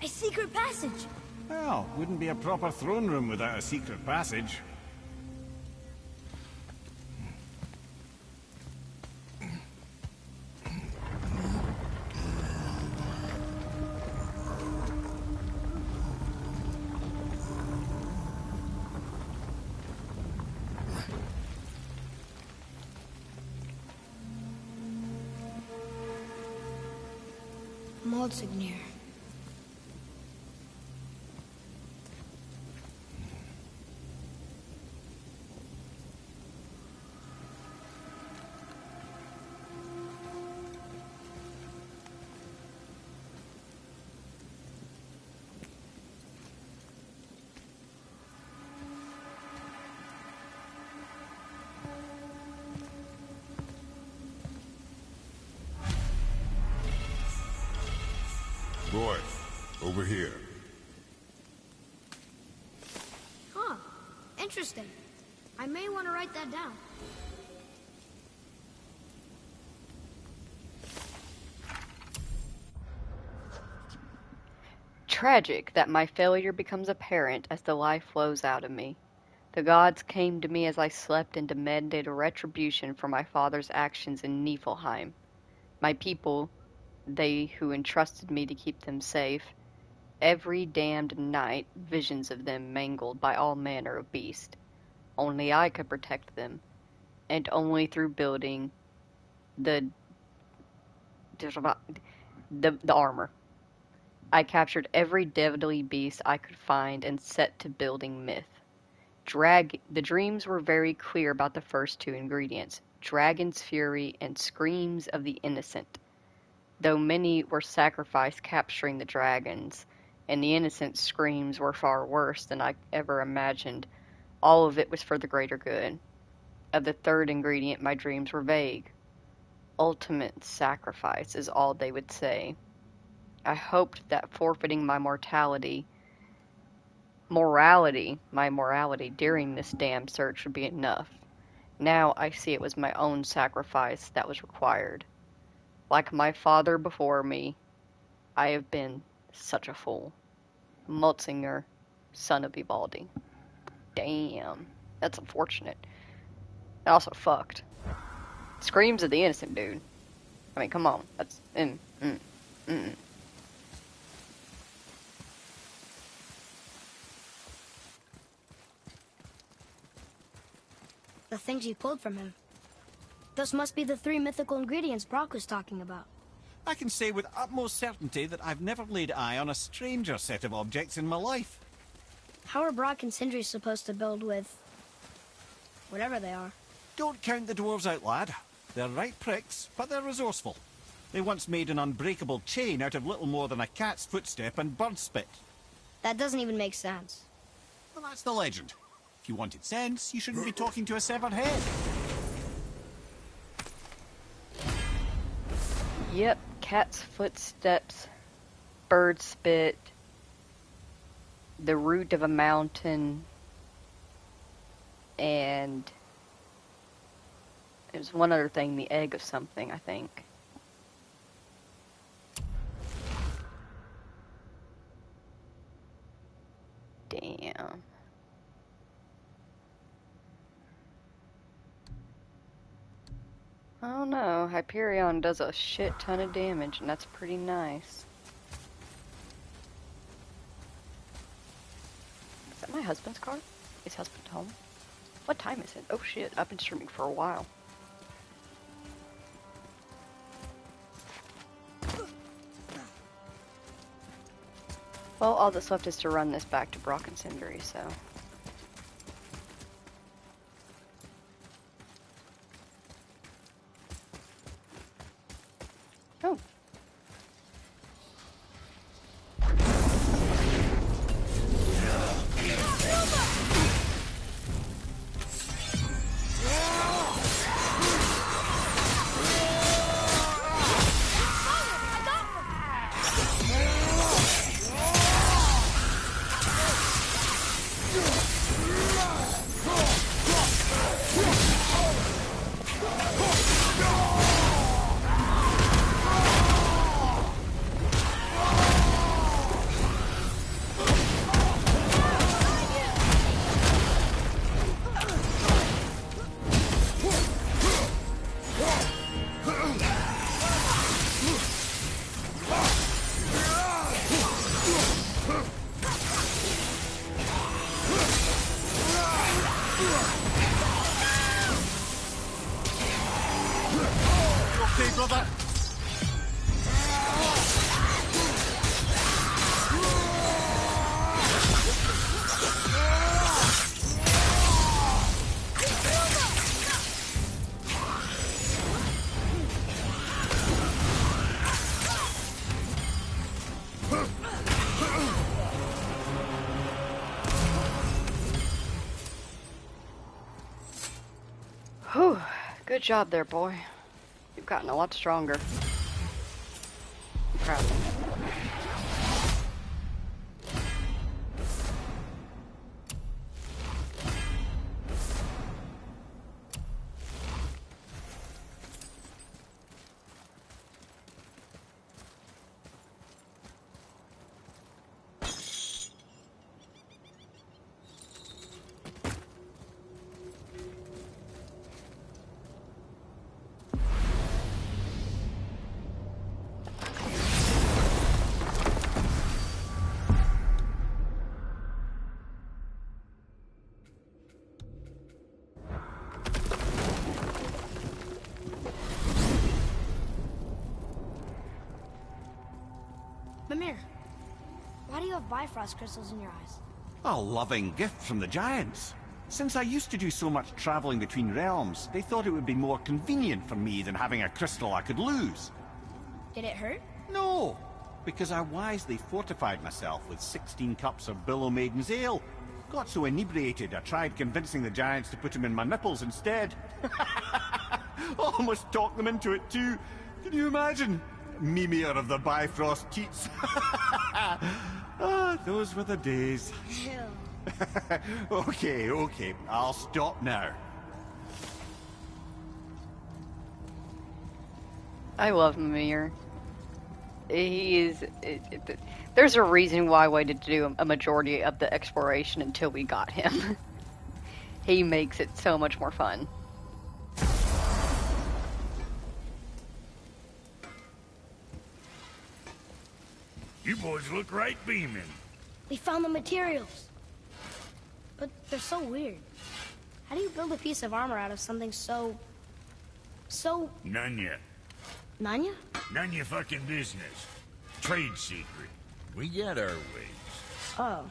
A secret passage! Well, wouldn't be a proper throne room without a secret passage. Maldsignir. Boy, over here. Huh. Interesting. I may want to write that down. Tragic that my failure becomes apparent as the life flows out of me. The gods came to me as I slept and demanded a retribution for my father's actions in Niflheim. My people, they who entrusted me to keep them safe, every damned night visions of them mangled by all manner of beasts. Only I could protect them, and only through building the armor. I captured every deadly beast I could find and set to building myth. The dreams were very clear about the first two ingredients, dragon's fury and screams of the innocent. Though many were sacrificed capturing the dragons, and the innocent screams were far worse than I ever imagined, all of it was for the greater good. Of the third ingredient, my dreams were vague. Ultimate sacrifice is all they would say. I hoped that forfeiting my morality during this damn search would be enough. Now I see it was my own sacrifice that was required. Like my father before me, I have been such a fool. Mutzinger, son of Vivaldi. Damn, that's unfortunate. And also fucked. Screams of the innocent, dude. I mean, come on. That's The things you pulled from him. Those must be the three mythical ingredients Brock was talking about. I can say with utmost certainty that I've never laid eye on a stranger set of objects in my life. How are Brock and Sindri supposed to build with... whatever they are? Don't count the dwarves out, lad. They're right pricks, but they're resourceful. They once made an unbreakable chain out of little more than a cat's footstep and bird spit. That doesn't even make sense. Well, that's the legend. If you wanted sense, you shouldn't be talking to a severed head. Yep, cat's footsteps, bird spit, the root of a mountain, and there's one other thing, the egg of something, I think. Damn. I don't know, Hyperion does a shit ton of damage, and that's pretty nice. Is that my husband's car? Is husband home? What time is it? Oh shit, I've been streaming for a while. Well, all that's left is to run this back to Brock and Cindery, so... Oh. Okay, brother. Whew. Good job there, boy. You've gotten a lot stronger. I'm proud of you. Mimir, why do you have Bifrost crystals in your eyes? A loving gift from the Giants. Since I used to do so much traveling between realms, they thought it would be more convenient for me than having a crystal I could lose. Did it hurt? No, because I wisely fortified myself with 16 cups of Billow Maiden's Ale. Got so inebriated I tried convincing the Giants to put him in my nipples instead. Almost talked them into it too. Can you imagine? Mimir of the Bifrost Teats. Ah, those were the days. Okay, I'll stop now. I love Mimir. He is... there's a reason why I waited to do a majority of the exploration until we got him. He makes it so much more fun. You boys look right beaming. We found the materials. But they're so weird. How do you build a piece of armor out of something so... None yet. None ya? None your fucking business. Trade secret. We got our ways. Oh.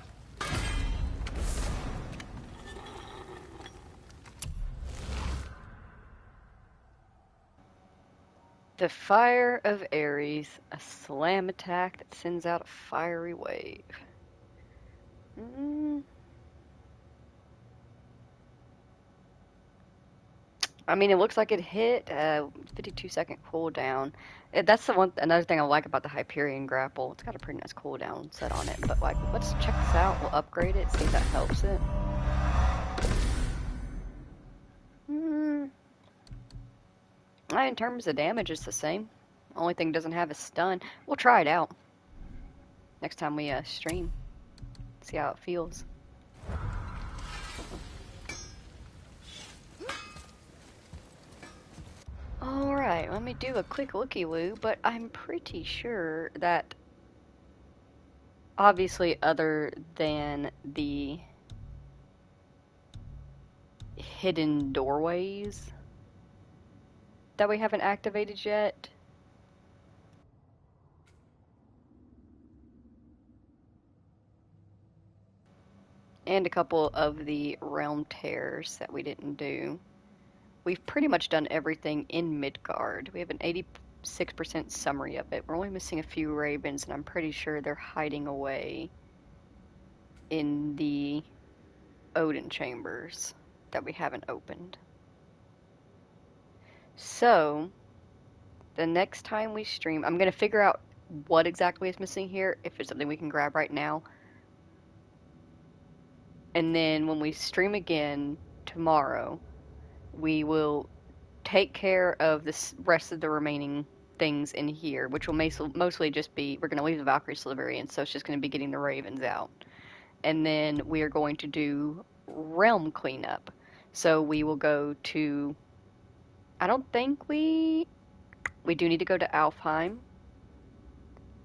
The Fire of Ares, a slam attack that sends out a fiery wave. I mean, it looks like it hit 52-second cooldown. That's another thing I like about the Hyperion Grapple. It's got a pretty nice cooldown set on it. But like, let's check this out. We'll upgrade it, see if that helps it. In terms of damage, it's the same. Only thing it doesn't have is stun. We'll try it out next time we stream. See how it feels. Alright, let me do a quick looky-loo, but I'm pretty sure that obviously other than the hidden doorways that we haven't activated yet, and a couple of the realm tears that we didn't do, we've pretty much done everything in Midgard. We have an 86% summary of it. We're only missing a few ravens, and I'm pretty sure they're hiding away in the Odin chambers that we haven't opened. So, the next time we stream, I'm going to figure out what exactly is missing here, if it's something we can grab right now. And then when we stream again tomorrow, we will take care of the rest of the remaining things in here, which will mostly just be, we're going to leave the Valkyrie Slaverians, so it's just going to be getting the ravens out. And then we are going to do realm cleanup. So we will go to, I don't think we do need to go to Alfheim,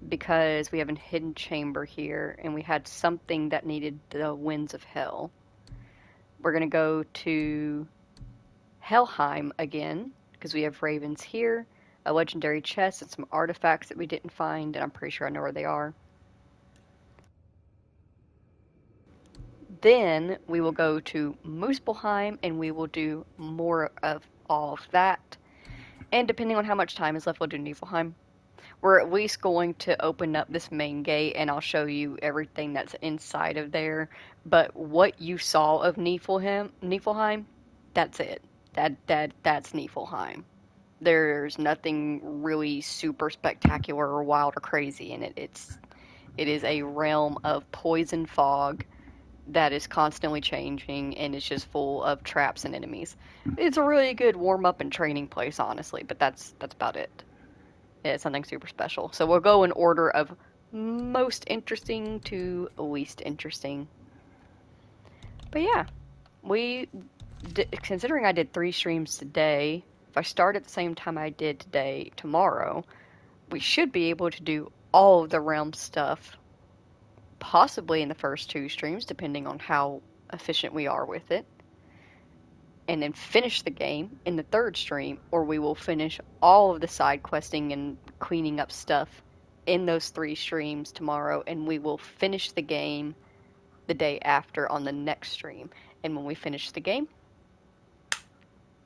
because we have a hidden chamber here, and we had something that needed the Winds of Hell. We're going to go to Helheim again, because we have ravens here, a legendary chest, and some artifacts that we didn't find, and I'm pretty sure I know where they are. Then we will go to Muspelheim, and we will do more of all of that. And depending on how much time is left, we'll do Niflheim. We're at least going to open up this main gate, and I'll show you everything that's inside of there. But what you saw of Niflheim, that's it. That's Niflheim. There's nothing really super spectacular or wild or crazy in it. It is a realm of poison fog that is constantly changing, and it's just full of traps and enemies. It's a really good warm-up and training place, honestly, but that's about it. It's something super special. So we'll go in order of most interesting to least interesting. But yeah, considering I did 3 streams today, if I start at the same time I did today, tomorrow, we should be able to do all of the realm stuff, possibly in the first 2 streams, depending on how efficient we are with it, and then finish the game in the 3rd stream, or we will finish all of the side questing and cleaning up stuff in those 3 streams tomorrow, and we will finish the game the day after on the next stream. And when we finish the game,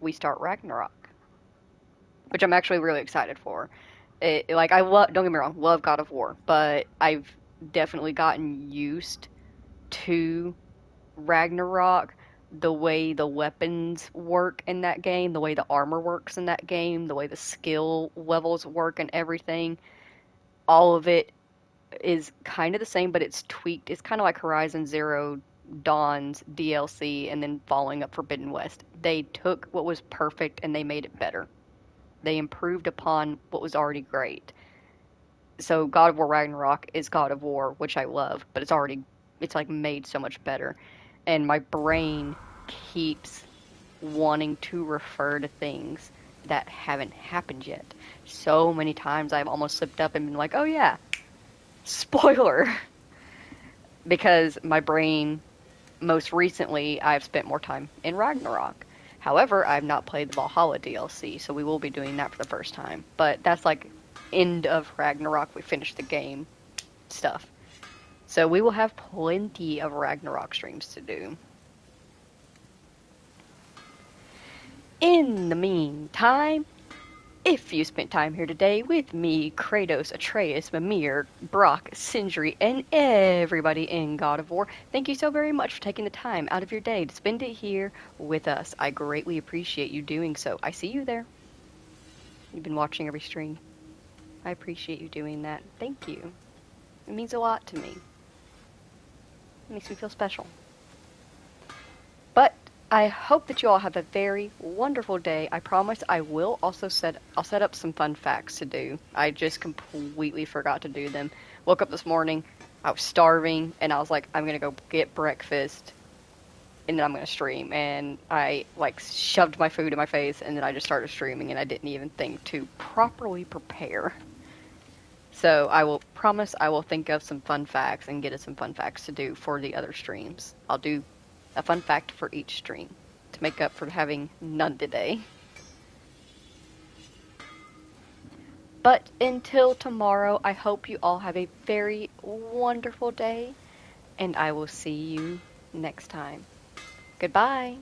we start Ragnarok, which I'm actually really excited for. Don't get me wrong, love God of War, but I've definitely gotten used to Ragnarok, the way the weapons work in that game, the way the armor works in that game, the way the skill levels work and everything. All of it is kind of the same, but it's tweaked. It's kind of like Horizon Zero Dawn's DLC and then following up Forbidden West. They took what was perfect and they made it better. They improved upon what was already great. So God of War Ragnarok is God of War, which I love, but it's like made so much better. And my brain keeps wanting to refer to things that haven't happened yet. So many times I've almost slipped up and been like, oh yeah, spoiler. Because my brain, most recently, I've spent more time in Ragnarok. However, I've not played the Valhalla DLC, so we will be doing that for the first time. But that's like end of Ragnarok, we finished the game stuff. So we will have plenty of Ragnarok streams to do. In the meantime, If you spent time here today with me, Kratos, Atreus, Mimir, Brock, Sindri, and everybody in God of War, thank you so very much for taking the time out of your day to spend it here with us. I greatly appreciate you doing so. I see you there. You've been watching every stream. I appreciate you doing that. Thank you. It means a lot to me. It makes me feel special. But I hope that you all have a very wonderful day. I promise I'll set up some fun facts to do. I just completely forgot to do them. Woke up this morning, I was starving, and I was like, I'm gonna go get breakfast, and then I'm gonna stream. And I shoved my food in my face, and then I just started streaming, and I didn't even think to properly prepare. So I will promise I will think of some fun facts and get us some fun facts to do for the other streams. I'll do a fun fact for each stream to make up for having none today. But until tomorrow, I hope you all have a very wonderful day, and I will see you next time. Goodbye.